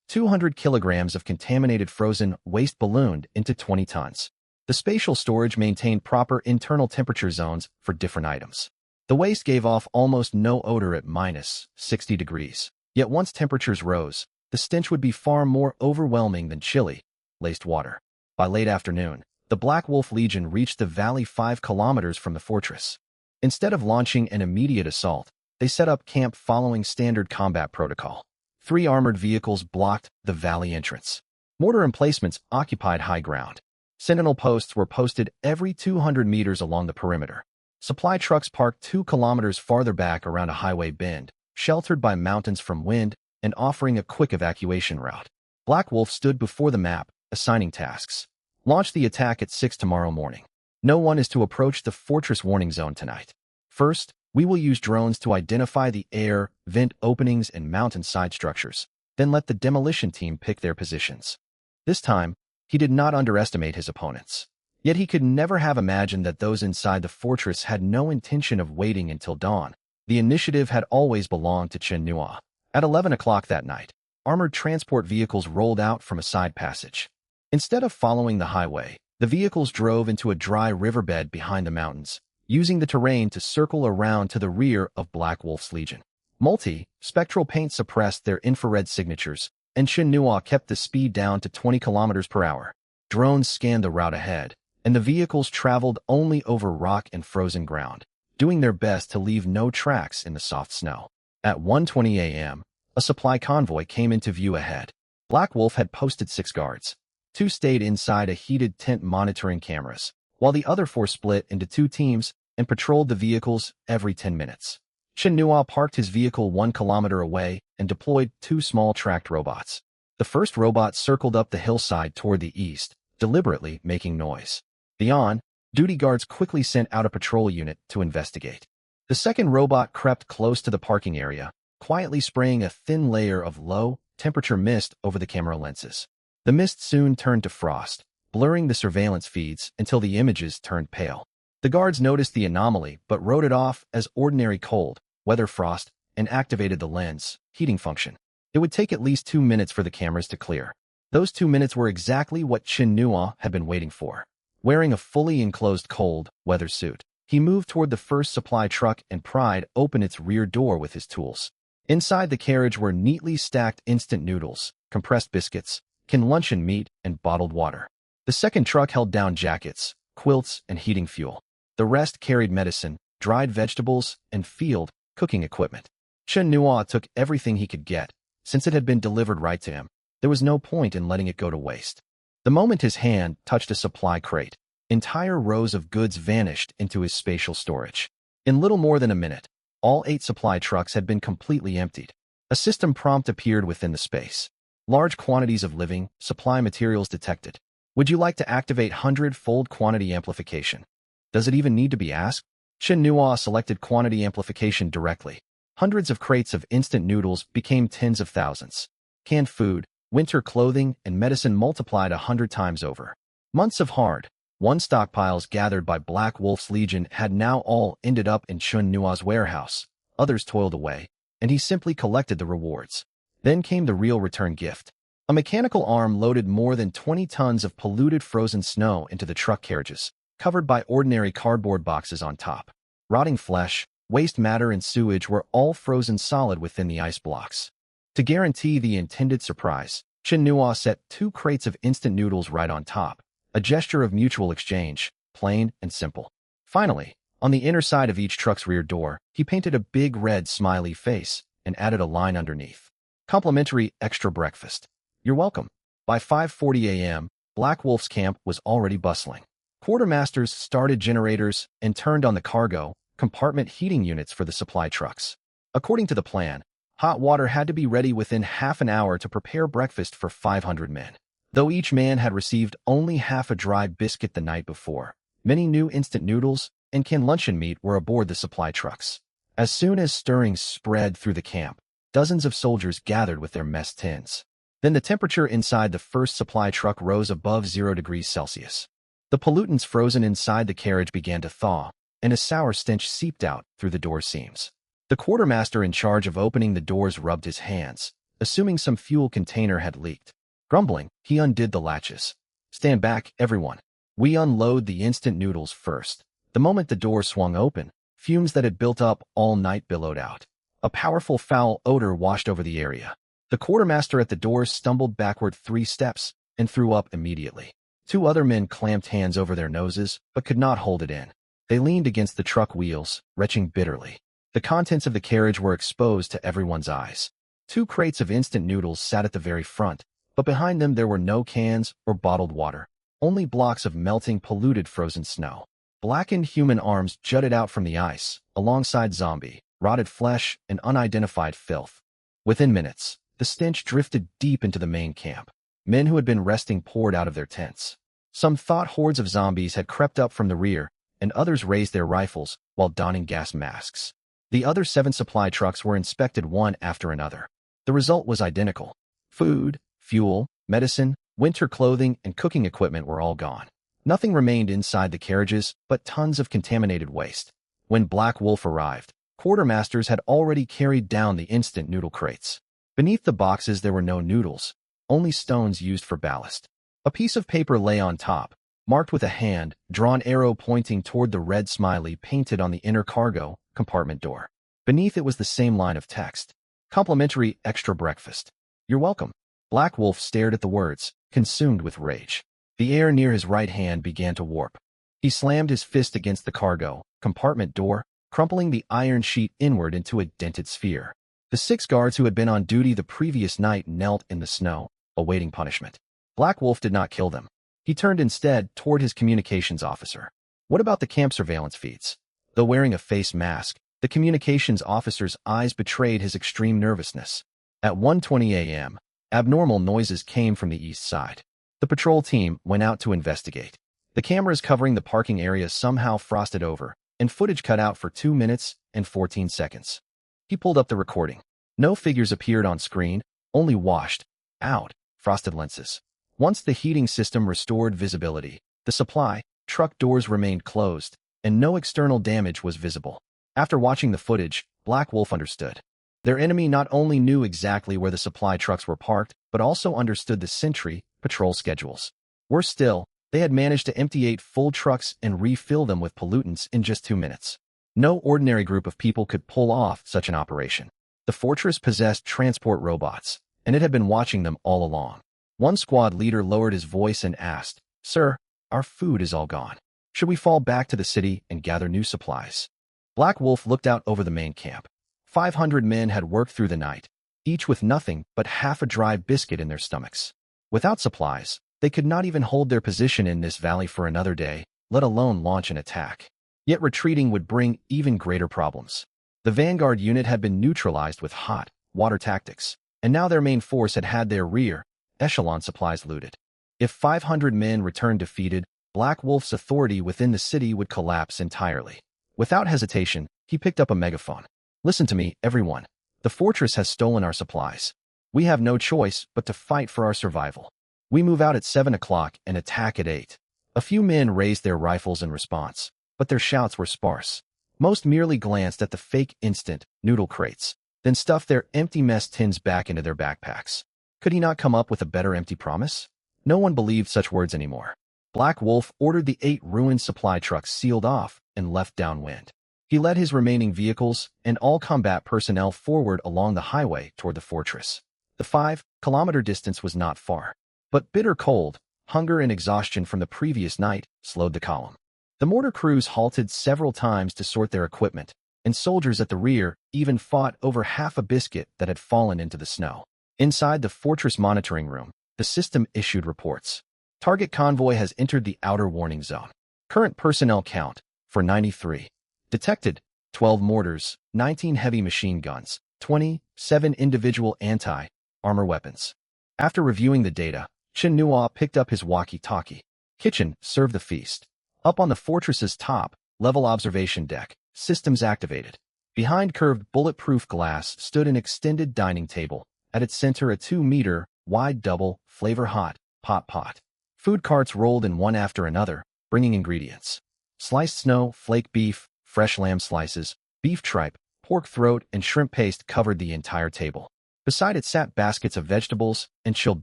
200 kilograms of contaminated frozen waste ballooned into 20 tons. The spatial storage maintained proper internal temperature zones for different items. The waste gave off almost no odor at minus 60 degrees. Yet once temperatures rose, the stench would be far more overwhelming than chili-laced water. By late afternoon, the Black Wolf Legion reached the valley 5 kilometers from the fortress. Instead of launching an immediate assault, they set up camp following standard combat protocol. 3 armored vehicles blocked the valley entrance. Mortar emplacements occupied high ground. Sentinel posts were posted every 200 meters along the perimeter. Supply trucks parked 2 kilometers farther back around a highway bend, sheltered by mountains from wind and offering a quick evacuation route. Black Wolf stood before the map, assigning tasks. Launch the attack at 6 tomorrow morning. No one is to approach the fortress warning zone tonight. First, we will use drones to identify the air, vent openings, and mountain side structures. Then let the demolition team pick their positions. This time, he did not underestimate his opponents. Yet he could never have imagined that those inside the fortress had no intention of waiting until dawn. The initiative had always belonged to Chen Nua. At 11 o'clock that night, armored transport vehicles rolled out from a side passage. Instead of following the highway, the vehicles drove into a dry riverbed behind the mountains, using the terrain to circle around to the rear of Black Wolf's Legion. Multi-spectral paint suppressed their infrared signatures, and Chen Nua kept the speed down to 20 kilometers per hour. Drones scanned the route ahead, and the vehicles traveled only over rock and frozen ground, doing their best to leave no tracks in the soft snow. At 1:20 a.m., a supply convoy came into view ahead. Black Wolf had posted 6 guards. 2 stayed inside a heated tent monitoring cameras, while the other 4 split into 2 teams and patrolled the vehicles every 10 minutes. Chen Nua parked his vehicle 1 kilometer away and deployed 2 small tracked robots. The first robot circled up the hillside toward the east, deliberately making noise. Beyond, duty guards quickly sent out a patrol unit to investigate. The second robot crept close to the parking area, quietly spraying a thin layer of low-temperature mist over the camera lenses. The mist soon turned to frost, blurring the surveillance feeds until the images turned pale. The guards noticed the anomaly but wrote it off as ordinary cold weather frost and activated the lens heating function. It would take at least 2 minutes for the cameras to clear. Those 2 minutes were exactly what Chen Nua had been waiting for. Wearing a fully enclosed cold weather suit, he moved toward the first supply truck and pried open its rear door with his tools. Inside the carriage were neatly stacked instant noodles, compressed biscuits, canned luncheon meat, and bottled water. The second truck held down jackets, quilts, and heating fuel. The rest carried medicine, dried vegetables, and field cooking equipment. Chen Nua took everything he could get. Since it had been delivered right to him, there was no point in letting it go to waste. The moment his hand touched a supply crate, entire rows of goods vanished into his spatial storage. In little more than a minute, all 8 supply trucks had been completely emptied. A system prompt appeared within the space. Large quantities of living supply materials detected. Would you like to activate 100-fold quantity amplification? Does it even need to be asked? Chen Nua selected quantity amplification directly. Hundreds of crates of instant noodles became tens of thousands. Canned food, winter clothing, and medicine multiplied 100 times over. Months of hard-won stockpiles gathered by Black Wolf's Legion had now all ended up in Chen Nua's warehouse. Others toiled away, and he simply collected the rewards. Then came the real return gift. A mechanical arm loaded more than 20 tons of polluted frozen snow into the truck carriages, covered by ordinary cardboard boxes on top. Rotting flesh, waste matter, and sewage were all frozen solid within the ice blocks. To guarantee the intended surprise, Chen Nua set 2 crates of instant noodles right on top, a gesture of mutual exchange, plain and simple. Finally, on the inner side of each truck's rear door, he painted a big red smiley face and added a line underneath. Complimentary extra breakfast. You're welcome. By 5:40 a.m., Black Wolf's camp was already bustling. Quartermasters started generators and turned on the cargo compartment heating units for the supply trucks. According to the plan, hot water had to be ready within half an hour to prepare breakfast for 500 men. Though each man had received only half a dry biscuit the night before, many new instant noodles and canned luncheon meat were aboard the supply trucks. As soon as stirring spread through the camp, dozens of soldiers gathered with their mess tins. Then the temperature inside the first supply truck rose above 0 degrees Celsius. The pollutants frozen inside the carriage began to thaw, and a sour stench seeped out through the door seams. The quartermaster in charge of opening the doors rubbed his hands, assuming some fuel container had leaked. Grumbling, he undid the latches. Stand back, everyone. We unload the instant noodles first. The moment the door swung open, fumes that had built up all night billowed out. A powerful foul odor washed over the area. The quartermaster at the doors stumbled backward 3 steps and threw up immediately. 2 other men clamped hands over their noses but could not hold it in. They leaned against the truck wheels, retching bitterly. The contents of the carriage were exposed to everyone's eyes. 2 crates of instant noodles sat at the very front, but behind them there were no cans or bottled water, only blocks of melting, polluted frozen snow. Blackened human arms jutted out from the ice, alongside zombie, rotted flesh, and unidentified filth. Within minutes, the stench drifted deep into the main camp. Men who had been resting poured out of their tents. Some thought hordes of zombies had crept up from the rear, and others raised their rifles while donning gas masks. The other 7 supply trucks were inspected one after another. The result was identical. Food, fuel, medicine, winter clothing, and cooking equipment were all gone. Nothing remained inside the carriages but tons of contaminated waste. When Black Wolf arrived, quartermasters had already carried down the instant noodle crates. Beneath the boxes there were no noodles, only stones used for ballast. A piece of paper lay on top, marked with a hand-drawn arrow pointing toward the red smiley painted on the inner cargo compartment door. Beneath it was the same line of text. Complimentary extra breakfast. You're welcome. Black Wolf stared at the words, consumed with rage. The air near his right hand began to warp. He slammed his fist against the cargo compartment door, crumpling the iron sheet inward into a dented sphere. The 6 guards who had been on duty the previous night knelt in the snow, awaiting punishment. Black Wolf did not kill them. He turned instead toward his communications officer. What about the camp surveillance feeds? Though wearing a face mask, the communications officer's eyes betrayed his extreme nervousness. At 1:20 a.m., abnormal noises came from the east side. The patrol team went out to investigate. The cameras covering the parking area somehow frosted over, and footage cut out for 2 minutes and 14 seconds. He pulled up the recording. No figures appeared on screen, only washed out frosted lenses. Once the heating system restored visibility, the supply truck doors remained closed, and no external damage was visible. After watching the footage, Black Wolf understood. Their enemy not only knew exactly where the supply trucks were parked, but also understood the sentry patrol schedules. Worse still, they had managed to empty 8 full trucks and refill them with pollutants in just 2 minutes. No ordinary group of people could pull off such an operation. The fortress possessed transport robots, and it had been watching them all along. One squad leader lowered his voice and asked, "Sir, our food is all gone. Should we fall back to the city and gather new supplies?" Black Wolf looked out over the main camp. 500 men had worked through the night, each with nothing but half a dry biscuit in their stomachs. Without supplies, they could not even hold their position in this valley for another day, let alone launch an attack. Yet retreating would bring even greater problems. The vanguard unit had been neutralized with hot water tactics, and now their main force had had their rear echelon supplies looted. If 500 men returned defeated, Black Wolf's authority within the city would collapse entirely. Without hesitation, he picked up a megaphone. "Listen to me, everyone. The fortress has stolen our supplies. We have no choice but to fight for our survival. We move out at 7 o'clock and attack at 8. A few men raised their rifles in response, but their shouts were sparse. Most merely glanced at the fake instant noodle crates, then stuffed their empty mess tins back into their backpacks. Could he not come up with a better empty promise? No one believed such words anymore. Black Wolf ordered the 8 ruined supply trucks sealed off and left downwind. He led his remaining vehicles and all combat personnel forward along the highway toward the fortress. The 5-kilometer distance was not far, but bitter cold, hunger and exhaustion from the previous night slowed the column. The mortar crews halted several times to sort their equipment, and soldiers at the rear even fought over half a biscuit that had fallen into the snow. Inside the fortress monitoring room, the system issued reports. Target convoy has entered the outer warning zone. Current personnel count for 93. Detected 12 mortars, 19 heavy machine guns, 27 individual anti-armor weapons. After reviewing the data, Chen Nua picked up his walkie-talkie. "Kitchen, serve the feast." Up on the fortress's top, level observation deck, systems activated. Behind curved bulletproof glass stood an extended dining table. At its center, a 2-meter wide double flavor-hot pot. Food carts rolled in one after another, bringing ingredients. Sliced snow, flake beef, fresh lamb slices, beef tripe, pork throat, and shrimp paste covered the entire table. Beside it sat baskets of vegetables and chilled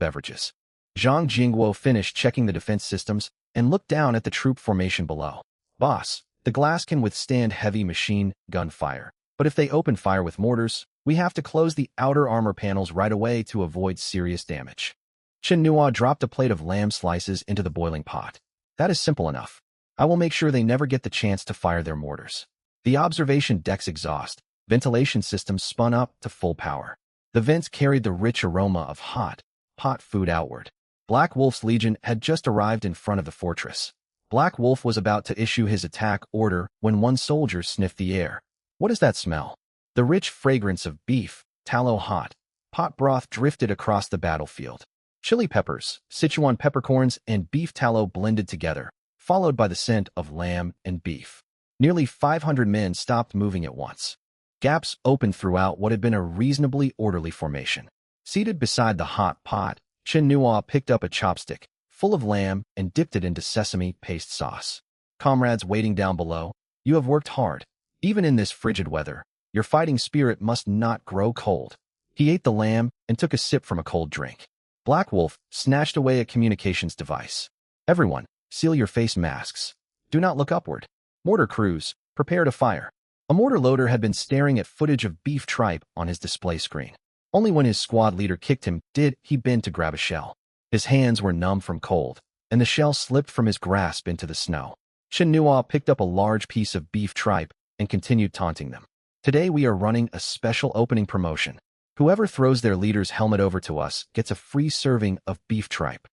beverages. Zhang Jingguo finished checking the defense systems and looked down at the troop formation below. "Boss, the glass can withstand heavy machine gun fire, but if they open fire with mortars, we have to close the outer armor panels right away to avoid serious damage." Chen Nua dropped a plate of lamb slices into the boiling pot. "That is simple enough. I will make sure they never get the chance to fire their mortars." The observation deck's exhaust ventilation system spun up to full power. The vents carried the rich aroma of hot pot food outward. Black Wolf's legion had just arrived in front of the fortress. Black Wolf was about to issue his attack order when one soldier sniffed the air. "What is that smell?" The rich fragrance of beef, tallow hot pot broth drifted across the battlefield. Chili peppers, Sichuan peppercorns, and beef tallow blended together, followed by the scent of lamb and beef. Nearly 500 men stopped moving at once. Gaps opened throughout what had been a reasonably orderly formation. Seated beside the hot pot, Chen Nua picked up a chopstick, full of lamb, and dipped it into sesame paste sauce. "Comrades waiting down below, you have worked hard. Even in this frigid weather, your fighting spirit must not grow cold." He ate the lamb and took a sip from a cold drink. Black Wolf snatched away a communications device. "Everyone, seal your face masks. Do not look upward. Mortar crews, prepare to fire." A mortar loader had been staring at footage of beef tripe on his display screen. Only when his squad leader kicked him did he bend to grab a shell. His hands were numb from cold, and the shell slipped from his grasp into the snow. Chen Nua picked up a large piece of beef tripe and continued taunting them. "Today we are running a special opening promotion. Whoever throws their leader's helmet over to us gets a free serving of beef tripe."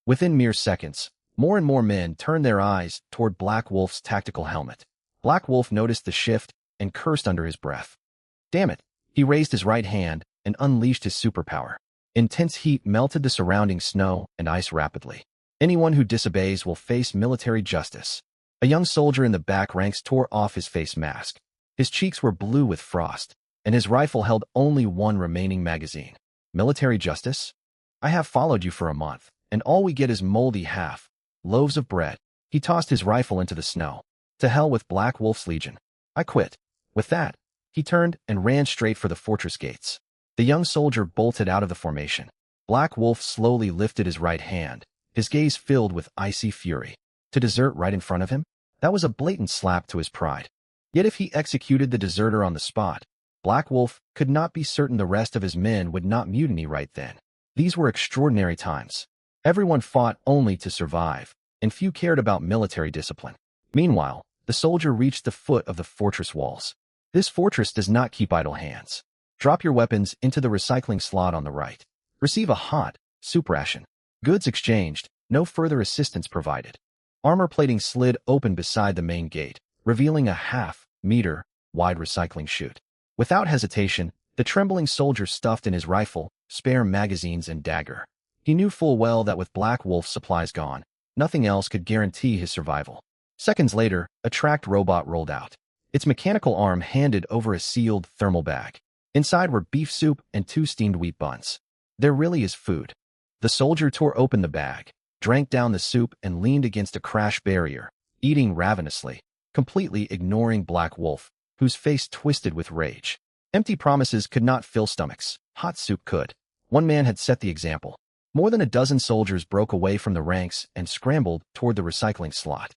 Within mere seconds, more and more men turned their eyes toward Black Wolf's tactical helmet. Black Wolf noticed the shift and cursed under his breath. "Damn it!" He raised his right hand and unleashed his superpower. Intense heat melted the surrounding snow and ice rapidly. "Anyone who disobeys will face military justice." A young soldier in the back ranks tore off his face mask. His cheeks were blue with frost, and his rifle held only one remaining magazine. Military justice? I have followed you for a month, and all we get is moldy loaves of bread. He tossed his rifle into the snow. To hell with Black Wolf's Legion. I quit. With that, he turned and ran straight for the fortress gates. The young soldier bolted out of the formation. Black Wolf slowly lifted his right hand, his gaze filled with icy fury. To desert right in front of him? That was a blatant slap to his pride. Yet if he executed the deserter on the spot, Black Wolf could not be certain the rest of his men would not mutiny right then. These were extraordinary times. Everyone fought only to survive, and few cared about military discipline. Meanwhile, the soldier reached the foot of the fortress walls. This fortress does not keep idle hands. Drop your weapons into the recycling slot on the right. Receive a hot soup ration. Goods exchanged, no further assistance provided. Armor plating slid open beside the main gate, revealing a half-meter wide recycling chute. Without hesitation, the trembling soldier stuffed in his rifle, spare magazines, and dagger. He knew full well that with Black Wolf's supplies gone, nothing else could guarantee his survival. Seconds later, a tracked robot rolled out. Its mechanical arm handed over a sealed thermal bag. Inside were beef soup and 2 steamed wheat buns. There really is food. The soldier tore open the bag, drank down the soup, and leaned against a crash barrier, eating ravenously, completely ignoring Black Wolf, whose face twisted with rage. Empty promises could not fill stomachs. Hot soup could. One man had set the example. More than a dozen soldiers broke away from the ranks and scrambled toward the recycling slot.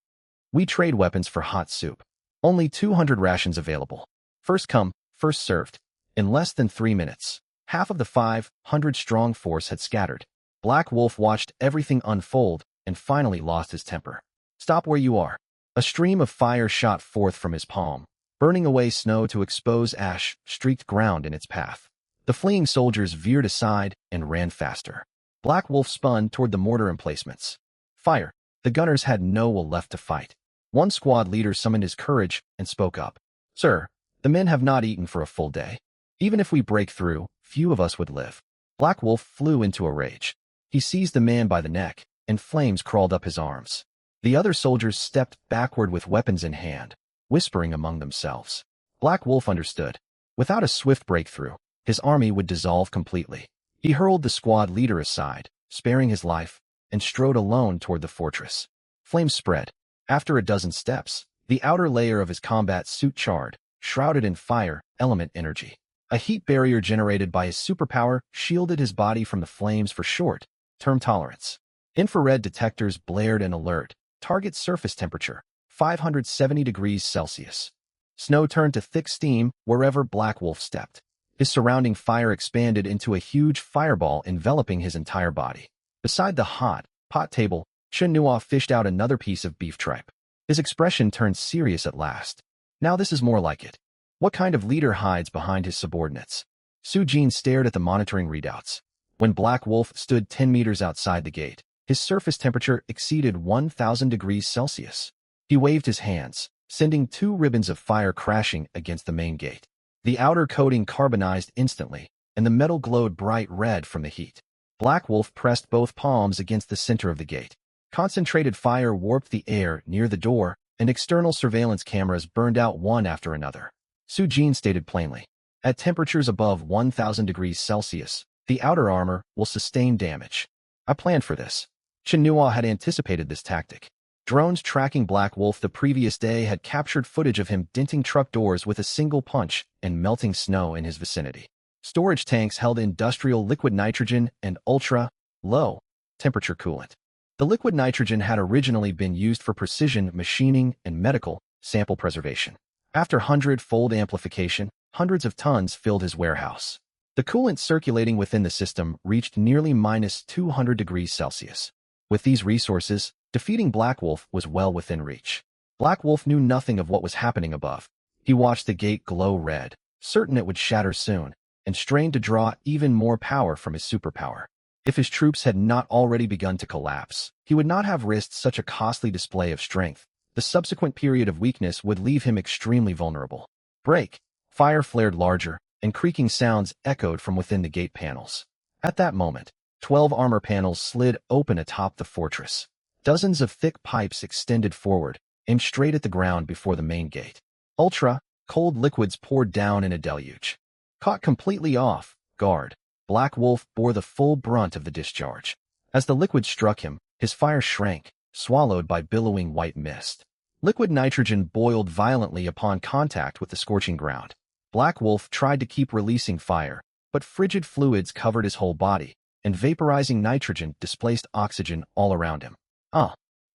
We trade weapons for hot soup. Only 200 rations available. First come, first served. In less than 3 minutes, half of the 500-strong force had scattered. Black Wolf watched everything unfold and finally lost his temper. Stop where you are. A stream of fire shot forth from his palm, burning away snow to expose ash-streaked ground in its path. The fleeing soldiers veered aside and ran faster. Black Wolf spun toward the mortar emplacements. Fire! The gunners had no will left to fight. One squad leader summoned his courage and spoke up. Sir, the men have not eaten for a full day. Even if we break through, few of us would live. Black Wolf flew into a rage. He seized the man by the neck, and flames crawled up his arms. The other soldiers stepped backward with weapons in hand, whispering among themselves. Black Wolf understood. Without a swift breakthrough, his army would dissolve completely. He hurled the squad leader aside, sparing his life, and strode alone toward the fortress. Flames spread. After a dozen steps, the outer layer of his combat suit charred, shrouded in fire element energy. A heat barrier generated by his superpower shielded his body from the flames for short-term tolerance. Infrared detectors blared an alert. Target surface temperature, 570 degrees Celsius. Snow turned to thick steam wherever Black Wolf stepped. His surrounding fire expanded into a huge fireball enveloping his entire body. Beside the hot pot table, Chen Nuo fished out another piece of beef tripe. His expression turned serious at last. Now this is more like it. What kind of leader hides behind his subordinates? Su Jin stared at the monitoring readouts. When Black Wolf stood 10 meters outside the gate, his surface temperature exceeded 1,000 degrees Celsius. He waved his hands, sending 2 ribbons of fire crashing against the main gate. The outer coating carbonized instantly, and the metal glowed bright red from the heat. Black Wolf pressed both palms against the center of the gate. Concentrated fire warped the air near the door, and external surveillance cameras burned out one after another. Su Jin stated plainly, at temperatures above 1,000 degrees Celsius, the outer armor will sustain damage. I planned for this. Chen Nuo had anticipated this tactic. Drones tracking Black Wolf the previous day had captured footage of him denting truck doors with a single punch and melting snow in his vicinity. Storage tanks held industrial liquid nitrogen and ultra-low temperature coolant. The liquid nitrogen had originally been used for precision machining and medical sample preservation. After 100-fold amplification, hundreds of tons filled his warehouse. The coolant circulating within the system reached nearly -200 degrees Celsius. With these resources, defeating Black Wolf was well within reach. Black Wolf knew nothing of what was happening above. He watched the gate glow red, certain it would shatter soon, and strained to draw even more power from his superpower. If his troops had not already begun to collapse, he would not have risked such a costly display of strength. The subsequent period of weakness would leave him extremely vulnerable. Break! Fire flared larger, and creaking sounds echoed from within the gate panels. At that moment, 12 armor panels slid open atop the fortress. Dozens of thick pipes extended forward, aimed straight at the ground before the main gate. Ultra-cold liquids poured down in a deluge. Caught completely off guard, Black Wolf bore the full brunt of the discharge. As the liquid struck him, his fire shrank, swallowed by billowing white mist. Liquid nitrogen boiled violently upon contact with the scorching ground. Black Wolf tried to keep releasing fire, but frigid fluids covered his whole body, and vaporizing nitrogen displaced oxygen all around him.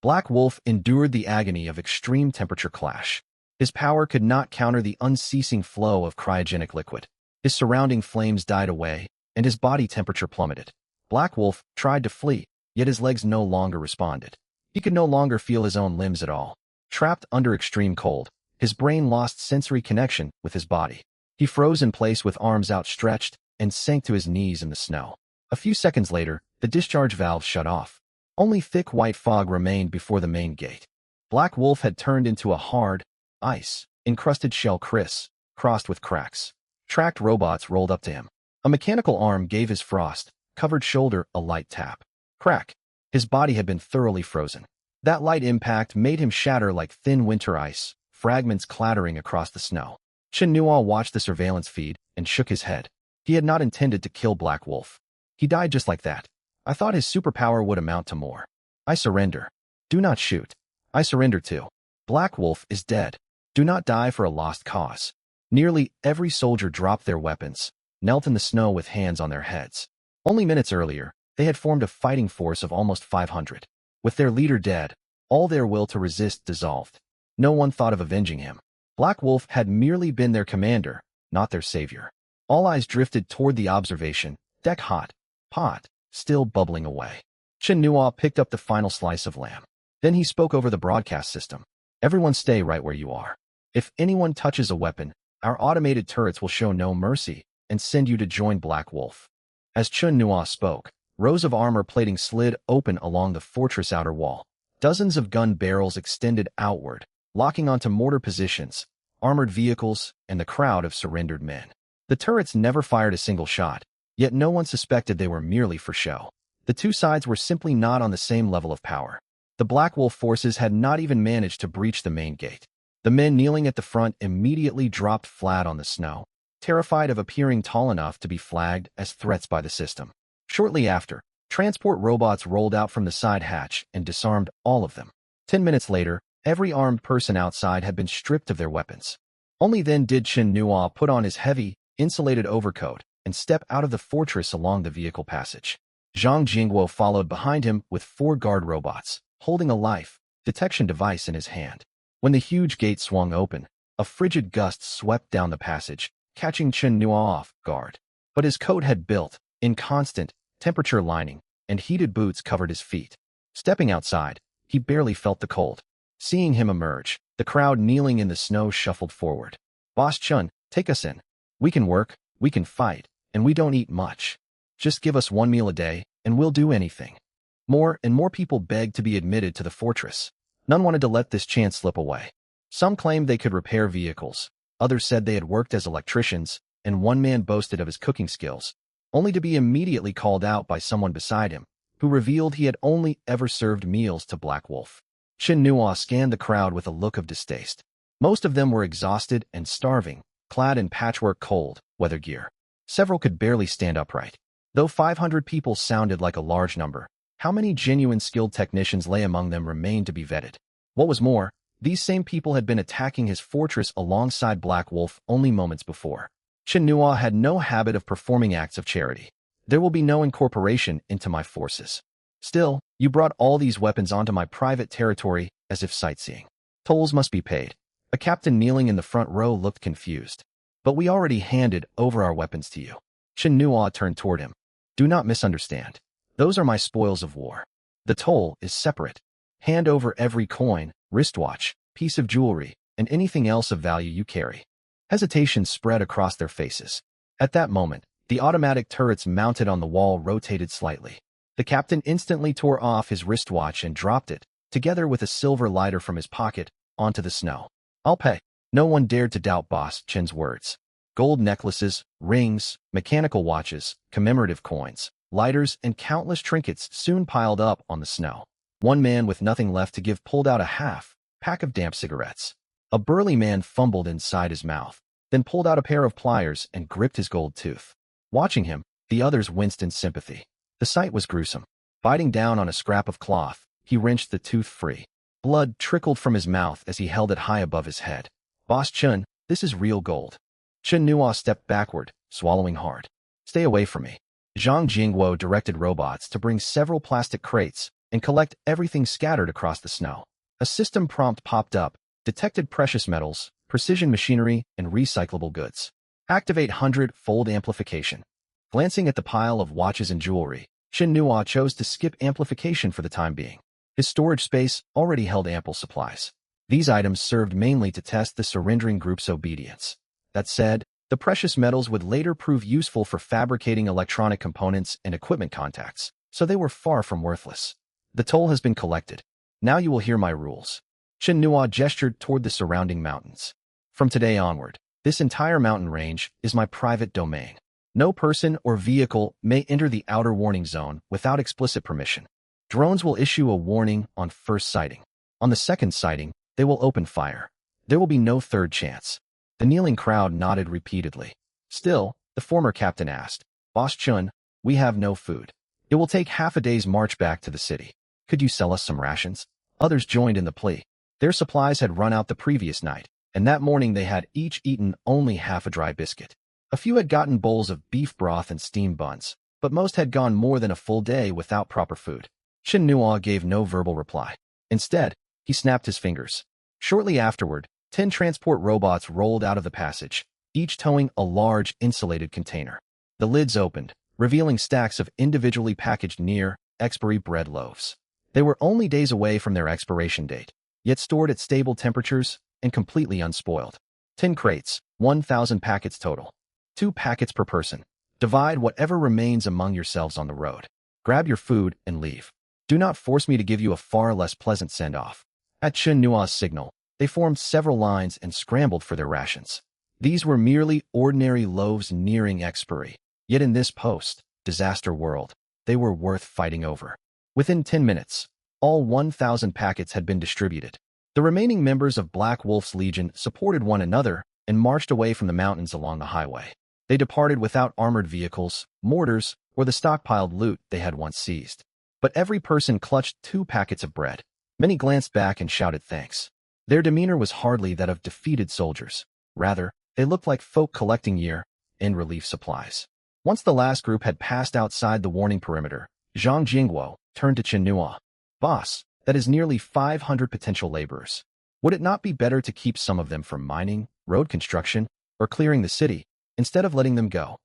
Black Wolf endured the agony of extreme temperature clash. His power could not counter the unceasing flow of cryogenic liquid. His surrounding flames died away, and his body temperature plummeted. Black Wolf tried to flee, yet his legs no longer responded. He could no longer feel his own limbs at all. Trapped under extreme cold, his brain lost sensory connection with his body. He froze in place with arms outstretched and sank to his knees in the snow. A few seconds later, the discharge valve shut off. Only thick white fog remained before the main gate. Black Wolf had turned into a hard, ice-encrusted shell crossed with cracks. Tracked robots rolled up to him. A mechanical arm gave his frost-covered shoulder a light tap. Crack. His body had been thoroughly frozen. That light impact made him shatter like thin winter ice, fragments clattering across the snow. Chen Nuo watched the surveillance feed and shook his head. He had not intended to kill Black Wolf. He died just like that. I thought his superpower would amount to more. I surrender. Do not shoot. I surrender too. Black Wolf is dead. Do not die for a lost cause. Nearly every soldier dropped their weapons, knelt in the snow with hands on their heads. Only minutes earlier, they had formed a fighting force of almost 500. With their leader dead, all their will to resist dissolved. No one thought of avenging him. Black Wolf had merely been their commander, not their savior. All eyes drifted toward the observation deck pot, still bubbling away. Chen Nuo picked up the final slice of lamb. Then he spoke over the broadcast system. Everyone stay right where you are. If anyone touches a weapon, our automated turrets will show no mercy and send you to join Black Wolf. As Chen Nuo spoke, rows of armor plating slid open along the fortress outer wall. Dozens of gun barrels extended outward, locking onto mortar positions, armored vehicles, and the crowd of surrendered men. The turrets never fired a single shot, yet no one suspected they were merely for show. The two sides were simply not on the same level of power. The Black Wolf forces had not even managed to breach the main gate. The men kneeling at the front immediately dropped flat on the snow, terrified of appearing tall enough to be flagged as threats by the system. Shortly after, transport robots rolled out from the side hatch and disarmed all of them. 10 minutes later, every armed person outside had been stripped of their weapons. Only then did Chen Nuo put on his heavy, insulated overcoat and step out of the fortress along the vehicle passage. Zhang Jingguo followed behind him with 4 guard robots, holding a life detection device in his hand. When the huge gate swung open, a frigid gust swept down the passage, catching Chen Nuo off guard. But his coat had built-in constant temperature lining, and heated boots covered his feet. Stepping outside, he barely felt the cold. Seeing him emerge, the crowd kneeling in the snow shuffled forward. Boss Chun, take us in. We can work, we can fight, and we don't eat much. Just give us 1 meal a day, and we'll do anything. More and more people begged to be admitted to the fortress. None wanted to let this chance slip away. Some claimed they could repair vehicles, others said they had worked as electricians, and one man boasted of his cooking skills, only to be immediately called out by someone beside him, who revealed he had only ever served meals to Black Wolf. Chen Nuo scanned the crowd with a look of distaste. Most of them were exhausted and starving, clad in patchwork cold weather gear. Several could barely stand upright. Though 500 people sounded like a large number, how many genuine skilled technicians lay among them remained to be vetted. What was more, these same people had been attacking his fortress alongside Black Wolf only moments before. Chen Nuo had no habit of performing acts of charity. There will be no incorporation into my forces. Still, you brought all these weapons onto my private territory as if sightseeing. Tolls must be paid. A captain kneeling in the front row looked confused. But we already handed over our weapons to you. Chen Nuo turned toward him. Do not misunderstand. Those are my spoils of war. The toll is separate. Hand over every coin, wristwatch, piece of jewelry, and anything else of value you carry. Hesitation spread across their faces. At that moment, the automatic turrets mounted on the wall rotated slightly. The captain instantly tore off his wristwatch and dropped it, together with a silver lighter from his pocket, onto the snow. I'll pay. No one dared to doubt Boss Chen's words. Gold necklaces, rings, mechanical watches, commemorative coins, lighters, and countless trinkets soon piled up on the snow. One man with nothing left to give pulled out a half pack of damp cigarettes. A burly man fumbled inside his mouth, then pulled out a pair of pliers and gripped his gold tooth. Watching him, the others winced in sympathy. The sight was gruesome. Biting down on a scrap of cloth, he wrenched the tooth free. Blood trickled from his mouth as he held it high above his head. "Boss Chun, this is real gold." Chun Nua stepped backward, swallowing hard. "Stay away from me." Zhang Jingguo directed robots to bring several plastic crates and collect everything scattered across the snow. A system prompt popped up, detected precious metals, precision machinery, and recyclable goods. Activate 100-fold amplification. Glancing at the pile of watches and jewelry, Chun Nua chose to skip amplification for the time being. His storage space already held ample supplies. These items served mainly to test the surrendering group's obedience. That said, the precious metals would later prove useful for fabricating electronic components and equipment contacts, so they were far from worthless. The toll has been collected. Now you will hear my rules. Chun Nua gestured toward the surrounding mountains. From today onward, this entire mountain range is my private domain. No person or vehicle may enter the outer warning zone without explicit permission. Drones will issue a warning on first sighting. On the second sighting, they will open fire. There will be no third chance. The kneeling crowd nodded repeatedly. Still, the former captain asked, "Boss Chun, we have no food. It will take half a day's march back to the city. Could you sell us some rations?" Others joined in the plea. Their supplies had run out the previous night, and that morning they had each eaten only half a dry biscuit. A few had gotten bowls of beef broth and steamed buns, but most had gone more than a full day without proper food. Chun Nua gave no verbal reply. Instead, he snapped his fingers. Shortly afterward, 10 transport robots rolled out of the passage, each towing a large insulated container. The lids opened, revealing stacks of individually packaged near-expiry bread loaves. They were only days away from their expiration date, yet stored at stable temperatures and completely unspoiled. 10 crates, 1,000 packets total. 2 packets per person. Divide whatever remains among yourselves on the road. Grab your food and leave. Do not force me to give you a far less pleasant send-off. At Chun Nua's signal, they formed several lines and scrambled for their rations. These were merely ordinary loaves nearing expiry. Yet in this post-disaster world, they were worth fighting over. Within 10 minutes, all 1,000 packets had been distributed. The remaining members of Black Wolf's Legion supported one another and marched away from the mountains along the highway. They departed without armored vehicles, mortars, or the stockpiled loot they had once seized. But every person clutched 2 packets of bread. Many glanced back and shouted thanks. Their demeanor was hardly that of defeated soldiers. Rather, they looked like folk collecting year-end relief supplies. Once the last group had passed outside the warning perimeter, Zhang Jingguo turned to Chun Nua. "Boss, that is nearly 500 potential laborers. Would it not be better to keep some of them from mining, road construction, or clearing the city, instead of letting them go?"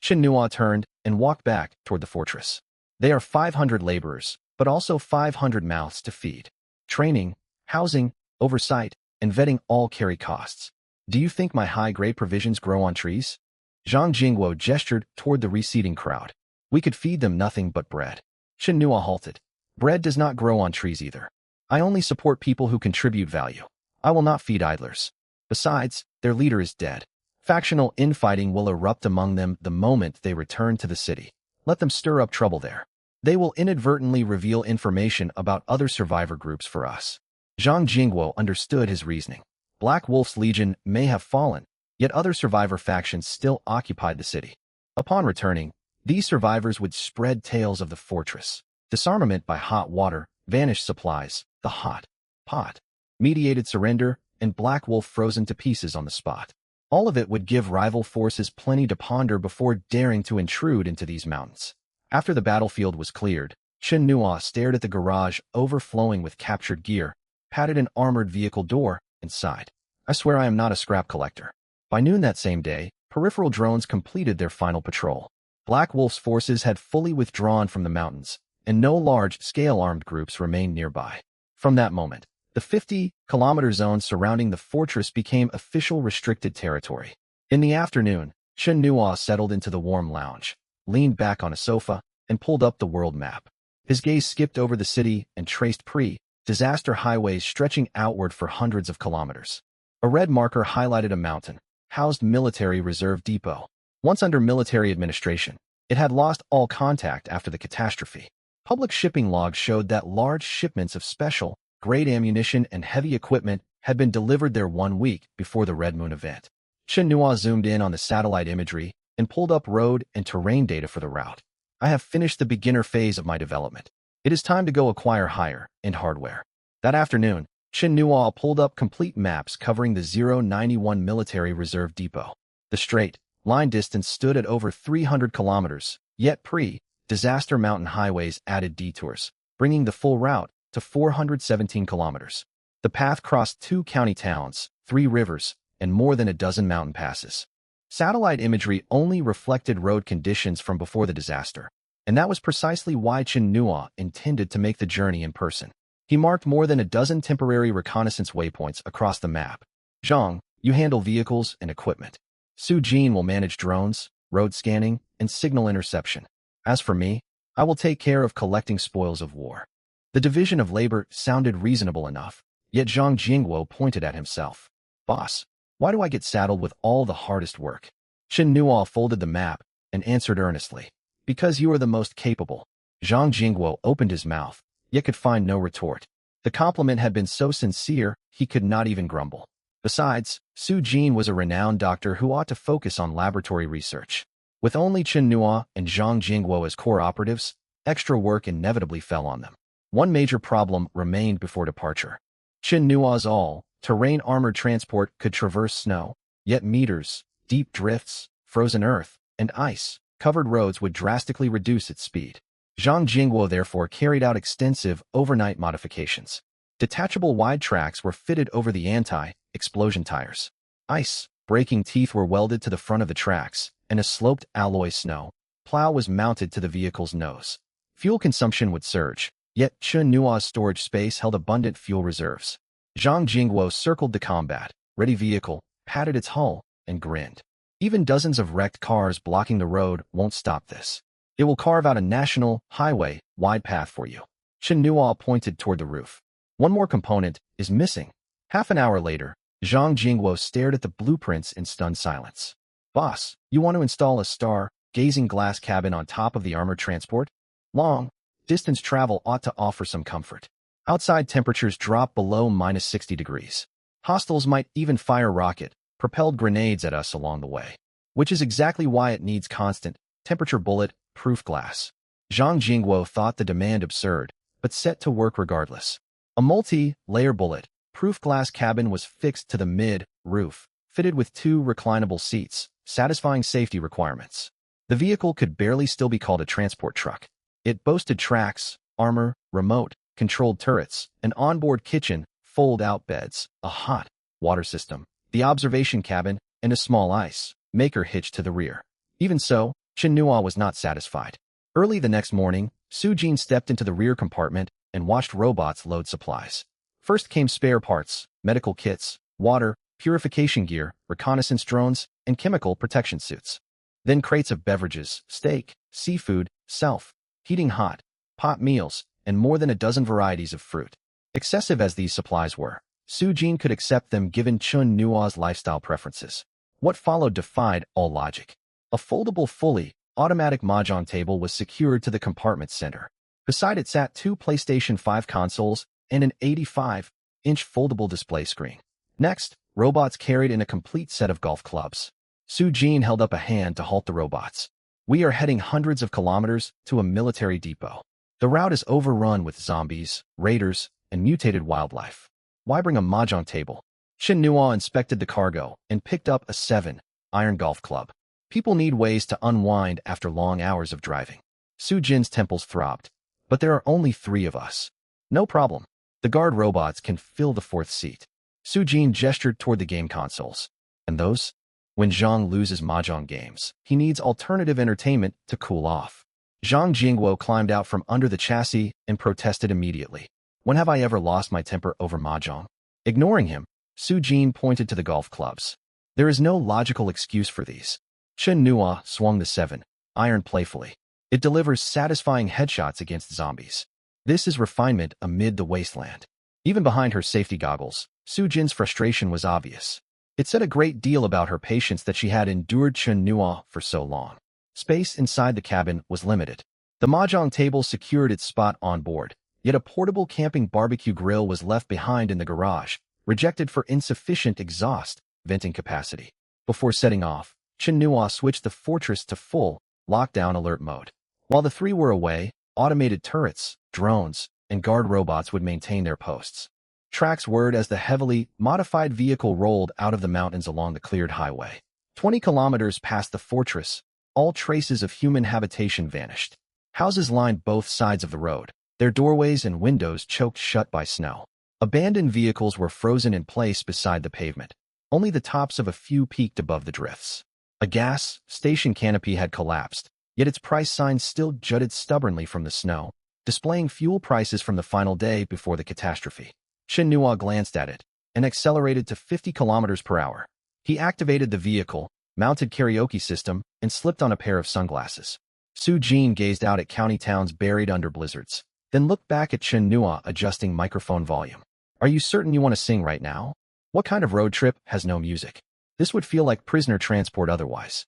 Chun Nua turned and walked back toward the fortress. "They are 500 laborers, but also 500 mouths to feed. Training, housing, oversight, and vetting all carry costs. Do you think my high-grade provisions grow on trees?" Zhang Jingguo gestured toward the receding crowd. "We could feed them nothing but bread." Chun Nua halted. "Bread does not grow on trees either. I only support people who contribute value. I will not feed idlers. Besides, their leader is dead. Factional infighting will erupt among them the moment they return to the city. Let them stir up trouble there. They will inadvertently reveal information about other survivor groups for us." Zhang Jingguo understood his reasoning. Black Wolf's Legion may have fallen, yet other survivor factions still occupied the city. Upon returning, these survivors would spread tales of the fortress, disarmament by hot water, vanished supplies, the hot pot, mediated surrender, and Black Wolf frozen to pieces on the spot. All of it would give rival forces plenty to ponder before daring to intrude into these mountains. After the battlefield was cleared, Chun Nua stared at the garage overflowing with captured gear, patted an armored vehicle door, and sighed. "I swear I am not a scrap collector." By noon that same day, peripheral drones completed their final patrol. Black Wolf's forces had fully withdrawn from the mountains, and no large-scale armed groups remained nearby. From that moment, the 50-kilometer zone surrounding the fortress became official restricted territory. In the afternoon, Chun Nua settled into the warm lounge, leaned back on a sofa, and pulled up the world map. His gaze skipped over the city and traced pre-disaster highways stretching outward for hundreds of kilometers. A red marker highlighted a mountain, housed Military Reserve Depot. Once under military administration, it had lost all contact after the catastrophe. Public shipping logs showed that large shipments of special-grade ammunition and heavy equipment had been delivered there 1 week before the Red Moon event. Chen Nua zoomed in on the satellite imagery and pulled up road and terrain data for the route. I have finished the beginner phase of my development. It is time to go acquire higher-end hardware. That afternoon, Chen Nua pulled up complete maps covering the 091 Military Reserve Depot. The straight line distance stood at over 300 kilometers, yet pre-disaster mountain highways added detours, bringing the full route to 417 kilometers. The path crossed 2 county towns, 3 rivers, and more than a dozen mountain passes. Satellite imagery only reflected road conditions from before the disaster, and that was precisely why Chen Nua intended to make the journey in person. He marked more than a dozen temporary reconnaissance waypoints across the map. Zhang, you handle vehicles and equipment. Su Jin will manage drones, road scanning, and signal interception. As for me, I will take care of collecting spoils of war. The division of labor sounded reasonable enough, yet Zhang Jingguo pointed at himself. Boss, why do I get saddled with all the hardest work? Chen Nua folded the map and answered earnestly. Because you are the most capable. Zhang Jingguo opened his mouth, yet could find no retort. The compliment had been so sincere, he could not even grumble. Besides, Su Jin was a renowned doctor who ought to focus on laboratory research. With only Chen Nua and Zhang Jingguo as core operatives, extra work inevitably fell on them. One major problem remained before departure. Chen Nua's all-terrain armored transport could traverse snow, yet meters, deep drifts, frozen earth, and ice-covered roads would drastically reduce its speed. Zhang Jingguo therefore carried out extensive overnight modifications. Detachable wide tracks were fitted over the anti-explosion tires. Ice-breaking teeth were welded to the front of the tracks, and a sloped alloy snow plow was mounted to the vehicle's nose. Fuel consumption would surge, yet Chen Nua's storage space held abundant fuel reserves. Zhang Jingguo circled the combat-ready vehicle, patted its hull, and grinned. Even dozens of wrecked cars blocking the road won't stop this. It will carve out a national highway-wide path for you. Chen Nua pointed toward the roof. One more component is missing. Half an hour later, Zhang Jingguo stared at the blueprints in stunned silence. Boss, you want to install a star-gazing glass cabin on top of the armored transport? Long-distance travel ought to offer some comfort. Outside temperatures drop below -60 degrees. Hostiles might even fire rocket-propelled grenades at us along the way, which is exactly why it needs constant temperature bullet-proof glass. Zhang Jingguo thought the demand absurd, but set to work regardless. A multi-layer bullet-proof glass cabin was fixed to the mid-roof, fitted with 2 reclinable seats, satisfying safety requirements. The vehicle could barely still be called a transport truck. It boasted tracks, armor, remote-controlled turrets, an onboard kitchen, fold-out beds, a hot water system, the observation cabin, and a small ice-maker hitched to the rear. Even so, Chen Nua was not satisfied. Early the next morning, Su Jin stepped into the rear compartment and watched robots load supplies. First came spare parts, medical kits, water, purification gear, reconnaissance drones, and chemical protection suits. Then crates of beverages, steak, seafood, self-heating hot pot meals, and more than a dozen varieties of fruit. Excessive as these supplies were, Su Jin could accept them given Chen Nua's lifestyle preferences. What followed defied all logic. A foldable fully automatic mahjong table was secured to the compartment center. Beside it sat 2 PlayStation 5 consoles and an 85-inch foldable display screen. Next, robots carried in a complete set of golf clubs. Su Jin held up a hand to halt the robots. We are heading hundreds of kilometers to a military depot. The route is overrun with zombies, raiders, and mutated wildlife. Why bring a mahjong table? Chen Nua inspected the cargo and picked up a 7-iron golf club. People need ways to unwind after long hours of driving. Su Jin's temples throbbed. But there are only 3 of us. No problem. The guard robots can fill the 4th seat. Su Jin gestured toward the game consoles. And those? When Zhang loses mahjong games, he needs alternative entertainment to cool off. Zhang Jingguo climbed out from under the chassis and protested immediately. When have I ever lost my temper over mahjong? Ignoring him, Su Jin pointed to the golf clubs. There is no logical excuse for these. Chen Nua swung the 7-iron playfully. It delivers satisfying headshots against zombies. This is refinement amid the wasteland. Even behind her safety goggles, Su Jin's frustration was obvious. It said a great deal about her patience that she had endured Chen Nua for so long. Space inside the cabin was limited. The mahjong table secured its spot on board, yet a portable camping barbecue grill was left behind in the garage, rejected for insufficient exhaust venting capacity. Before setting off, Chen Nua switched the fortress to full lockdown alert mode. While the three were away, automated turrets, drones, and guard robots would maintain their posts. Tracks whirred as the heavily modified vehicle rolled out of the mountains along the cleared highway. 20 kilometers past the fortress, all traces of human habitation vanished. Houses lined both sides of the road, their doorways and windows choked shut by snow. Abandoned vehicles were frozen in place beside the pavement. Only the tops of a few peaked above the drifts. A gas station canopy had collapsed, yet its price sign still jutted stubbornly from the snow, displaying fuel prices from the final day before the catastrophe. Chen Nua glanced at it and accelerated to 50 kilometers per hour. He activated the vehicle, mounted karaoke system, and slipped on a pair of sunglasses. Su Jin gazed out at county towns buried under blizzards, then looked back at Chen Nua adjusting microphone volume. Are you certain you want to sing right now? What kind of road trip has no music? This would feel like prisoner transport otherwise.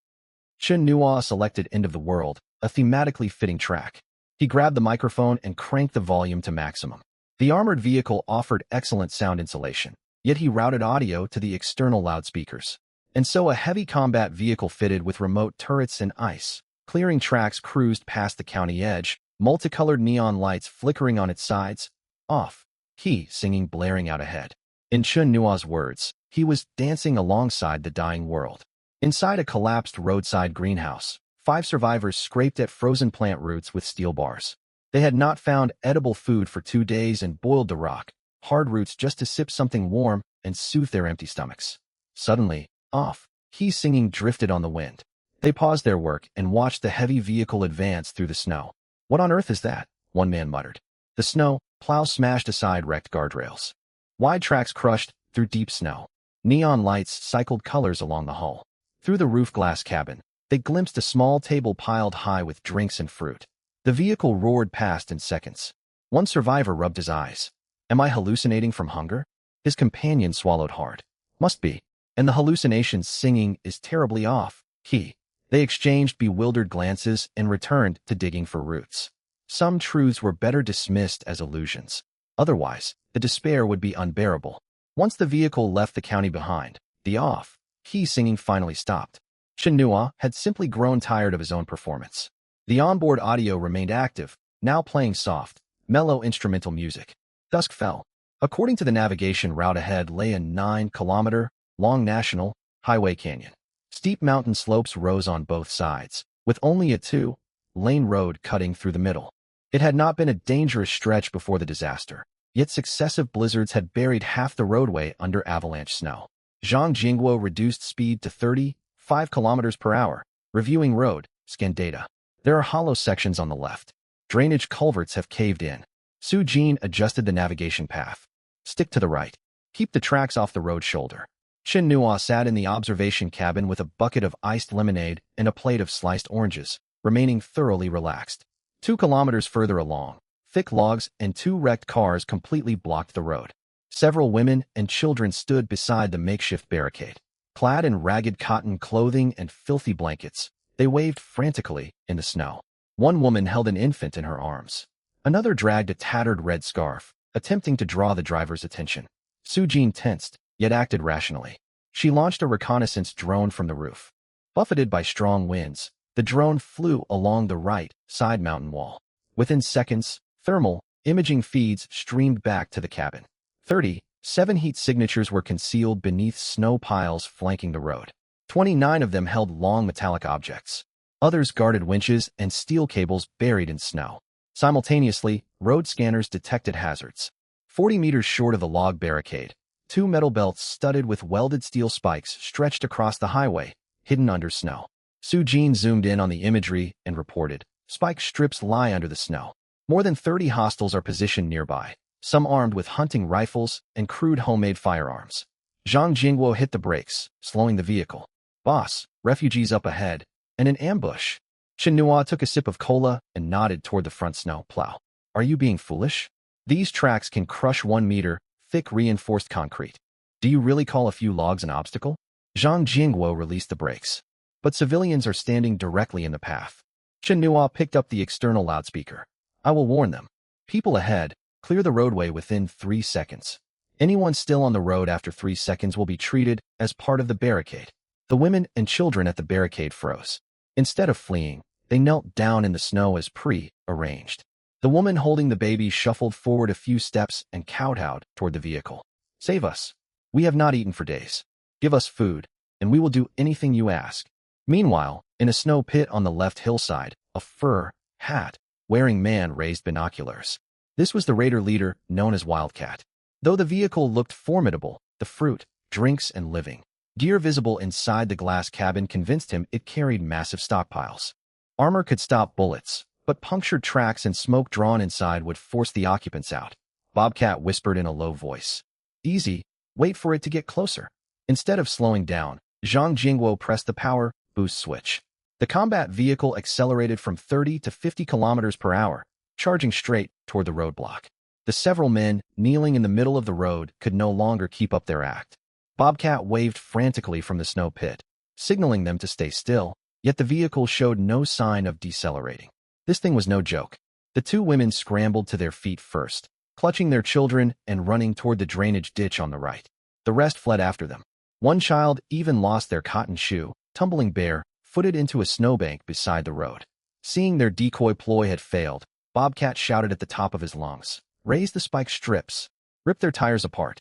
Chen Nua selected End of the World, a thematically fitting track. He grabbed the microphone and cranked the volume to maximum. The armored vehicle offered excellent sound insulation, yet he routed audio to the external loudspeakers. And so a heavy combat vehicle fitted with remote turrets and ice, clearing tracks cruised past the county edge, multicolored neon lights flickering on its sides. Off. He singing blaring out ahead. In Chen Nua's words, he was dancing alongside the dying world. Inside a collapsed roadside greenhouse, 5 survivors scraped at frozen plant roots with steel bars. They had not found edible food for 2 days and boiled the rock, hard roots just to sip something warm and soothe their empty stomachs. Suddenly, off. He singing drifted on the wind. They paused their work and watched the heavy vehicle advance through the snow. What on earth is that? One man muttered. The snow plow smashed aside wrecked guardrails. Wide tracks crushed through deep snow. Neon lights cycled colors along the hull. Through the roof glass cabin, they glimpsed a small table piled high with drinks and fruit. The vehicle roared past in seconds. One survivor rubbed his eyes. Am I hallucinating from hunger? His companion swallowed hard. Must be. And the hallucination's singing is terribly off. They exchanged bewildered glances and returned to digging for roots. Some truths were better dismissed as illusions. Otherwise, the despair would be unbearable. Once the vehicle left the county behind, the singing finally stopped. Chen Nua had simply grown tired of his own performance. The onboard audio remained active, now playing soft, mellow instrumental music. Dusk fell. According to the navigation route ahead lay a 9-kilometer-long national highway canyon. Steep mountain slopes rose on both sides, with only a 2-lane road cutting through the middle. It had not been a dangerous stretch before the disaster, yet successive blizzards had buried half the roadway under avalanche snow. Zhang Jingguo reduced speed to 35 kilometers per hour, reviewing road scan data. There are hollow sections on the left. Drainage culverts have caved in. Su Jin adjusted the navigation path. Stick to the right. Keep the tracks off the road shoulder. Chen Nua sat in the observation cabin with a bucket of iced lemonade and a plate of sliced oranges, remaining thoroughly relaxed. 2 kilometers further along, thick logs and 2 wrecked cars completely blocked the road. Several women and children stood beside the makeshift barricade. Clad in ragged cotton clothing and filthy blankets, they waved frantically in the snow. One woman held an infant in her arms. Another dragged a tattered red scarf, attempting to draw the driver's attention. Su Jin tensed, yet acted rationally. She launched a reconnaissance drone from the roof. Buffeted by strong winds, the drone flew along the right side mountain wall. Within seconds, thermal imaging feeds streamed back to the cabin. 37 heat signatures were concealed beneath snow piles flanking the road. 29 of them held long metallic objects. Others guarded winches and steel cables buried in snow. Simultaneously, road scanners detected hazards. 40 meters short of the log barricade, 2 metal belts studded with welded steel spikes stretched across the highway, hidden under snow. Su Jin zoomed in on the imagery and reported, spike strips lie under the snow. More than 30 hostiles are positioned nearby, some armed with hunting rifles and crude homemade firearms. Zhang Jingguo hit the brakes, slowing the vehicle. Boss, refugees up ahead, and an ambush. Chen Nua took a sip of cola and nodded toward the front snow plow. Are you being foolish? These tracks can crush 1 meter, thick reinforced concrete. Do you really call a few logs an obstacle? Zhang Jingguo released the brakes. But civilians are standing directly in the path. Chen Nua picked up the external loudspeaker. I will warn them. People ahead, clear the roadway within 3 seconds. Anyone still on the road after 3 seconds will be treated as part of the barricade. The women and children at the barricade froze. Instead of fleeing, they knelt down in the snow as pre-arranged. The woman holding the baby shuffled forward a few steps and kowtowed toward the vehicle. "Save us. We have not eaten for days. Give us food, and we will do anything you ask." Meanwhile, in a snow pit on the left hillside, a fur hat-wearing man raised binoculars. This was the raider leader known as Wildcat. Though the vehicle looked formidable, the fruit, drinks, and living gear visible inside the glass cabin convinced him it carried massive stockpiles. Armor could stop bullets, but punctured tracks and smoke drawn inside would force the occupants out. Bobcat whispered in a low voice. "Easy, wait for it to get closer." Instead of slowing down, Zhang Jingguo pressed the power boost switch. The combat vehicle accelerated from 30 to 50 kilometers per hour, charging straight toward the roadblock. The several men kneeling in the middle of the road could no longer keep up their act. Bobcat waved frantically from the snow pit, signaling them to stay still, yet the vehicle showed no sign of decelerating. This thing was no joke. The two women scrambled to their feet first, clutching their children and running toward the drainage ditch on the right. The rest fled after them. One child even lost their cotton shoe, tumbling bare-footed into a snowbank beside the road. Seeing their decoy ploy had failed, Bobcat shouted at the top of his lungs, "Raise the spike strips! Rip their tires apart!"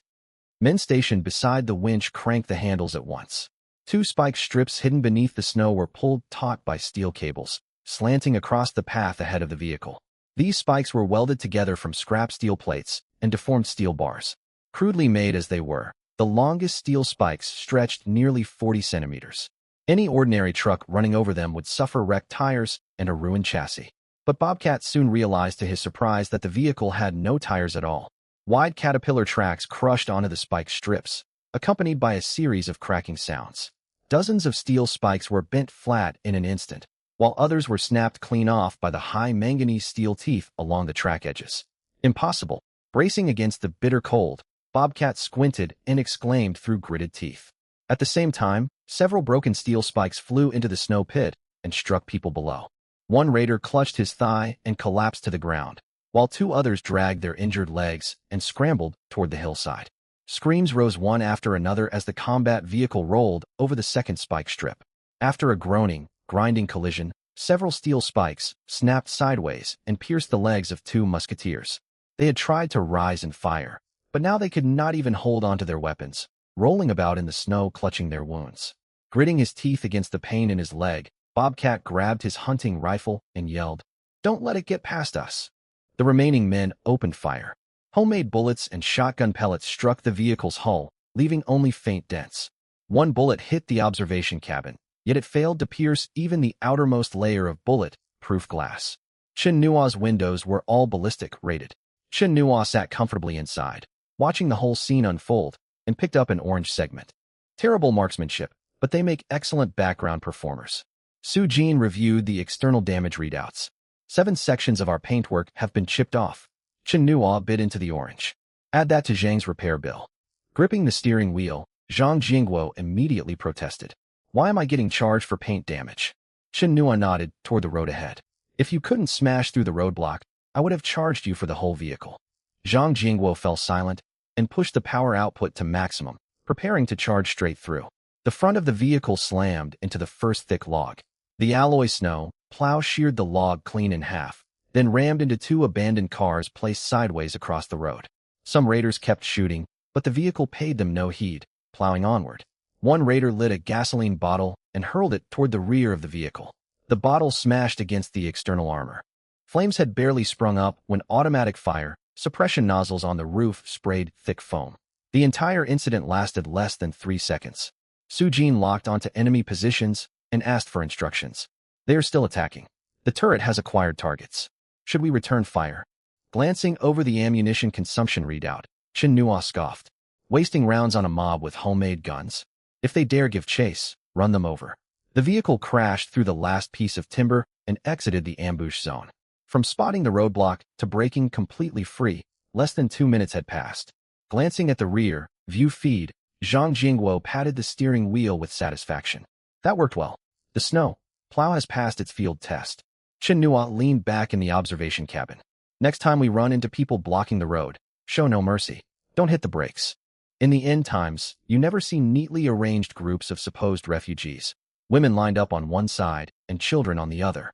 Men stationed beside the winch cranked the handles at once. Two spike strips hidden beneath the snow were pulled taut by steel cables, slanting across the path ahead of the vehicle. These spikes were welded together from scrap steel plates and deformed steel bars. Crudely made as they were, the longest steel spikes stretched nearly 40 centimeters. Any ordinary truck running over them would suffer wrecked tires and a ruined chassis. But Bobcat soon realized to his surprise that the vehicle had no tires at all. Wide caterpillar tracks crushed onto the spike strips, accompanied by a series of cracking sounds. Dozens of steel spikes were bent flat in an instant, while others were snapped clean off by the high manganese steel teeth along the track edges. Impossible. Bracing against the bitter cold, Bobcat squinted and exclaimed through gritted teeth. At the same time, several broken steel spikes flew into the snow pit and struck people below. One raider clutched his thigh and collapsed to the ground, while two others dragged their injured legs and scrambled toward the hillside. Screams rose one after another as the combat vehicle rolled over the second spike strip. After a groaning, grinding collision, several steel spikes snapped sideways and pierced the legs of two musketeers. They had tried to rise and fire, but now they could not even hold onto their weapons, rolling about in the snow clutching their wounds. Gritting his teeth against the pain in his leg, Bobcat grabbed his hunting rifle and yelled, "Don't let it get past us." The remaining men opened fire. Homemade bullets and shotgun pellets struck the vehicle's hull, leaving only faint dents. One bullet hit the observation cabin, yet it failed to pierce even the outermost layer of bullet-proof glass. Chen Nua's windows were all ballistic-rated. Chen Nua sat comfortably inside, watching the whole scene unfold, and picked up an orange segment. Terrible marksmanship, but they make excellent background performers. Su Jin reviewed the external damage readouts. 7 sections of our paintwork have been chipped off. Chen Nua bit into the orange. Add that to Zhang's repair bill. Gripping the steering wheel, Zhang Jingguo immediately protested. "Why am I getting charged for paint damage?" Chen Nua nodded toward the road ahead. "If you couldn't smash through the roadblock, I would have charged you for the whole vehicle." Zhang Jingguo fell silent and pushed the power output to maximum, preparing to charge straight through. The front of the vehicle slammed into the first thick log. The alloy snow plow sheared the log clean in half, then rammed into 2 abandoned cars placed sideways across the road. Some raiders kept shooting, but the vehicle paid them no heed, plowing onward. One raider lit a gasoline bottle and hurled it toward the rear of the vehicle. The bottle smashed against the external armor. Flames had barely sprung up when automatic fire suppression nozzles on the roof sprayed thick foam. The entire incident lasted less than 3 seconds. Su Jin locked onto enemy positions and asked for instructions. "They are still attacking. The turret has acquired targets. Should we return fire?" Glancing over the ammunition consumption readout, Chen Nua scoffed. "Wasting rounds on a mob with homemade guns? If they dare give chase, run them over." The vehicle crashed through the last piece of timber and exited the ambush zone. From spotting the roadblock to breaking completely free, less than 2 minutes had passed. Glancing at the rear view feed, Zhang Jingguo patted the steering wheel with satisfaction. "That worked well. The snow plow has passed its field test." Chen Nua leaned back in the observation cabin. "Next time we run into people blocking the road, show no mercy. Don't hit the brakes." In the end times, you never see neatly arranged groups of supposed refugees, women lined up on one side and children on the other.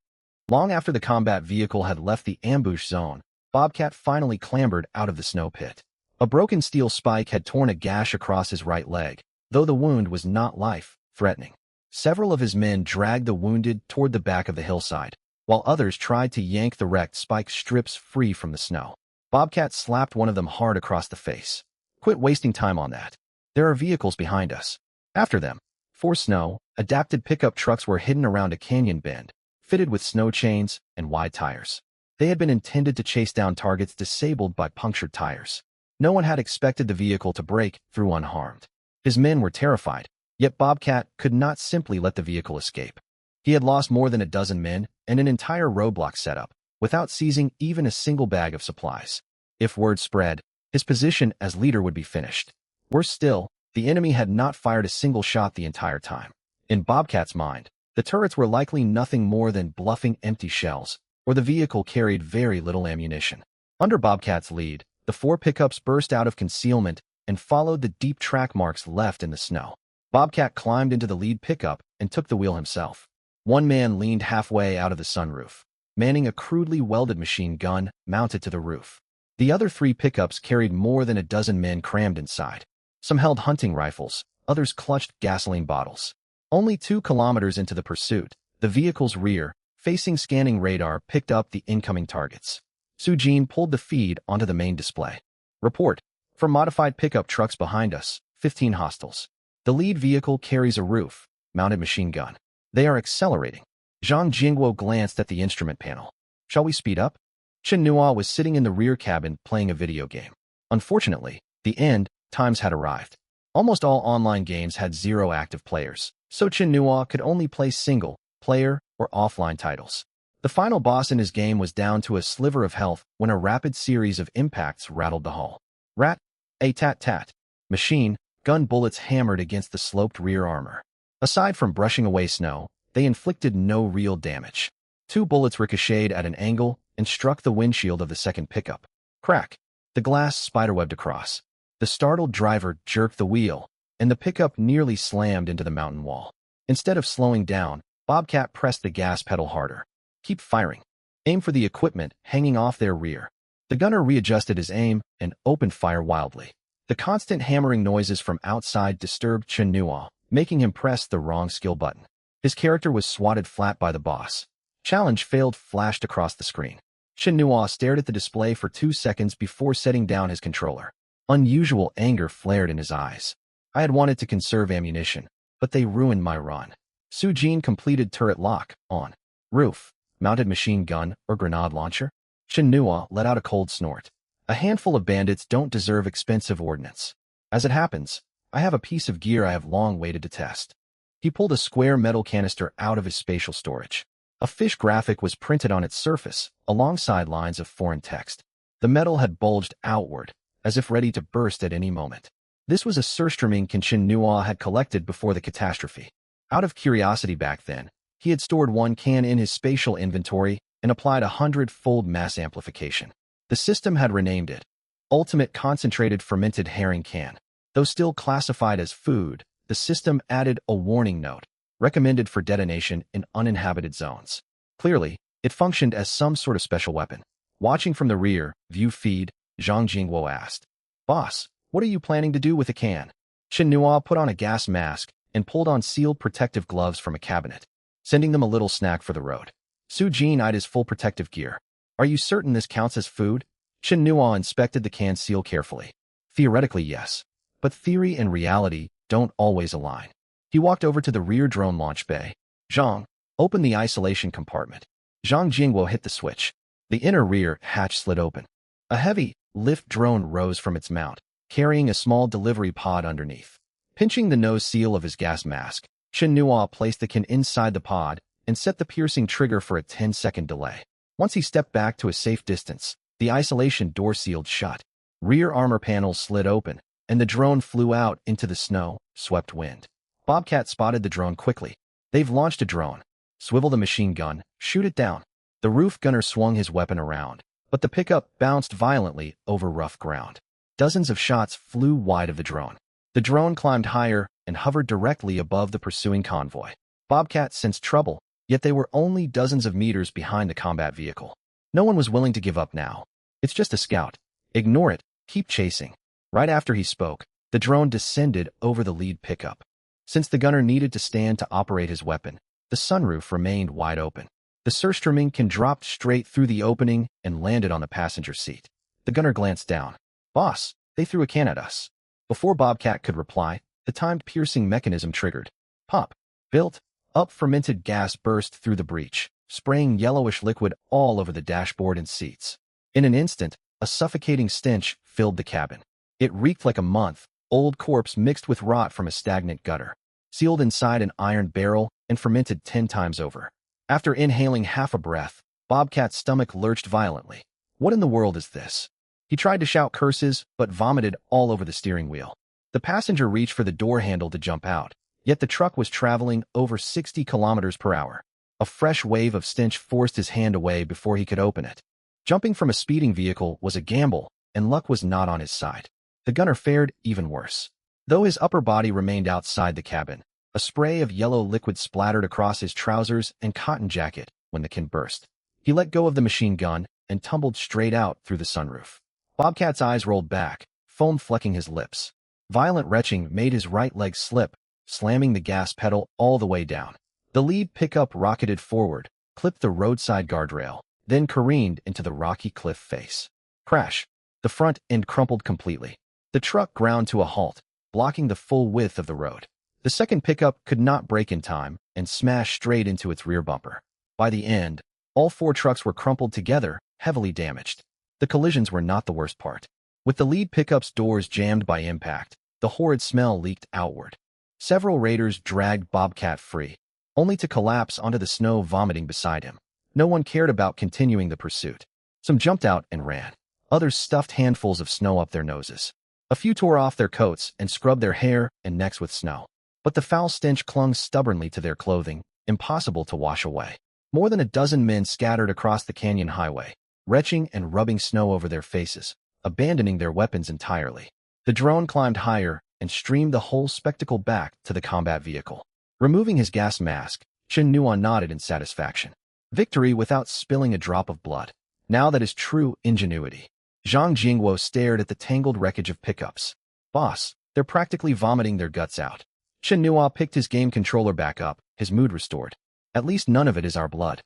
Long after the combat vehicle had left the ambush zone, Bobcat finally clambered out of the snow pit. A broken steel spike had torn a gash across his right leg, though the wound was not life-threatening. Several of his men dragged the wounded toward the back of the hillside, while others tried to yank the wrecked spike strips free from the snow. Bobcat slapped one of them hard across the face. "Quit wasting time on that. There are vehicles behind us." After them, 4 snow-adapted pickup trucks were hidden around a canyon bend, fitted with snow chains and wide tires. They had been intended to chase down targets disabled by punctured tires. No one had expected the vehicle to break through unharmed. His men were terrified, yet Bobcat could not simply let the vehicle escape. He had lost more than a dozen men and an entire roadblock set up, without seizing even a single bag of supplies. If word spread, his position as leader would be finished. Worse still, the enemy had not fired a single shot the entire time. In Bobcat's mind, the turrets were likely nothing more than bluffing empty shells, or the vehicle carried very little ammunition. Under Bobcat's lead, the 4 pickups burst out of concealment and followed the deep track marks left in the snow. Bobcat climbed into the lead pickup and took the wheel himself. One man leaned halfway out of the sunroof, manning a crudely welded machine gun mounted to the roof. The other 3 pickups carried more than a dozen men crammed inside. Some held hunting rifles, others clutched gasoline bottles. Only 2 kilometers into the pursuit, the vehicle's rear, facing scanning radar, picked up the incoming targets. Sujin pulled the feed onto the main display. "Report. For modified pickup trucks behind us, 15 hostiles. The lead vehicle carries a roof-mounted machine gun. They are accelerating." Zhang Jingguo glanced at the instrument panel. "Shall we speed up?" Chen Nua was sitting in the rear cabin playing a video game. Unfortunately, the end times had arrived. Almost all online games had 0 active players, so Chen Nua could only play single-player or offline titles. The final boss in his game was down to a sliver of health when a rapid series of impacts rattled the hull. Rat-a-tat-tat. Machine gun bullets hammered against the sloped rear armor. Aside from brushing away snow, they inflicted no real damage. 2 bullets ricocheted at an angle and struck the windshield of the second pickup. Crack! The glass spiderwebbed across. The startled driver jerked the wheel, and the pickup nearly slammed into the mountain wall. Instead of slowing down, Bobcat pressed the gas pedal harder. "Keep firing. Aim for the equipment hanging off their rear." The gunner readjusted his aim and opened fire wildly. The constant hammering noises from outside disturbed Chen Nua, making him press the wrong skill button. His character was swatted flat by the boss. "Challenge failed" flashed across the screen. Chen Nua stared at the display for 2 seconds before setting down his controller. Unusual anger flared in his eyes. "I had wanted to conserve ammunition, but they ruined my run." Sujin completed turret lock on. "Roof, mounted machine gun or grenade launcher?" Chen Nua let out a cold snort. "A handful of bandits don't deserve expensive ordnance. As it happens, I have a piece of gear I have long waited to test." He pulled a square metal canister out of his spatial storage. A fish graphic was printed on its surface, alongside lines of foreign text. The metal had bulged outward, as if ready to burst at any moment. This was a surströmming can Chen Nua had collected before the catastrophe. Out of curiosity back then, he had stored 1 can in his spatial inventory and applied 100-fold mass amplification. The system had renamed it Ultimate Concentrated Fermented Herring Can. Though still classified as food, the system added a warning note, recommended for detonation in uninhabited zones. Clearly, it functioned as some sort of special weapon. Watching from the rear view feed, Zhang Jingguo asked, "Boss, what are you planning to do with the can?" Chen Nua put on a gas mask and pulled on sealed protective gloves from a cabinet, sending them a little snack for the road. Sujin eyed his full protective gear. "Are you certain this counts as food?" Chen Nua inspected the can seal carefully. "Theoretically, yes, but theory and reality don't always align." He walked over to the rear drone launch bay. "Zhang, open the isolation compartment." Zhang Jingguo hit the switch. The inner rear hatch slid open. A heavy, lift drone rose from its mount, carrying a small delivery pod underneath. Pinching the nose seal of his gas mask, Chen Nua placed the can inside the pod and set the piercing trigger for a 10-second delay. Once he stepped back to a safe distance, the isolation door sealed shut. Rear armor panels slid open, and the drone flew out into the snow-swept wind. Bobcat spotted the drone quickly. "They've launched a drone. Swivel the machine gun, shoot it down." The roof gunner swung his weapon around, but the pickup bounced violently over rough ground. Dozens of shots flew wide of the drone. The drone climbed higher and hovered directly above the pursuing convoy. Bobcat sensed trouble, yet they were only dozens of meters behind the combat vehicle. No one was willing to give up now. It's just a scout. Ignore it. Keep chasing. Right after he spoke, the drone descended over the lead pickup. Since the gunner needed to stand to operate his weapon, the sunroof remained wide open. The Surströmming dropped straight through the opening and landed on the passenger seat. The gunner glanced down. "Boss, they threw a can at us." Before Bobcat could reply, the timed piercing mechanism triggered. Pop. Built up fermented gas burst through the breech, spraying yellowish liquid all over the dashboard and seats. In an instant, a suffocating stench filled the cabin. It reeked like a month-old corpse mixed with rot from a stagnant gutter, sealed inside an iron barrel and fermented 10 times over. After inhaling half a breath, Bobcat's stomach lurched violently. What in the world is this? He tried to shout curses, but vomited all over the steering wheel. The passenger reached for the door handle to jump out, yet the truck was traveling over 60 kilometers per hour. A fresh wave of stench forced his hand away before he could open it. Jumping from a speeding vehicle was a gamble, and luck was not on his side. The gunner fared even worse. Though his upper body remained outside the cabin, a spray of yellow liquid splattered across his trousers and cotton jacket when the can burst. He let go of the machine gun and tumbled straight out through the sunroof. Bobcat's eyes rolled back, foam flecking his lips. Violent retching made his right leg slip, slamming the gas pedal all the way down. The lead pickup rocketed forward, clipped the roadside guardrail, then careened into the rocky cliff face. Crash! The front end crumpled completely. The truck ground to a halt, blocking the full width of the road. The second pickup could not brake in time and smashed straight into its rear bumper. By the end, all 4 trucks were crumpled together, heavily damaged. The collisions were not the worst part. With the lead pickup's doors jammed by impact, the horrid smell leaked outward. Several raiders dragged Bobcat free, only to collapse onto the snow vomiting beside him. No one cared about continuing the pursuit. Some jumped out and ran. Others stuffed handfuls of snow up their noses. A few tore off their coats and scrubbed their hair and necks with snow. But the foul stench clung stubbornly to their clothing, impossible to wash away. More than a dozen men scattered across the canyon highway, retching and rubbing snow over their faces, abandoning their weapons entirely. The drone climbed higher and streamed the whole spectacle back to the combat vehicle. Removing his gas mask, Chen Nuan nodded in satisfaction. Victory without spilling a drop of blood. Now that is true ingenuity. Zhang Jingguo stared at the tangled wreckage of pickups. "Boss, they're practically vomiting their guts out." Chen Nuan picked his game controller back up, his mood restored. "At least none of it is our blood."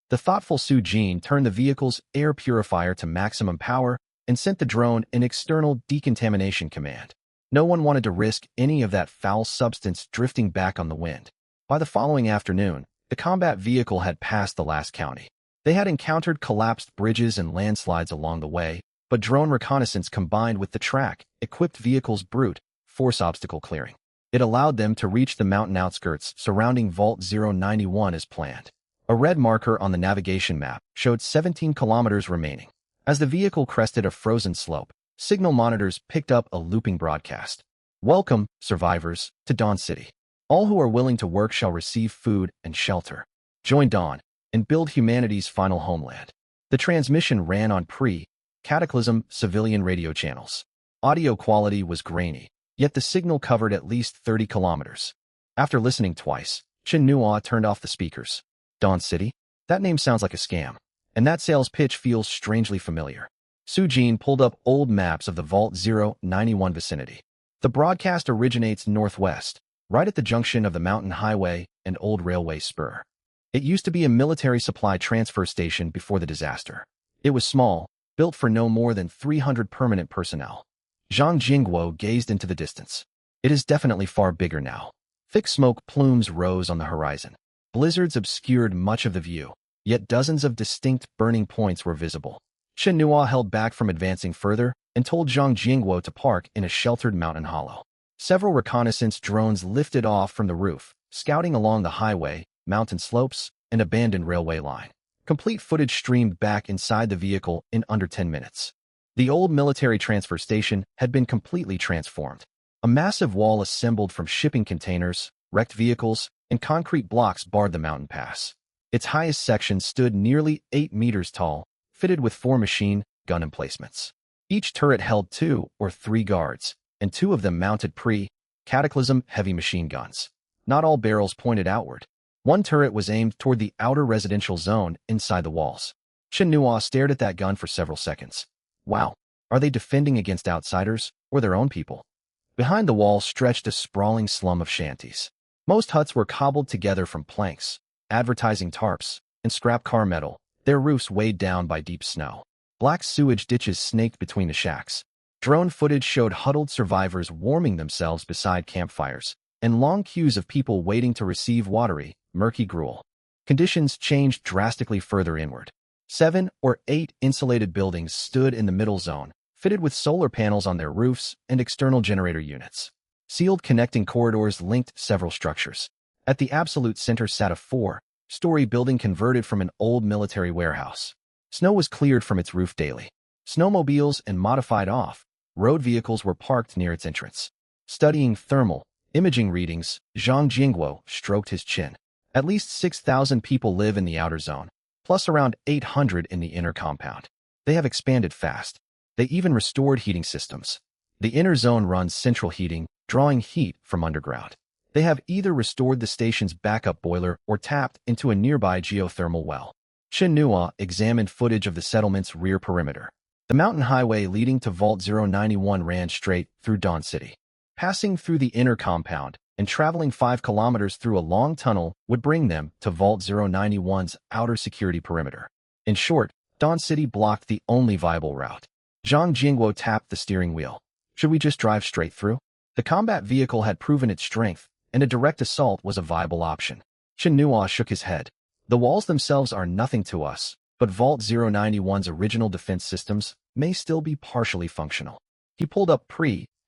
The thoughtful Su Jin turned the vehicle's air purifier to maximum power and sent the drone an external decontamination command. No one wanted to risk any of that foul substance drifting back on the wind. By the following afternoon, the combat vehicle had passed the last county. They had encountered collapsed bridges and landslides along the way, but drone reconnaissance combined with the track-equipped vehicle's brute force obstacle clearing. It allowed them to reach the mountain outskirts surrounding Vault 091 as planned. A red marker on the navigation map showed 17 kilometers remaining. As the vehicle crested a frozen slope, signal monitors picked up a looping broadcast. "Welcome, survivors, to Dawn City. All who are willing to work shall receive food and shelter. Join Dawn and build humanity's final homeland." The transmission ran on pre-cataclysm civilian radio channels. Audio quality was grainy, yet the signal covered at least 30 kilometers. After listening twice, Chen Nuan turned off the speakers. Dawn City? That name sounds like a scam. And that sales pitch feels strangely familiar. Su Jin pulled up old maps of the Vault 091 vicinity. The broadcast originates northwest, right at the junction of the mountain highway and old railway spur. It used to be a military supply transfer station before the disaster. It was small, built for no more than 300 permanent personnel. Zhang Jingguo gazed into the distance. It is definitely far bigger now. Thick smoke plumes rose on the horizon. Blizzards obscured much of the view, yet dozens of distinct burning points were visible. Chen Nuan held back from advancing further and told Zhang Jingguo to park in a sheltered mountain hollow. Several reconnaissance drones lifted off from the roof, scouting along the highway, mountain slopes, and abandoned railway line. Complete footage streamed back inside the vehicle in under 10 minutes. The old military transfer station had been completely transformed. A massive wall assembled from shipping containers, wrecked vehicles, and concrete blocks barred the mountain pass. Its highest section stood nearly 8 meters tall, fitted with 4 machine gun emplacements. Each turret held 2 or 3 guards, and 2 of them mounted Cataclysm heavy machine guns. Not all barrels pointed outward. One turret was aimed toward the outer residential zone inside the walls. Chen Nua stared at that gun for several seconds. Wow, are they defending against outsiders or their own people? Behind the wall stretched a sprawling slum of shanties. Most huts were cobbled together from planks, advertising tarps, and scrap car metal, their roofs weighed down by deep snow. Black sewage ditches snaked between the shacks. Drone footage showed huddled survivors warming themselves beside campfires, and long queues of people waiting to receive watery, murky gruel. Conditions changed drastically further inward. 7 or 8 insulated buildings stood in the middle zone, fitted with solar panels on their roofs and external generator units. Sealed connecting corridors linked several structures. At the absolute center sat a 4-story building converted from an old military warehouse. Snow was cleared from its roof daily. Snowmobiles and modified off-road vehicles were parked near its entrance. Studying thermal imaging readings, Zhang Jingguo stroked his chin. At least 6,000 people live in the outer zone, plus around 800 in the inner compound. They have expanded fast. They even restored heating systems. The inner zone runs central heating, drawing heat from underground. They have either restored the station's backup boiler or tapped into a nearby geothermal well. Chen Nua examined footage of the settlement's rear perimeter. The mountain highway leading to Vault 091 ran straight through Dawn City. Passing through the inner compound and traveling 5 kilometers through a long tunnel would bring them to Vault 091's outer security perimeter. In short, Dawn City blocked the only viable route. Zhang Jingguo tapped the steering wheel. Should we just drive straight through? The combat vehicle had proven its strength, and a direct assault was a viable option. Chen Nua shook his head. The walls themselves are nothing to us, but Vault 091's original defense systems may still be partially functional. He pulled up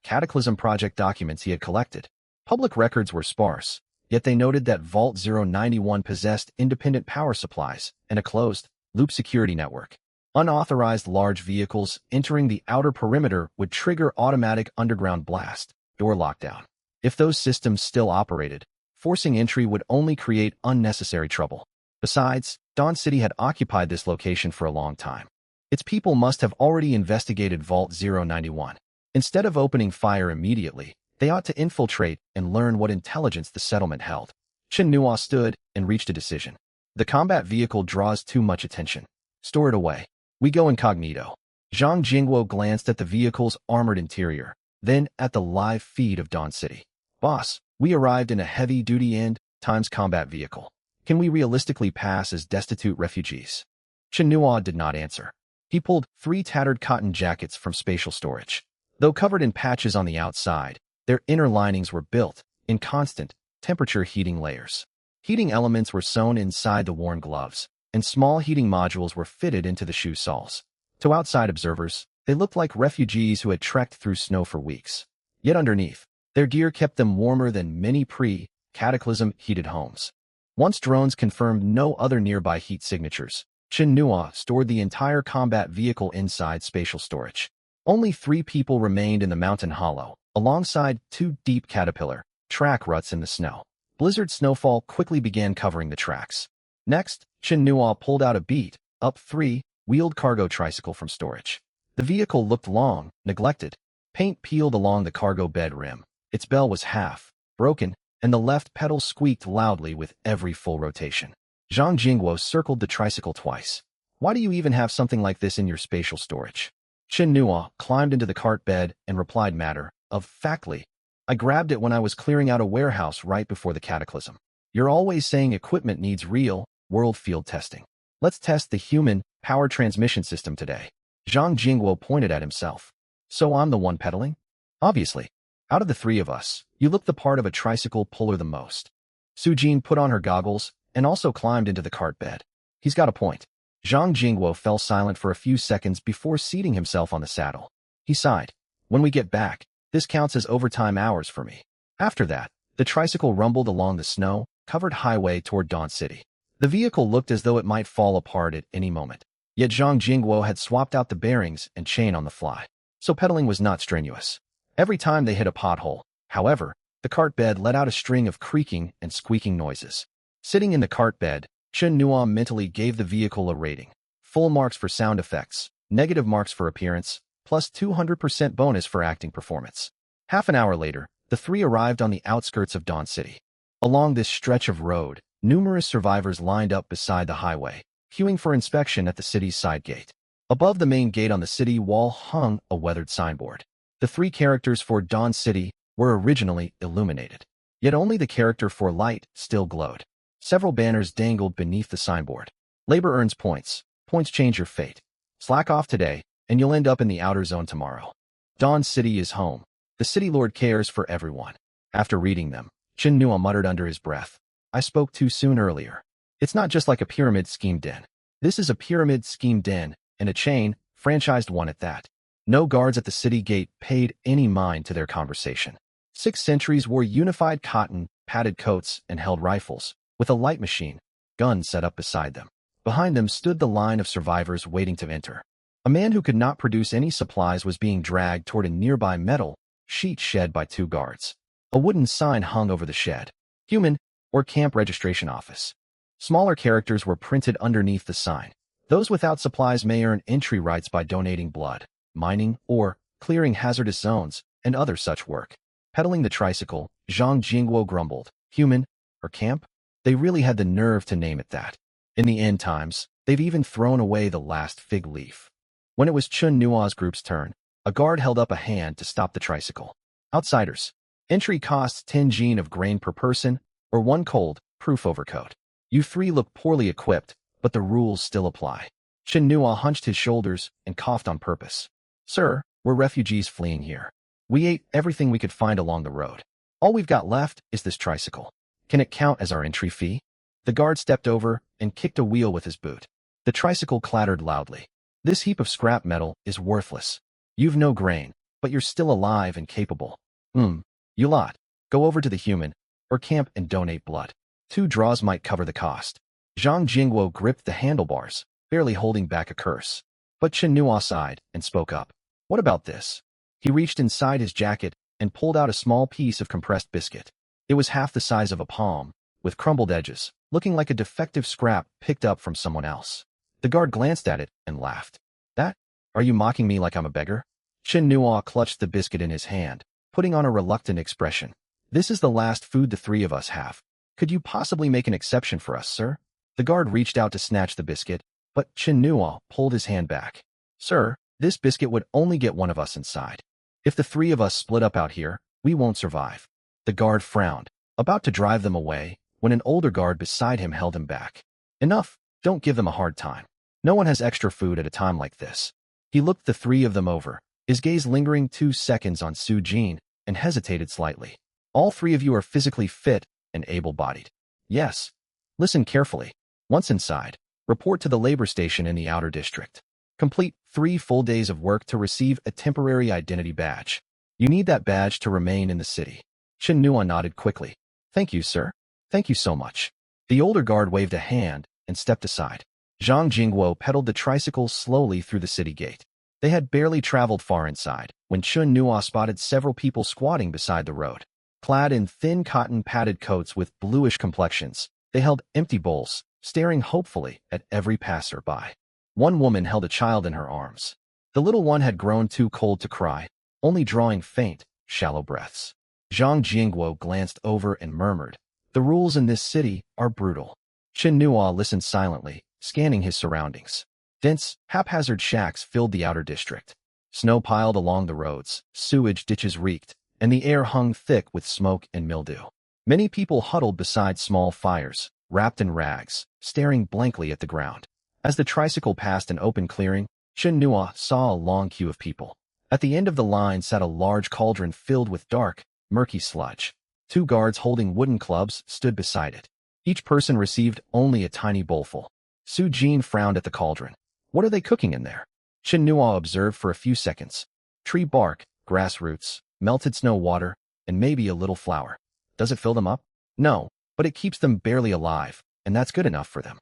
Cataclysm project documents he had collected. Public records were sparse, yet they noted that Vault 091 possessed independent power supplies and a closed-loop security network. Unauthorized large vehicles entering the outer perimeter would trigger automatic underground blast door lockdown. If those systems still operated, forcing entry would only create unnecessary trouble. Besides, Dawn City had occupied this location for a long time. Its people must have already investigated Vault 091. Instead of opening fire immediately, they ought to infiltrate and learn what intelligence the settlement held. Chen Nua stood and reached a decision. The combat vehicle draws too much attention. Store it away. We go incognito. Zhang Jingguo glanced at the vehicle's armored interior, then at the live feed of Dawn City. Boss, we arrived in a heavy-duty end-times combat vehicle. Can we realistically pass as destitute refugees? Chen Nua did not answer. He pulled 3 tattered cotton jackets from spatial storage. Though covered in patches on the outside, their inner linings were built in constant temperature heating layers. Heating elements were sewn inside the worn gloves, and small heating modules were fitted into the shoe soles. To outside observers, they looked like refugees who had trekked through snow for weeks. Yet underneath, their gear kept them warmer than many pre-cataclysm heated homes. Once drones confirmed no other nearby heat signatures, Chen Nua stored the entire combat vehicle inside spatial storage. Only 3 people remained in the mountain hollow, alongside 2 deep caterpillar track ruts in the snow. Blizzard snowfall quickly began covering the tracks. Next, Chen Nua pulled out a beat-up 3-wheeled cargo tricycle from storage. The vehicle looked long, neglected. Paint peeled along the cargo bed rim. Its bell was half broken, and the left pedal squeaked loudly with every full rotation. Zhang Jingguo circled the tricycle twice. Why do you even have something like this in your spatial storage? Chen Nua climbed into the cart bed and replied matter-of-factly. I grabbed it when I was clearing out a warehouse right before the cataclysm. You're always saying equipment needs real-world field testing. Let's test the human power transmission system today. Zhang Jingguo pointed at himself. So I'm the one pedaling? Obviously. Out of the 3 of us, you look the part of a tricycle puller the most. Su Jin put on her goggles and also climbed into the cart bed. He's got a point. Zhang Jingguo fell silent for a few seconds before seating himself on the saddle. He sighed. When we get back, this counts as overtime hours for me. After that, the tricycle rumbled along the snow-covered highway toward Dawn City. The vehicle looked as though it might fall apart at any moment. Yet Zhang Jingguo had swapped out the bearings and chain on the fly, so pedaling was not strenuous. Every time they hit a pothole, however, the cart bed let out a string of creaking and squeaking noises. Sitting in the cart bed, Chen Nua mentally gave the vehicle a rating. Full marks for sound effects, negative marks for appearance, plus 200% bonus for acting performance. Half an hour later, the three arrived on the outskirts of Dawn City. Along this stretch of road, numerous survivors lined up beside the highway, queuing for inspection at the city's side gate. Above the main gate on the city wall hung a weathered signboard. The three characters for Dawn City were originally illuminated, yet only the character for Light still glowed. Several banners dangled beneath the signboard. Labor earns points. Points change your fate. Slack off today, and you'll end up in the outer zone tomorrow. Dawn City is home. The city lord cares for everyone. After reading them, Chen Nua muttered under his breath, I spoke too soon earlier. It's not just like a pyramid scheme den. This is a pyramid scheme den, and a chain, franchised one at that. No guards at the city gate paid any mind to their conversation. 6 sentries wore unified cotton, padded coats, and held rifles, with a light machine gun set up beside them. Behind them stood the line of survivors waiting to enter. A man who could not produce any supplies was being dragged toward a nearby metal sheet shed by 2 guards. A wooden sign hung over the shed. Human, or Camp Registration Office. Smaller characters were printed underneath the sign. Those without supplies may earn entry rights by donating blood, mining, or clearing hazardous zones, and other such work. Pedaling the tricycle, Zhang Jingguo grumbled, Human, or camp? They really had the nerve to name it that. In the end times, they've even thrown away the last fig leaf. When it was Chun Nua's group's turn, a guard held up a hand to stop the tricycle. Outsiders. Entry costs 10 jin of grain per person, or 1 cold, proof overcoat. You 3 look poorly equipped, but the rules still apply. Chen Nua hunched his shoulders and coughed on purpose. Sir, we're refugees fleeing here. We ate everything we could find along the road. All we've got left is this tricycle. Can it count as our entry fee? The guard stepped over and kicked a wheel with his boot. The tricycle clattered loudly. This heap of scrap metal is worthless. You've no grain, but you're still alive and capable. You lot. Go over to the human, or camp and donate blood. 2 draws might cover the cost. Zhang Jingguo gripped the handlebars, barely holding back a curse. But Chen Nua sighed and spoke up. What about this? He reached inside his jacket and pulled out a small piece of compressed biscuit. It was half the size of a palm, with crumbled edges, looking like a defective scrap picked up from someone else. The guard glanced at it and laughed. That? Are you mocking me like I'm a beggar? Chen Nua clutched the biscuit in his hand, putting on a reluctant expression. This is the last food the 3 of us have. Could you possibly make an exception for us, sir? The guard reached out to snatch the biscuit, but Chen Nua pulled his hand back. Sir, this biscuit would only get one of us inside. If the 3 of us split up out here, we won't survive. The guard frowned, about to drive them away, when an older guard beside him held him back. Enough, don't give them a hard time. No one has extra food at a time like this. He looked the 3 of them over, his gaze lingering 2 seconds on Su Jin, and hesitated slightly. All 3 of you are physically fit and able-bodied. Yes. Listen carefully. Once inside, report to the labor station in the outer district. Complete 3 full days of work to receive a temporary identity badge. You need that badge to remain in the city. Chen Nua nodded quickly. Thank you, sir. Thank you so much. The older guard waved a hand and stepped aside. Zhang Jingguo pedaled the tricycle slowly through the city gate. They had barely traveled far inside when Chun Nua spotted several people squatting beside the road. Clad in thin cotton padded coats with bluish complexions, they held empty bowls, staring hopefully at every passer-by. One woman held a child in her arms. The little one had grown too cold to cry, only drawing faint, shallow breaths. Zhang Jingguo glanced over and murmured, The rules in this city are brutal. Chen Nua listened silently, scanning his surroundings. Dense, haphazard shacks filled the outer district. Snow piled along the roads, sewage ditches reeked, and the air hung thick with smoke and mildew. Many people huddled beside small fires, wrapped in rags, staring blankly at the ground. As the tricycle passed an open clearing, Chen Nua saw a long queue of people. At the end of the line sat a large cauldron filled with dark, murky sludge. 2 guards holding wooden clubs stood beside it. Each person received only a tiny bowlful. Su Jin frowned at the cauldron. What are they cooking in there? Chen Nua observed for a few seconds. Tree bark, grass roots, melted snow water, and maybe a little flour. Does it fill them up? No, but it keeps them barely alive, and that's good enough for them.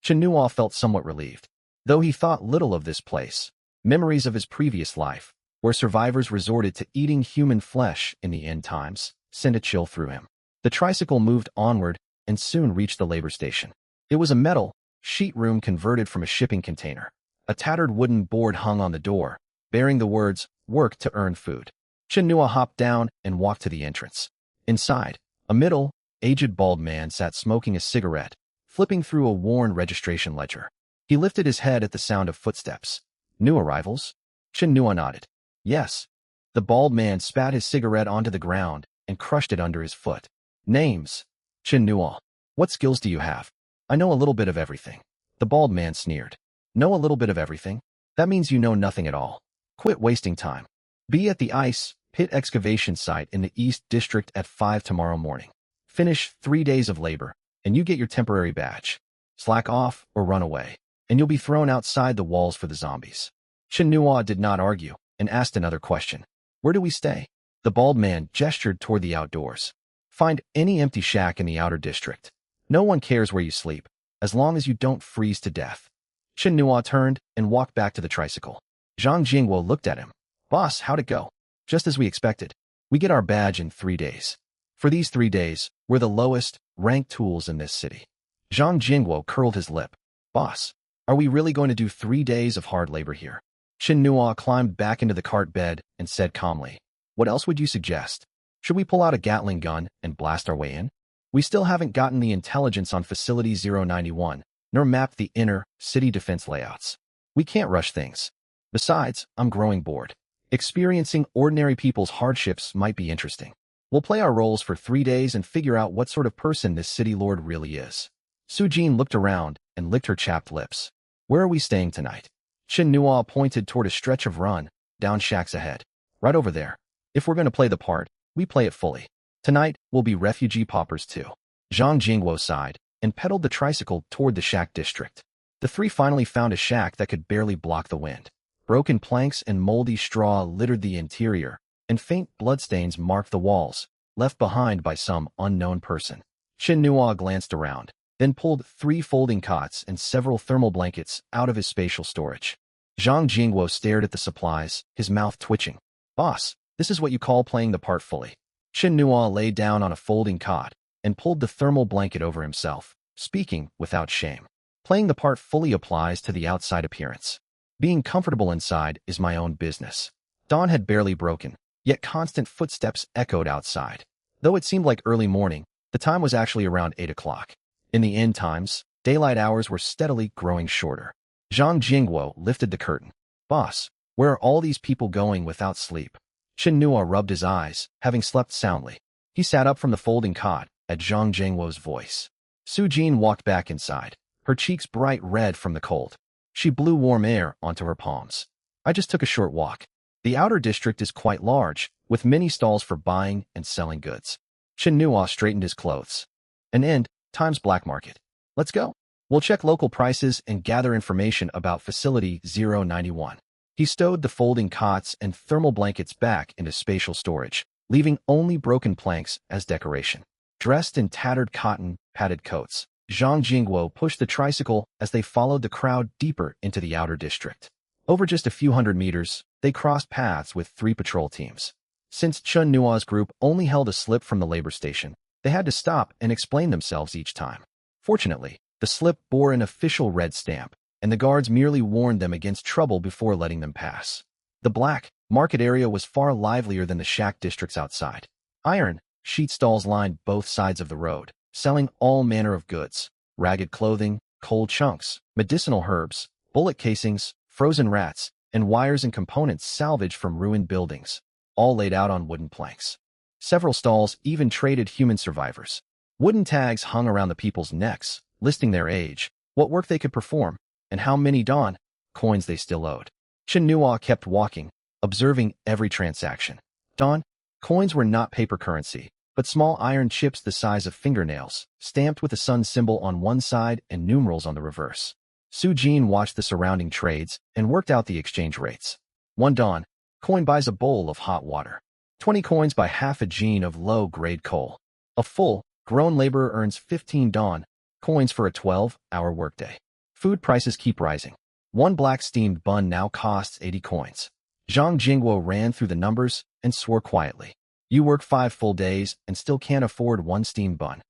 Chen Nua felt somewhat relieved. Though he thought little of this place, memories of his previous life, where survivors resorted to eating human flesh in the end times, sent a chill through him. The tricycle moved onward and soon reached the labor station. It was a metal sheet room converted from a shipping container. A tattered wooden board hung on the door, bearing the words, "Work to earn food." Chen Nua hopped down and walked to the entrance. Inside, a middle-aged bald man sat smoking a cigarette, flipping through a worn registration ledger. He lifted his head at the sound of footsteps. "New arrivals?" Chen Nua nodded. "Yes." The bald man spat his cigarette onto the ground and crushed it under his foot. "Names?" Chen Nua. "What skills do you have?" "I know a little bit of everything." The bald man sneered. "Know a little bit of everything? That means you know nothing at all. Quit wasting time. Be at the ice pit excavation site in the East District at 5 tomorrow morning. Finish 3 days of labor, and you get your temporary badge. Slack off or run away, and you'll be thrown outside the walls for the zombies." Chen Nua did not argue and asked another question. "Where do we stay?" The bald man gestured toward the outdoors. "Find any empty shack in the outer district. No one cares where you sleep, as long as you don't freeze to death." Chen Nua turned and walked back to the tricycle. Zhang Jingwo looked at him. "Boss, how'd it go?" "Just as we expected. We get our badge in 3 days. For these 3 days, we're the lowest ranked tools in this city." Zhang Jingwo curled his lip. "Boss, are we really going to do 3 days of hard labor here?" Chen Nua climbed back into the cart bed and said calmly, "What else would you suggest? Should we pull out a Gatling gun and blast our way in? We still haven't gotten the intelligence on Facility 091, nor mapped the inner city defense layouts. We can't rush things. Besides, I'm growing bored. Experiencing ordinary people's hardships might be interesting. We'll play our roles for 3 days and figure out what sort of person this city lord really is." Su Jin looked around and licked her chapped lips. "Where are we staying tonight?" Chen Nua pointed toward a stretch of run-down shacks ahead. "Right over there. If we're going to play the part, we play it fully. Tonight, we'll be refugee paupers too." Zhang Jingwo sighed and pedaled the tricycle toward the shack district. The three finally found a shack that could barely block the wind. Broken planks and moldy straw littered the interior, and faint bloodstains marked the walls, left behind by some unknown person. Chen Nua glanced around, then pulled 3 folding cots and several thermal blankets out of his spatial storage. Zhang Jingwo stared at the supplies, his mouth twitching. "Boss, this is what you call playing the part fully." Chen Nua lay down on a folding cot and pulled the thermal blanket over himself, speaking without shame. "Playing the part fully applies to the outside appearance. Being comfortable inside is my own business." Dawn had barely broken, yet constant footsteps echoed outside. Though it seemed like early morning, the time was actually around 8 o'clock. In the end times, daylight hours were steadily growing shorter. Zhang Jingwo lifted the curtain. "Boss, where are all these people going without sleep?" Chen Nua rubbed his eyes, having slept soundly. He sat up from the folding cot at Zhang Jingwo's voice. Su Jin walked back inside, her cheeks bright red from the cold. She blew warm air onto her palms. "I just took a short walk. The outer district is quite large, with many stalls for buying and selling goods." Chen Nua straightened his clothes. "An end times black market. Let's go. We'll check local prices and gather information about Facility 091. He stowed the folding cots and thermal blankets back into spatial storage, leaving only broken planks as decoration. Dressed in tattered cotton, padded coats, Zhang Jingwo pushed the tricycle as they followed the crowd deeper into the outer district. Over just a few hundred meters, they crossed paths with 3 patrol teams. Since Chen Nua's group only held a slip from the labor station, they had to stop and explain themselves each time. Fortunately, the slip bore an official red stamp, and the guards merely warned them against trouble before letting them pass. The black market area was far livelier than the shack districts outside. Iron sheet stalls lined both sides of the road, selling all manner of goods: ragged clothing, cold chunks, medicinal herbs, bullet casings, frozen rats, and wires and components salvaged from ruined buildings, all laid out on wooden planks. Several stalls even traded human survivors. Wooden tags hung around the people's necks, listing their age, what work they could perform, and how many Dawn coins they still owed. Chen Nua kept walking, observing every transaction. Dawn coins were not paper currency, but small iron chips the size of fingernails, stamped with the sun symbol on one side and numerals on the reverse. Su Jin watched the surrounding trades and worked out the exchange rates. 1 Dawn coin buys a bowl of hot water. 20 coins buy half a gene of low-grade coal. A full-grown laborer earns 15 Dawn coins for a 12-hour workday. Food prices keep rising. 1 black steamed bun now costs 80 coins. Zhang Jingwo ran through the numbers and swore quietly. "You work 5 full days and still can't afford 1 steamed bun."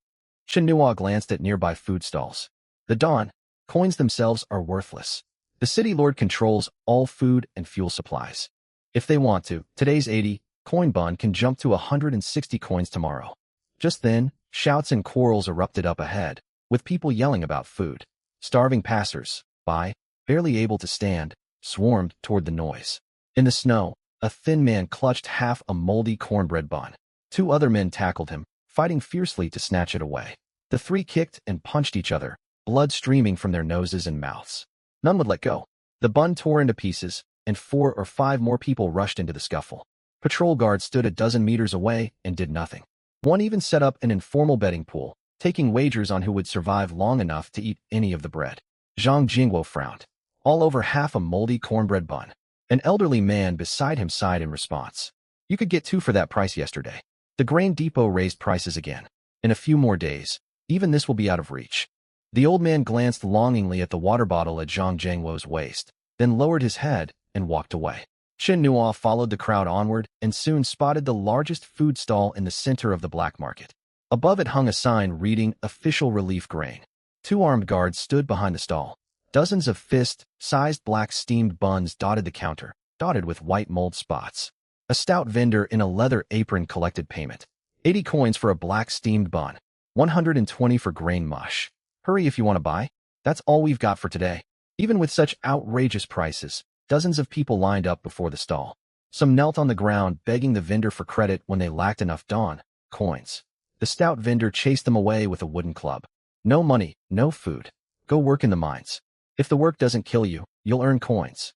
Chen Nua glanced at nearby food stalls. The Dawn coins themselves are worthless. The city lord controls all food and fuel supplies. If they want to, today's 80 coin bun can jump to 160 coins tomorrow. Just then, shouts and quarrels erupted up ahead, with people yelling about food. Starving passers-by, barely able to stand, swarmed toward the noise. In the snow, a thin man clutched half a moldy cornbread bun. Two other men tackled him, fighting fiercely to snatch it away. The three kicked and punched each other, blood streaming from their noses and mouths. None would let go. The bun tore into pieces, and 4 or 5 more people rushed into the scuffle. Patrol guards stood a dozen meters away and did nothing. One even set up an informal betting pool, taking wagers on who would survive long enough to eat any of the bread. Zhang Jingguo frowned. All over half a moldy cornbread bun. An elderly man beside him sighed in response. You could get 2 for that price yesterday. The grain depot raised prices again. In a few more days, even this will be out of reach. The old man glanced longingly at the water bottle at Zhang Jingguo's waist, then lowered his head and walked away. Chen Nuo followed the crowd onward and soon spotted the largest food stall in the center of the black market. Above it hung a sign reading Official Relief Grain. 2 armed guards stood behind the stall. Dozens of fist-sized black steamed buns dotted the counter, dotted with white mold spots. A stout vendor in a leather apron collected payment. 80 coins for a black steamed bun. 120 for grain mush. Hurry if you want to buy. That's all we've got for today. Even with such outrageous prices, dozens of people lined up before the stall. Some knelt on the ground begging the vendor for credit when they lacked enough coins. The stout vendor chased them away with a wooden club. No money, no food. Go work in the mines. If the work doesn't kill you, you'll earn coins.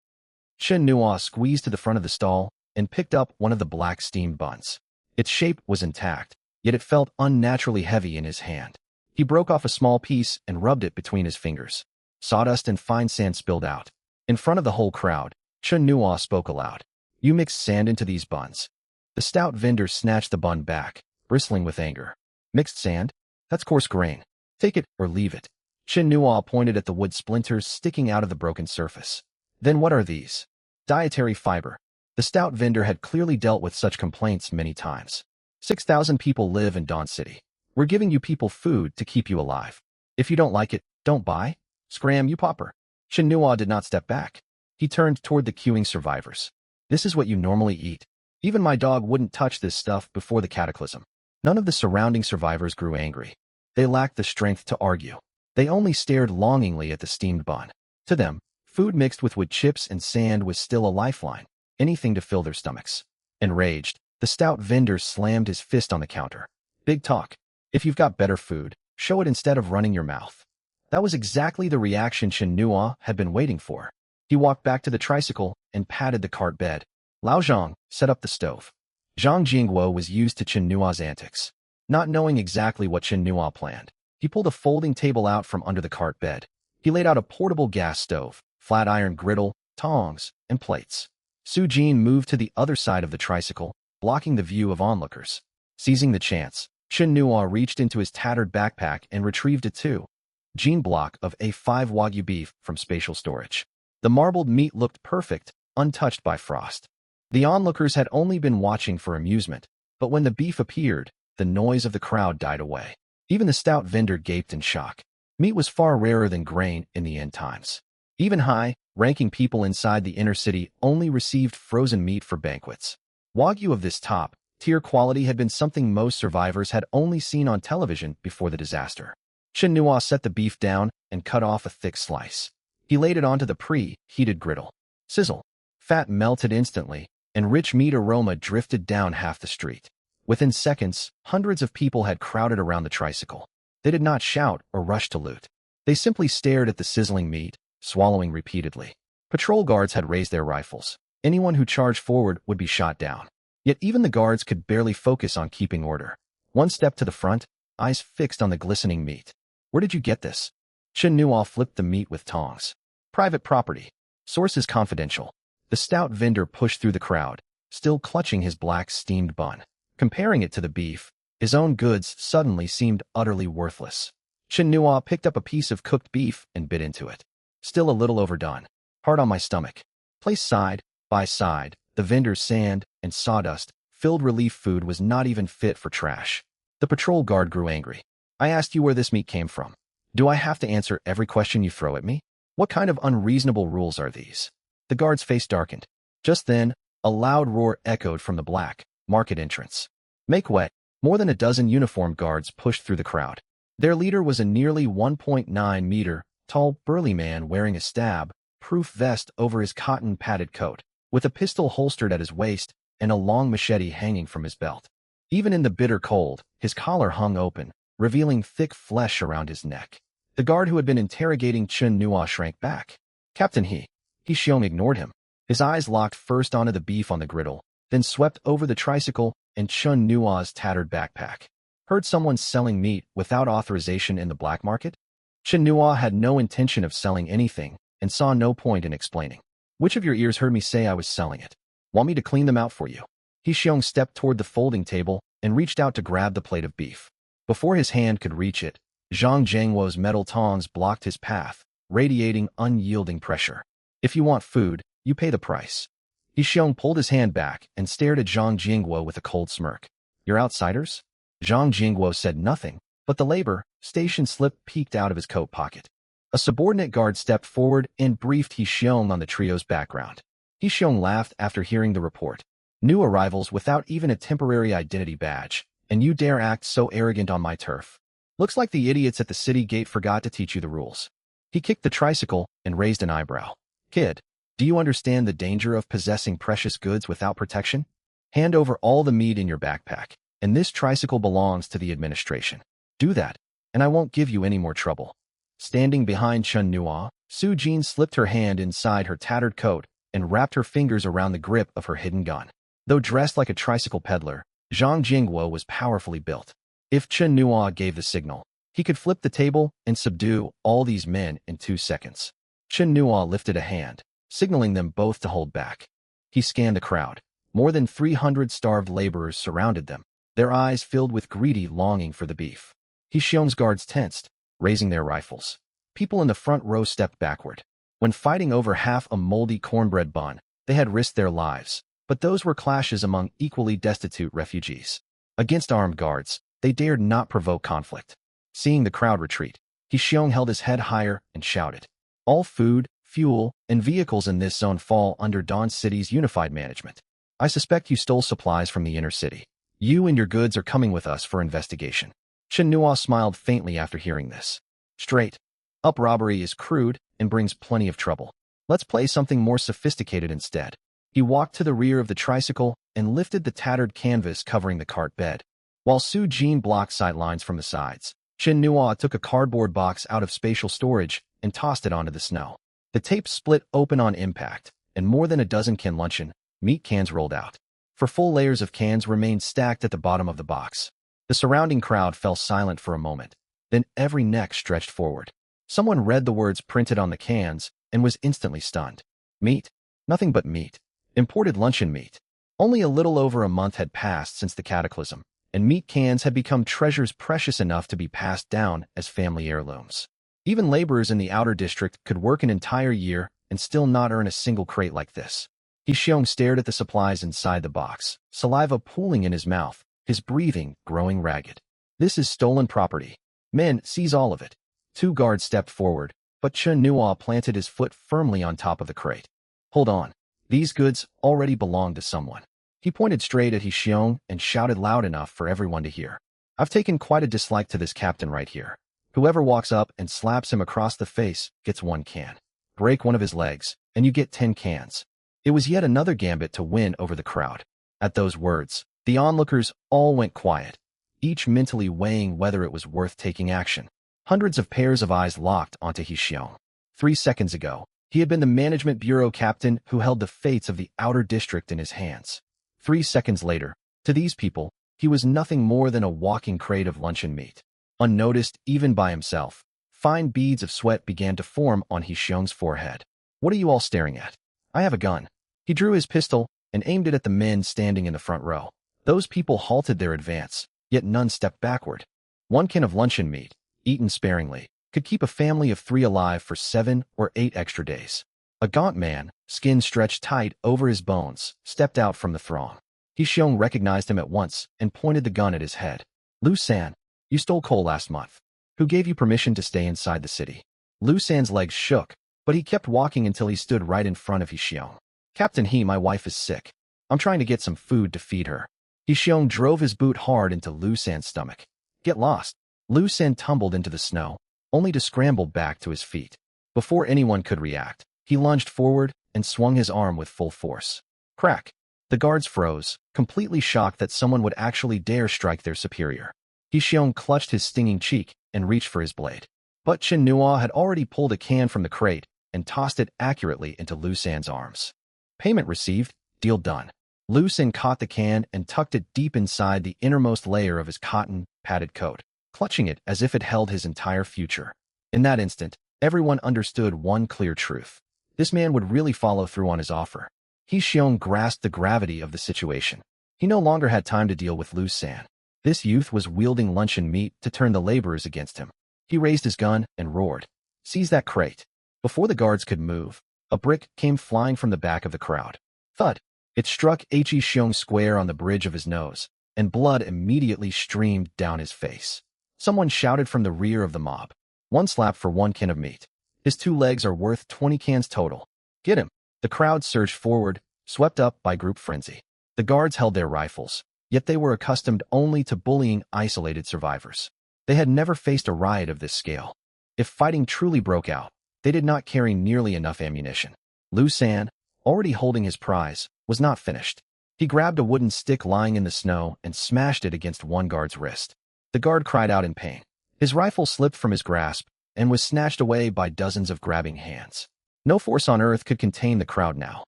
Chen Nuo squeezed to the front of the stall and picked up one of the black steamed buns. Its shape was intact, yet it felt unnaturally heavy in his hand. He broke off a small piece and rubbed it between his fingers. Sawdust and fine sand spilled out. In front of the whole crowd, Chen Nuo spoke aloud. You mixed sand into these buns. The stout vendor snatched the bun back, bristling with anger. Mixed sand? That's coarse grain. Take it or leave it. Chen Nuo pointed at the wood splinters sticking out of the broken surface. Then what are these? Dietary fiber. The stout vendor had clearly dealt with such complaints many times. 6,000 people live in Dawn City. We're giving you people food to keep you alive. If you don't like it, don't buy. Scram, you pauper. Chen Nuo did not step back. He turned toward the queuing survivors. This is what you normally eat. Even my dog wouldn't touch this stuff before the cataclysm. None of the surrounding survivors grew angry. They lacked the strength to argue. They only stared longingly at the steamed bun. To them, food mixed with wood chips and sand was still a lifeline, anything to fill their stomachs. Enraged, the stout vendor slammed his fist on the counter. Big talk. If you've got better food, show it instead of running your mouth. That was exactly the reaction Chen Nuo had been waiting for. He walked back to the tricycle and patted the cart bed. Lao Zhang set up the stove. Zhang Jingguo was used to Chen Nuo's antics. Not knowing exactly what Chen Nuo planned, he pulled a folding table out from under the cart bed. He laid out a portable gas stove, flat iron griddle, tongs, and plates. Su Jin moved to the other side of the tricycle, blocking the view of onlookers. Seizing the chance, Chen Nuo reached into his tattered backpack and retrieved a 2-gene block of A5 Wagyu beef from spatial storage. The marbled meat looked perfect, untouched by frost. The onlookers had only been watching for amusement, but when the beef appeared, the noise of the crowd died away. Even the stout vendor gaped in shock. Meat was far rarer than grain in the end times. Even high-ranking people inside the inner city only received frozen meat for banquets. Wagyu of this top-tier quality had been something most survivors had only seen on television before the disaster. Chen Nuo set the beef down and cut off a thick slice. He laid it onto the pre-heated griddle. Sizzle. Fat melted instantly, and rich meat aroma drifted down half the street. Within seconds, hundreds of people had crowded around the tricycle. They did not shout or rush to loot. They simply stared at the sizzling meat, swallowing repeatedly. Patrol guards had raised their rifles. Anyone who charged forward would be shot down. Yet even the guards could barely focus on keeping order. One step to the front, eyes fixed on the glistening meat. Where did you get this? Chen Nuo flipped the meat with tongs. Private property. Source is confidential. The stout vendor pushed through the crowd, still clutching his black steamed bun. Comparing it to the beef, his own goods suddenly seemed utterly worthless. Chen Nuo picked up a piece of cooked beef and bit into it. Still a little overdone. Hard on my stomach. Placed side by side, the vendor's sand and sawdust-filled relief food was not even fit for trash. The patrol guard grew angry. I asked you where this meat came from. Do I have to answer every question you throw at me? What kind of unreasonable rules are these? The guard's face darkened. Just then, a loud roar echoed from the black market entrance. Make way! More than a dozen uniformed guards pushed through the crowd. Their leader was a nearly 1.9-meter tall, burly man wearing a stab-proof vest over his cotton-padded coat, with a pistol holstered at his waist and a long machete hanging from his belt. Even in the bitter cold, his collar hung open, revealing thick flesh around his neck. The guard who had been interrogating Chen Nua shrank back. Captain He Xiong ignored him. His eyes locked first onto the beef on the griddle, then swept over the tricycle and Chen Nua's tattered backpack. Heard someone selling meat without authorization in the black market? Chen Nua had no intention of selling anything and saw no point in explaining. Which of your ears heard me say I was selling it? Want me to clean them out for you? He Xiong stepped toward the folding table and reached out to grab the plate of beef. Before his hand could reach it, Zhang Jiangwo's metal tongs blocked his path, radiating unyielding pressure. If you want food, you pay the price. He Xiong pulled his hand back and stared at Zhang Jingguo with a cold smirk. You're outsiders? Zhang Jingguo said nothing, but the labor station slip peeked out of his coat pocket. A subordinate guard stepped forward and briefed He Xiong on the trio's background. He Xiong laughed after hearing the report. New arrivals without even a temporary identity badge, and you dare act so arrogant on my turf. Looks like the idiots at the city gate forgot to teach you the rules. He kicked the tricycle and raised an eyebrow. Kid, do you understand the danger of possessing precious goods without protection? Hand over all the meat in your backpack, and this tricycle belongs to the administration. Do that, and I won't give you any more trouble. Standing behind Chen Nua, Su Jin slipped her hand inside her tattered coat and wrapped her fingers around the grip of her hidden gun. Though dressed like a tricycle peddler, Zhang Jingguo was powerfully built. If Chen Nua gave the signal, he could flip the table and subdue all these men in 2 seconds. Chen Nua lifted a hand, signaling them both to hold back. He scanned the crowd. More than 300 starved laborers surrounded them, their eyes filled with greedy longing for the beef. He Xiong's guards tensed, raising their rifles. People in the front row stepped backward. When fighting over half a moldy cornbread bun, they had risked their lives, but those were clashes among equally destitute refugees. Against armed guards, they dared not provoke conflict. Seeing the crowd retreat, He Xiong held his head higher and shouted, all food, fuel, and vehicles in this zone fall under Dawn City's unified management. I suspect you stole supplies from the inner city. You and your goods are coming with us for investigation. Chen Nua smiled faintly after hearing this. Straight up robbery is crude and brings plenty of trouble. Let's play something more sophisticated instead. He walked to the rear of the tricycle and lifted the tattered canvas covering the cart bed. While Su Jin blocked sightlines from the sides, Chen Nua took a cardboard box out of spatial storage and tossed it onto the snow. The tape split open on impact, and more than a dozen canned luncheon meat cans rolled out. For full layers of cans remained stacked at the bottom of the box. The surrounding crowd fell silent for a moment. Then every neck stretched forward. Someone read the words printed on the cans and was instantly stunned. Meat? Nothing but meat. Imported luncheon meat. Only a little over a month had passed since the cataclysm, and meat cans had become treasures precious enough to be passed down as family heirlooms. Even laborers in the outer district could work an entire year and still not earn a single crate like this. He Xiong stared at the supplies inside the box, saliva pooling in his mouth, his breathing growing ragged. This is stolen property. Men, seize all of it. 2 guards stepped forward, but Chen Nua planted his foot firmly on top of the crate. Hold on. These goods already belong to someone. He pointed straight at He Xiong and shouted loud enough for everyone to hear. I've taken quite a dislike to this captain right here. Whoever walks up and slaps him across the face gets 1 can. Break one of his legs, and you get 10 cans. It was yet another gambit to win over the crowd. At those words, the onlookers all went quiet, each mentally weighing whether it was worth taking action. Hundreds of pairs of eyes locked onto He Xiong. 3 seconds ago, he had been the management bureau captain who held the fates of the outer district in his hands. 3 seconds later, to these people, he was nothing more than a walking crate of luncheon meat. Unnoticed even by himself, fine beads of sweat began to form on He Xiong's forehead. What are you all staring at? I have a gun. He drew his pistol and aimed it at the men standing in the front row. Those people halted their advance, yet none stepped backward. 1 can of luncheon meat, eaten sparingly, could keep a family of 3 alive for 7 or 8 extra days. A gaunt man, skin stretched tight over his bones, stepped out from the throng. He Xiong recognized him at once and pointed the gun at his head. Lu San, you stole coal last month. Who gave you permission to stay inside the city? Lu San's legs shook, but he kept walking until he stood right in front of Xiong. Captain my wife is sick. I'm trying to get some food to feed her. Xiong drove his boot hard into Lu San's stomach. Get lost. Lu San tumbled into the snow, only to scramble back to his feet. Before anyone could react, he lunged forward and swung his arm with full force. Crack! The guards froze, completely shocked that someone would actually dare strike their superior. Xiong clutched his stinging cheek and reached for his blade. But Chen Nua had already pulled a can from the crate and tossed it accurately into Lu San's arms. Payment received, deal done. Lu San caught the can and tucked it deep inside the innermost layer of his cotton, padded coat, clutching it as if it held his entire future. In that instant, everyone understood one clear truth. This man would really follow through on his offer. Xiong grasped the gravity of the situation. He no longer had time to deal with Lu San. This youth was wielding luncheon meat to turn the laborers against him. He raised his gun and roared, "Seize that crate." Before the guards could move, a brick came flying from the back of the crowd. Thud! It struck Xiong square on the bridge of his nose, and blood immediately streamed down his face. Someone shouted from the rear of the mob, "One slap for 1 can of meat. His 2 legs are worth 20 cans total. Get him!" The crowd surged forward, swept up by group frenzy. The guards held their rifles, yet they were accustomed only to bullying isolated survivors. They had never faced a riot of this scale. If fighting truly broke out, they did not carry nearly enough ammunition. Lu San, already holding his prize, was not finished. He grabbed a wooden stick lying in the snow and smashed it against one guard's wrist. The guard cried out in pain. His rifle slipped from his grasp and was snatched away by dozens of grabbing hands. No force on earth could contain the crowd now.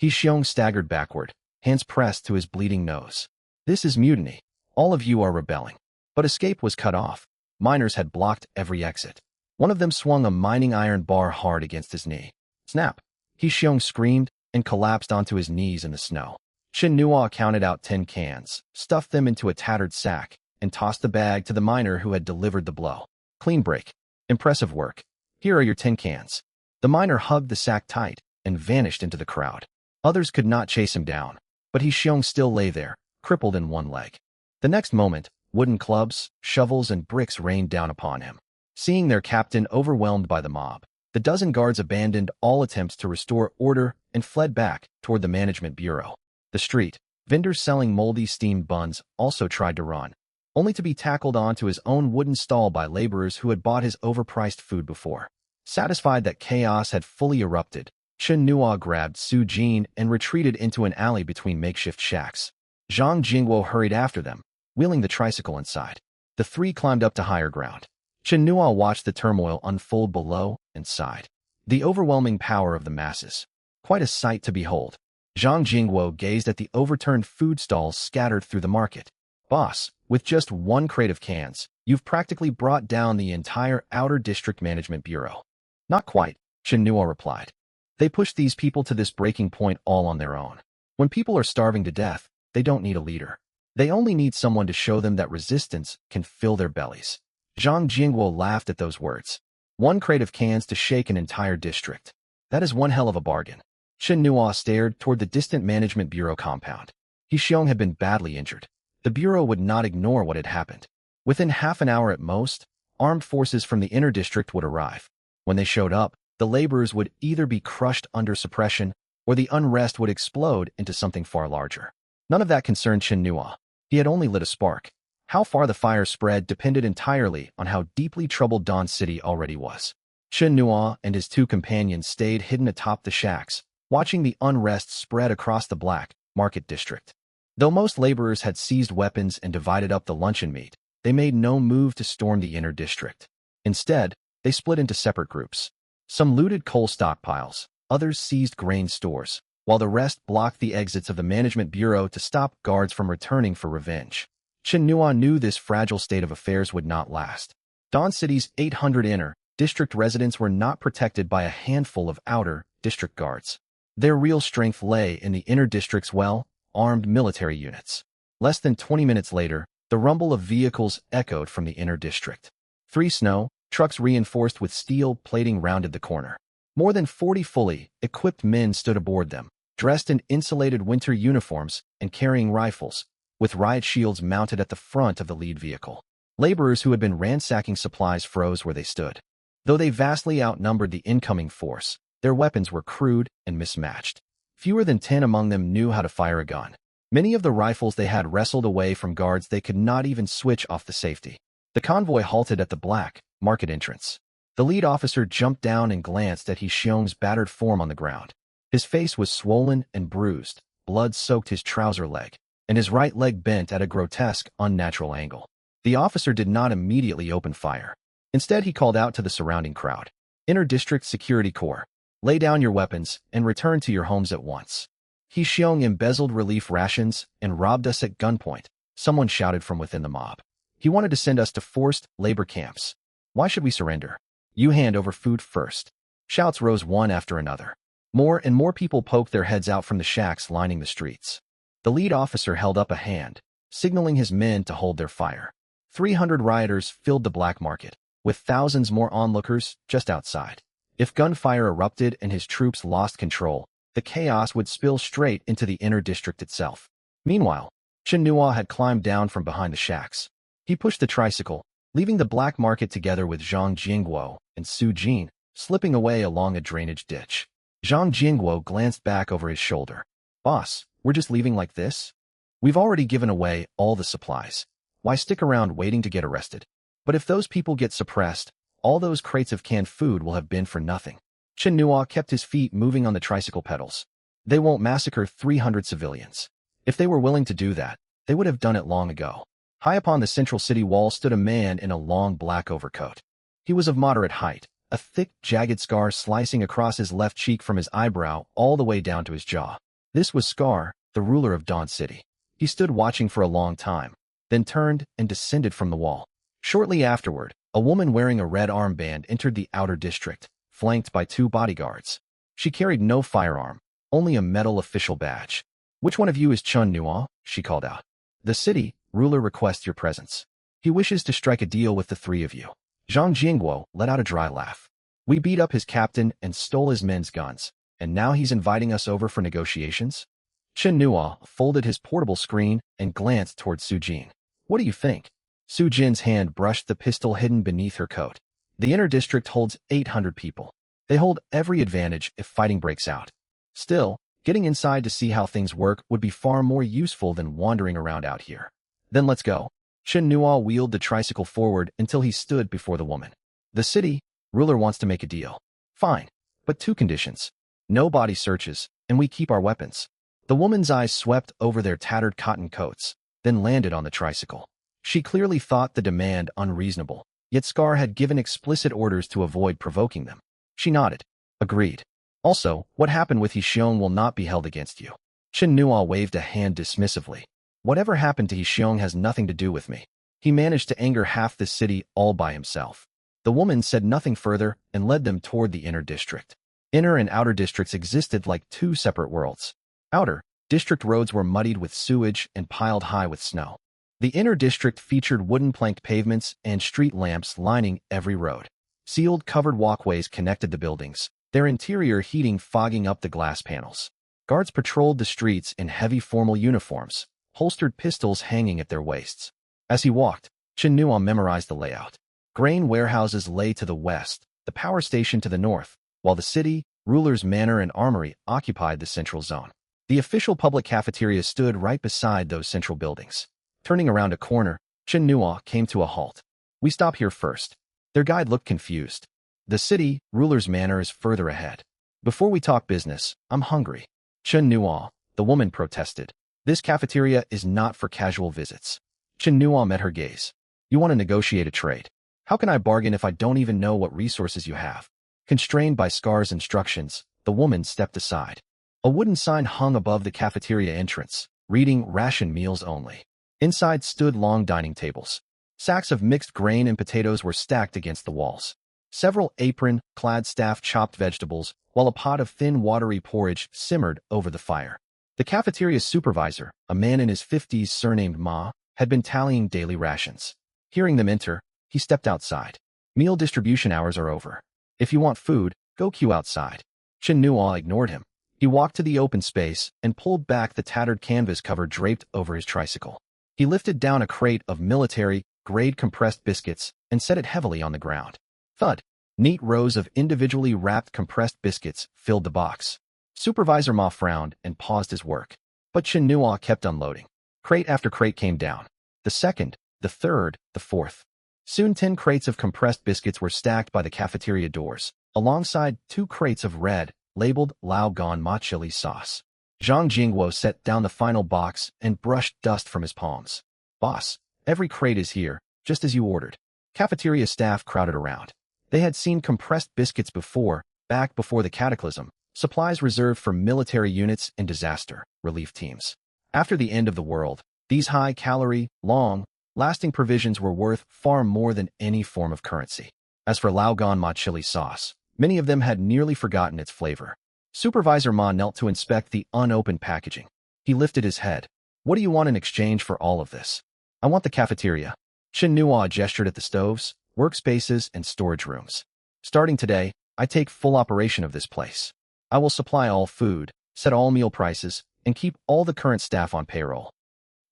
Xiong staggered backward, hands pressed to his bleeding nose. This is mutiny. All of you are rebelling. But escape was cut off. Miners had blocked every exit. One of them swung a mining iron bar hard against his knee. Snap! Xiong screamed and collapsed onto his knees in the snow. Chen Nua counted out 10 cans, stuffed them into a tattered sack, and tossed the bag to the miner who had delivered the blow. Clean break. Impressive work. Here are your 10 cans. The miner hugged the sack tight and vanished into the crowd. Others could not chase him down, but Xiong still lay there, crippled in one leg. The next moment, wooden clubs, shovels, and bricks rained down upon him. Seeing their captain overwhelmed by the mob, the dozen guards abandoned all attempts to restore order and fled back toward the management bureau. The street, vendors selling moldy steamed buns also tried to run, only to be tackled onto his own wooden stall by laborers who had bought his overpriced food before. Satisfied that chaos had fully erupted, Chen Nua grabbed Su Jin and retreated into an alley between makeshift shacks. Zhang Jingwo hurried after them, wheeling the tricycle inside. The 3 climbed up to higher ground. Chen Nua watched the turmoil unfold below and sighed. The overwhelming power of the masses. Quite a sight to behold. Zhang Jingwo gazed at the overturned food stalls scattered through the market. Boss, with just 1 crate of cans, you've practically brought down the entire Outer District Management Bureau. Not quite, Chen Nua replied. They pushed these people to this breaking point all on their own. When people are starving to death, they don't need a leader. They only need someone to show them that resistance can fill their bellies. Zhang Jingwo laughed at those words. 1 crate of cans to shake an entire district. That is one hell of a bargain. Chen Nua stared toward the distant Management Bureau compound. Xiong had been badly injured. The Bureau would not ignore what had happened. Within half an hour at most, armed forces from the inner district would arrive. When they showed up, the laborers would either be crushed under suppression or the unrest would explode into something far larger. None of that concerned Chen Nua. He had only lit a spark. How far the fire spread depended entirely on how deeply troubled Dawn City already was. Chen Nua and his 2 companions stayed hidden atop the shacks, watching the unrest spread across the Black Market District. Though most laborers had seized weapons and divided up the luncheon meat, they made no move to storm the inner district. Instead, they split into separate groups. Some looted coal stockpiles, others seized grain stores, while the rest blocked the exits of the Management Bureau to stop guards from returning for revenge. Chen Nua knew this fragile state of affairs would not last. Dawn City's 800 inner district residents were not protected by a handful of outer district guards. Their real strength lay in the inner district's well-armed military units. Less than 20 minutes later, the rumble of vehicles echoed from the inner district. 3 snow trucks reinforced with steel plating rounded the corner. More than 40 fully equipped men stood aboard them, dressed in insulated winter uniforms and carrying rifles, with riot shields mounted at the front of the lead vehicle. Laborers who had been ransacking supplies froze where they stood. Though they vastly outnumbered the incoming force, Their weapons were crude and mismatched. Fewer than 10 among them knew how to fire a gun. Many of the rifles they had wrestled away from guards they could not even switch off the safety. The convoy halted at the black market entrance. The lead officer jumped down and glanced at Xiong's battered form on the ground. His face was swollen and bruised, blood soaked his trouser leg, and his right leg bent at a grotesque, unnatural angle. The officer did not immediately open fire. Instead, he called out to the surrounding crowd. Inter-District Security Corps, lay down your weapons and return to your homes at once. Xiong embezzled relief rations and robbed us at gunpoint, someone shouted from within the mob. He wanted to send us to forced labor camps. Why should we surrender? You hand over food first. Shouts rose one after another. More and more people poked their heads out from the shacks lining the streets. The lead officer held up a hand, signaling his men to hold their fire. 300 rioters filled the black market, with thousands more onlookers just outside. If gunfire erupted and his troops lost control, the chaos would spill straight into the inner district itself. Meanwhile, Chen Nua had climbed down from behind the shacks. He pushed the tricycle, leaving the black market together with Zhang Jingguo and Su Jin, slipping away along a drainage ditch. Zhang Jingguo glanced back over his shoulder. Boss, we're just leaving like this? We've already given away all the supplies. Why stick around waiting to get arrested? But if those people get suppressed, all those crates of canned food will have been for nothing. Chen Nua kept his feet moving on the tricycle pedals. They won't massacre 300 civilians. If they were willing to do that, they would have done it long ago. High upon the central city wall stood a man in a long black overcoat. He was of moderate height, a thick, jagged scar slicing across his left cheek from his eyebrow all the way down to his jaw. This was Scar, the ruler of Dawn City. He stood watching for a long time, then turned and descended from the wall. Shortly afterward, a woman wearing a red armband entered the outer district, flanked by 2 bodyguards. She carried no firearm, only a metal official badge. Which one of you is Chen Nua? She called out. The city ruler requests your presence. He wishes to strike a deal with the 3 of you. Zhang Jingguo let out a dry laugh. We beat up his captain and stole his men's guns, and now he's inviting us over for negotiations? Chen Nua folded his portable screen and glanced toward Su Jin. What do you think? Su Jin's hand brushed the pistol hidden beneath her coat. The inner district holds 800 people. They hold every advantage if fighting breaks out. Still, getting inside to see how things work would be far more useful than wandering around out here. Then let's go. Chen Nua wheeled the tricycle forward until he stood before the woman. The city ruler wants to make a deal. Fine, but 2 conditions. No body searches, and we keep our weapons. The woman's eyes swept over their tattered cotton coats, then landed on the tricycle. She clearly thought the demand unreasonable, yet Scar had given explicit orders to avoid provoking them. She nodded. Agreed. Also, what happened with Xiong will not be held against you. Chen Nua waved a hand dismissively. Whatever happened to Xiong has nothing to do with me. He managed to anger half the city all by himself. The woman said nothing further and led them toward the inner district. Inner and outer districts existed like 2 separate worlds. Outer district roads were muddied with sewage and piled high with snow. The inner district featured wooden planked pavements and street lamps lining every road. Sealed covered walkways connected the buildings, their interior heating fogging up the glass panels. Guards patrolled the streets in heavy formal uniforms, holstered pistols hanging at their waists. As he walked, Chen Nua memorized the layout. Grain warehouses lay to the west, the power station to the north, while the city, ruler's manor and armory occupied the central zone. The official public cafeteria stood right beside those central buildings. Turning around a corner, Chen Nua came to a halt. We stop here first. Their guide looked confused. The city, ruler's manor is further ahead. Before we talk business, I'm hungry. Chen Nua, the woman protested. This cafeteria is not for casual visits. Chen Nua met her gaze. You want to negotiate a trade. How can I bargain if I don't even know what resources you have? Constrained by Scar's instructions, the woman stepped aside. A wooden sign hung above the cafeteria entrance, reading ration meals only. Inside stood long dining tables. Sacks of mixed grain and potatoes were stacked against the walls. Several apron-clad staff chopped vegetables, while a pot of thin, watery porridge simmered over the fire. The cafeteria's supervisor, a man in his 50s surnamed Ma, had been tallying daily rations. Hearing them enter, he stepped outside. Meal distribution hours are over. If you want food, go queue outside. Chen Nua ignored him. He walked to the open space and pulled back the tattered canvas cover draped over his tricycle. He lifted down a crate of military-grade compressed biscuits and set it heavily on the ground. Thud! Neat rows of individually wrapped compressed biscuits filled the box. Supervisor Ma frowned and paused his work. But Chen Nua kept unloading. Crate after crate came down. The second, the third, the fourth. Soon 10 crates of compressed biscuits were stacked by the cafeteria doors, alongside 2 crates of red, labeled Lao Gan Ma chili sauce. Zhang Jingguo set down the final box and brushed dust from his palms. Boss, every crate is here, just as you ordered. Cafeteria staff crowded around. They had seen compressed biscuits before, back before the cataclysm, supplies reserved for military units and disaster relief teams. After the end of the world, these high-calorie, long-lasting provisions were worth far more than any form of currency. As for Lao Gan Ma chili sauce, many of them had nearly forgotten its flavor. Supervisor Ma knelt to inspect the unopened packaging. He lifted his head. What do you want in exchange for all of this? I want the cafeteria. Chen Nua gestured at the stoves, workspaces, and storage rooms. Starting today, I take full operation of this place. I will supply all food, set all meal prices, and keep all the current staff on payroll.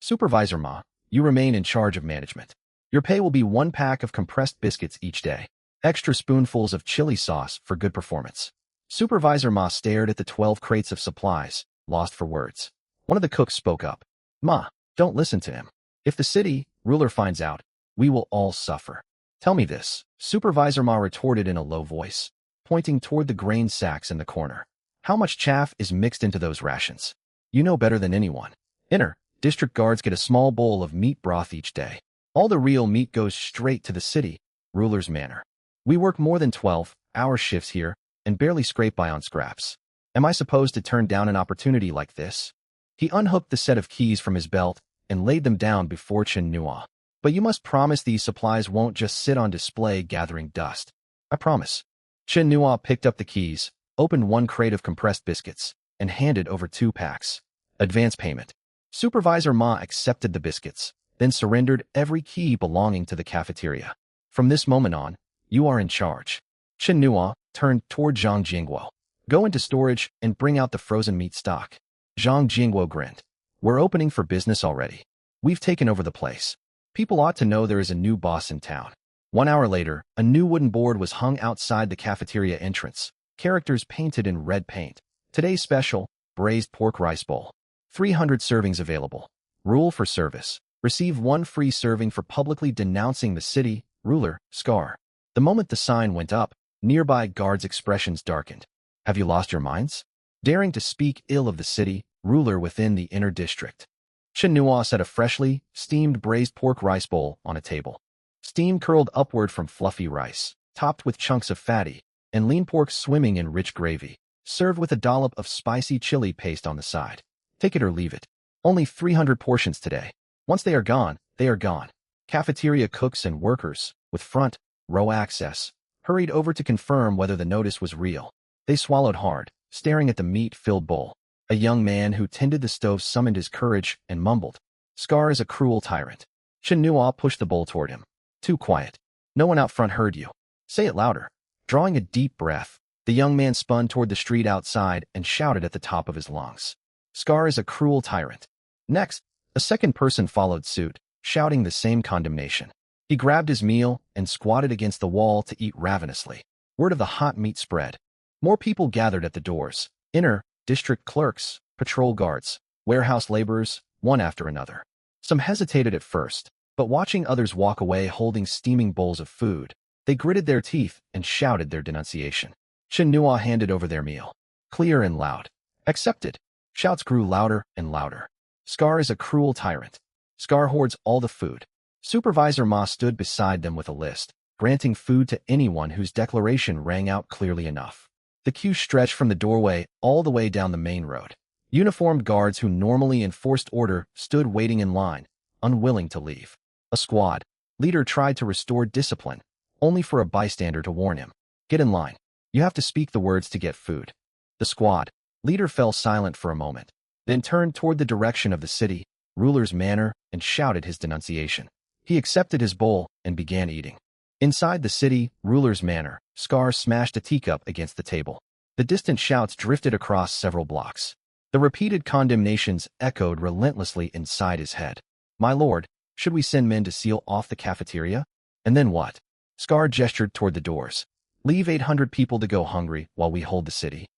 Supervisor Ma, you remain in charge of management. Your pay will be 1 pack of compressed biscuits each day. Extra spoonfuls of chili sauce for good performance. Supervisor Ma stared at the 12 crates of supplies, lost for words. One of the cooks spoke up. Ma, don't listen to him. If the city ruler finds out, we will all suffer. Tell me this, Supervisor Ma retorted in a low voice, pointing toward the grain sacks in the corner. How much chaff is mixed into those rations? You know better than anyone. Inner district guards get a small bowl of meat broth each day. All the real meat goes straight to the city ruler's manor. We work more than 12-hour shifts here and barely scrape by on scraps. Am I supposed to turn down an opportunity like this? He unhooked the set of keys from his belt and laid them down before Chen Nua. But you must promise these supplies won't just sit on display gathering dust. I promise. Chen Nua picked up the keys, opened 1 crate of compressed biscuits, and handed over 2 packs. Advance payment. Supervisor Ma accepted the biscuits, then surrendered every key belonging to the cafeteria. From this moment on, you are in charge. Chen Nua turned toward Zhang Jingguo. Go into storage and bring out the frozen meat stock. Zhang Jingguo grinned. We're opening for business already. We've taken over the place. People ought to know there is a new boss in town. 1 hour later, a new wooden board was hung outside the cafeteria entrance, characters painted in red paint. Today's special, braised pork rice bowl. 300 servings available. Rule for service. Receive 1 free serving for publicly denouncing the city ruler, Scar. The moment the sign went up, nearby guards' expressions darkened. Have you lost your minds? Daring to speak ill of the city ruler within the inner district. Chen Nua set a freshly steamed braised pork rice bowl on a table. Steam curled upward from fluffy rice, topped with chunks of fatty and lean pork swimming in rich gravy, served with a dollop of spicy chili paste on the side. Take it or leave it. Only 300 portions today. Once they are gone, they are gone. Cafeteria cooks and workers, with front row access, hurried over to confirm whether the notice was real. They swallowed hard, staring at the meat-filled bowl. A young man who tended the stove summoned his courage and mumbled, Scar is a cruel tyrant. Chen Nua pushed the bowl toward him. Too quiet. No one out front heard you. Say it louder. Drawing a deep breath, the young man spun toward the street outside and shouted at the top of his lungs. Scar is a cruel tyrant. Next, a second person followed suit, shouting the same condemnation. He grabbed his meal and squatted against the wall to eat ravenously. Word of the hot meat spread. More people gathered at the doors. Inner district clerks, patrol guards, warehouse laborers, one after another. Some hesitated at first, but watching others walk away holding steaming bowls of food, they gritted their teeth and shouted their denunciation. Chen Nua handed over their meal. Clear and loud. Accepted. Shouts grew louder and louder. Scar is a cruel tyrant. Scar hoards all the food. Supervisor Ma stood beside them with a list, granting food to anyone whose declaration rang out clearly enough. The queue stretched from the doorway all the way down the main road. Uniformed guards who normally enforced order stood waiting in line, unwilling to leave. A squad leader tried to restore discipline, only for a bystander to warn him. Get in line. You have to speak the words to get food. The squad leader fell silent for a moment, then turned toward the direction of the city ruler's manor and shouted his denunciation. He accepted his bowl and began eating. Inside the city ruler's manor, Scar smashed a teacup against the table. The distant shouts drifted across several blocks. The repeated condemnations echoed relentlessly inside his head. My lord, should we send men to seal off the cafeteria? And then what? Scar gestured toward the doors. Leave 800 people to go hungry while we hold the city.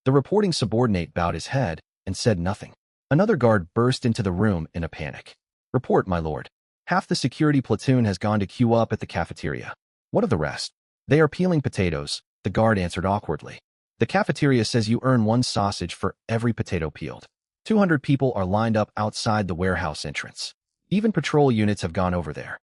The reporting subordinate bowed his head and said nothing. Another guard burst into the room in a panic. Report, my lord. Half the security platoon has gone to queue up at the cafeteria. What of the rest? They are peeling potatoes, the guard answered awkwardly. The cafeteria says you earn 1 sausage for every potato peeled. 200 people are lined up outside the warehouse entrance. Even patrol units have gone over there.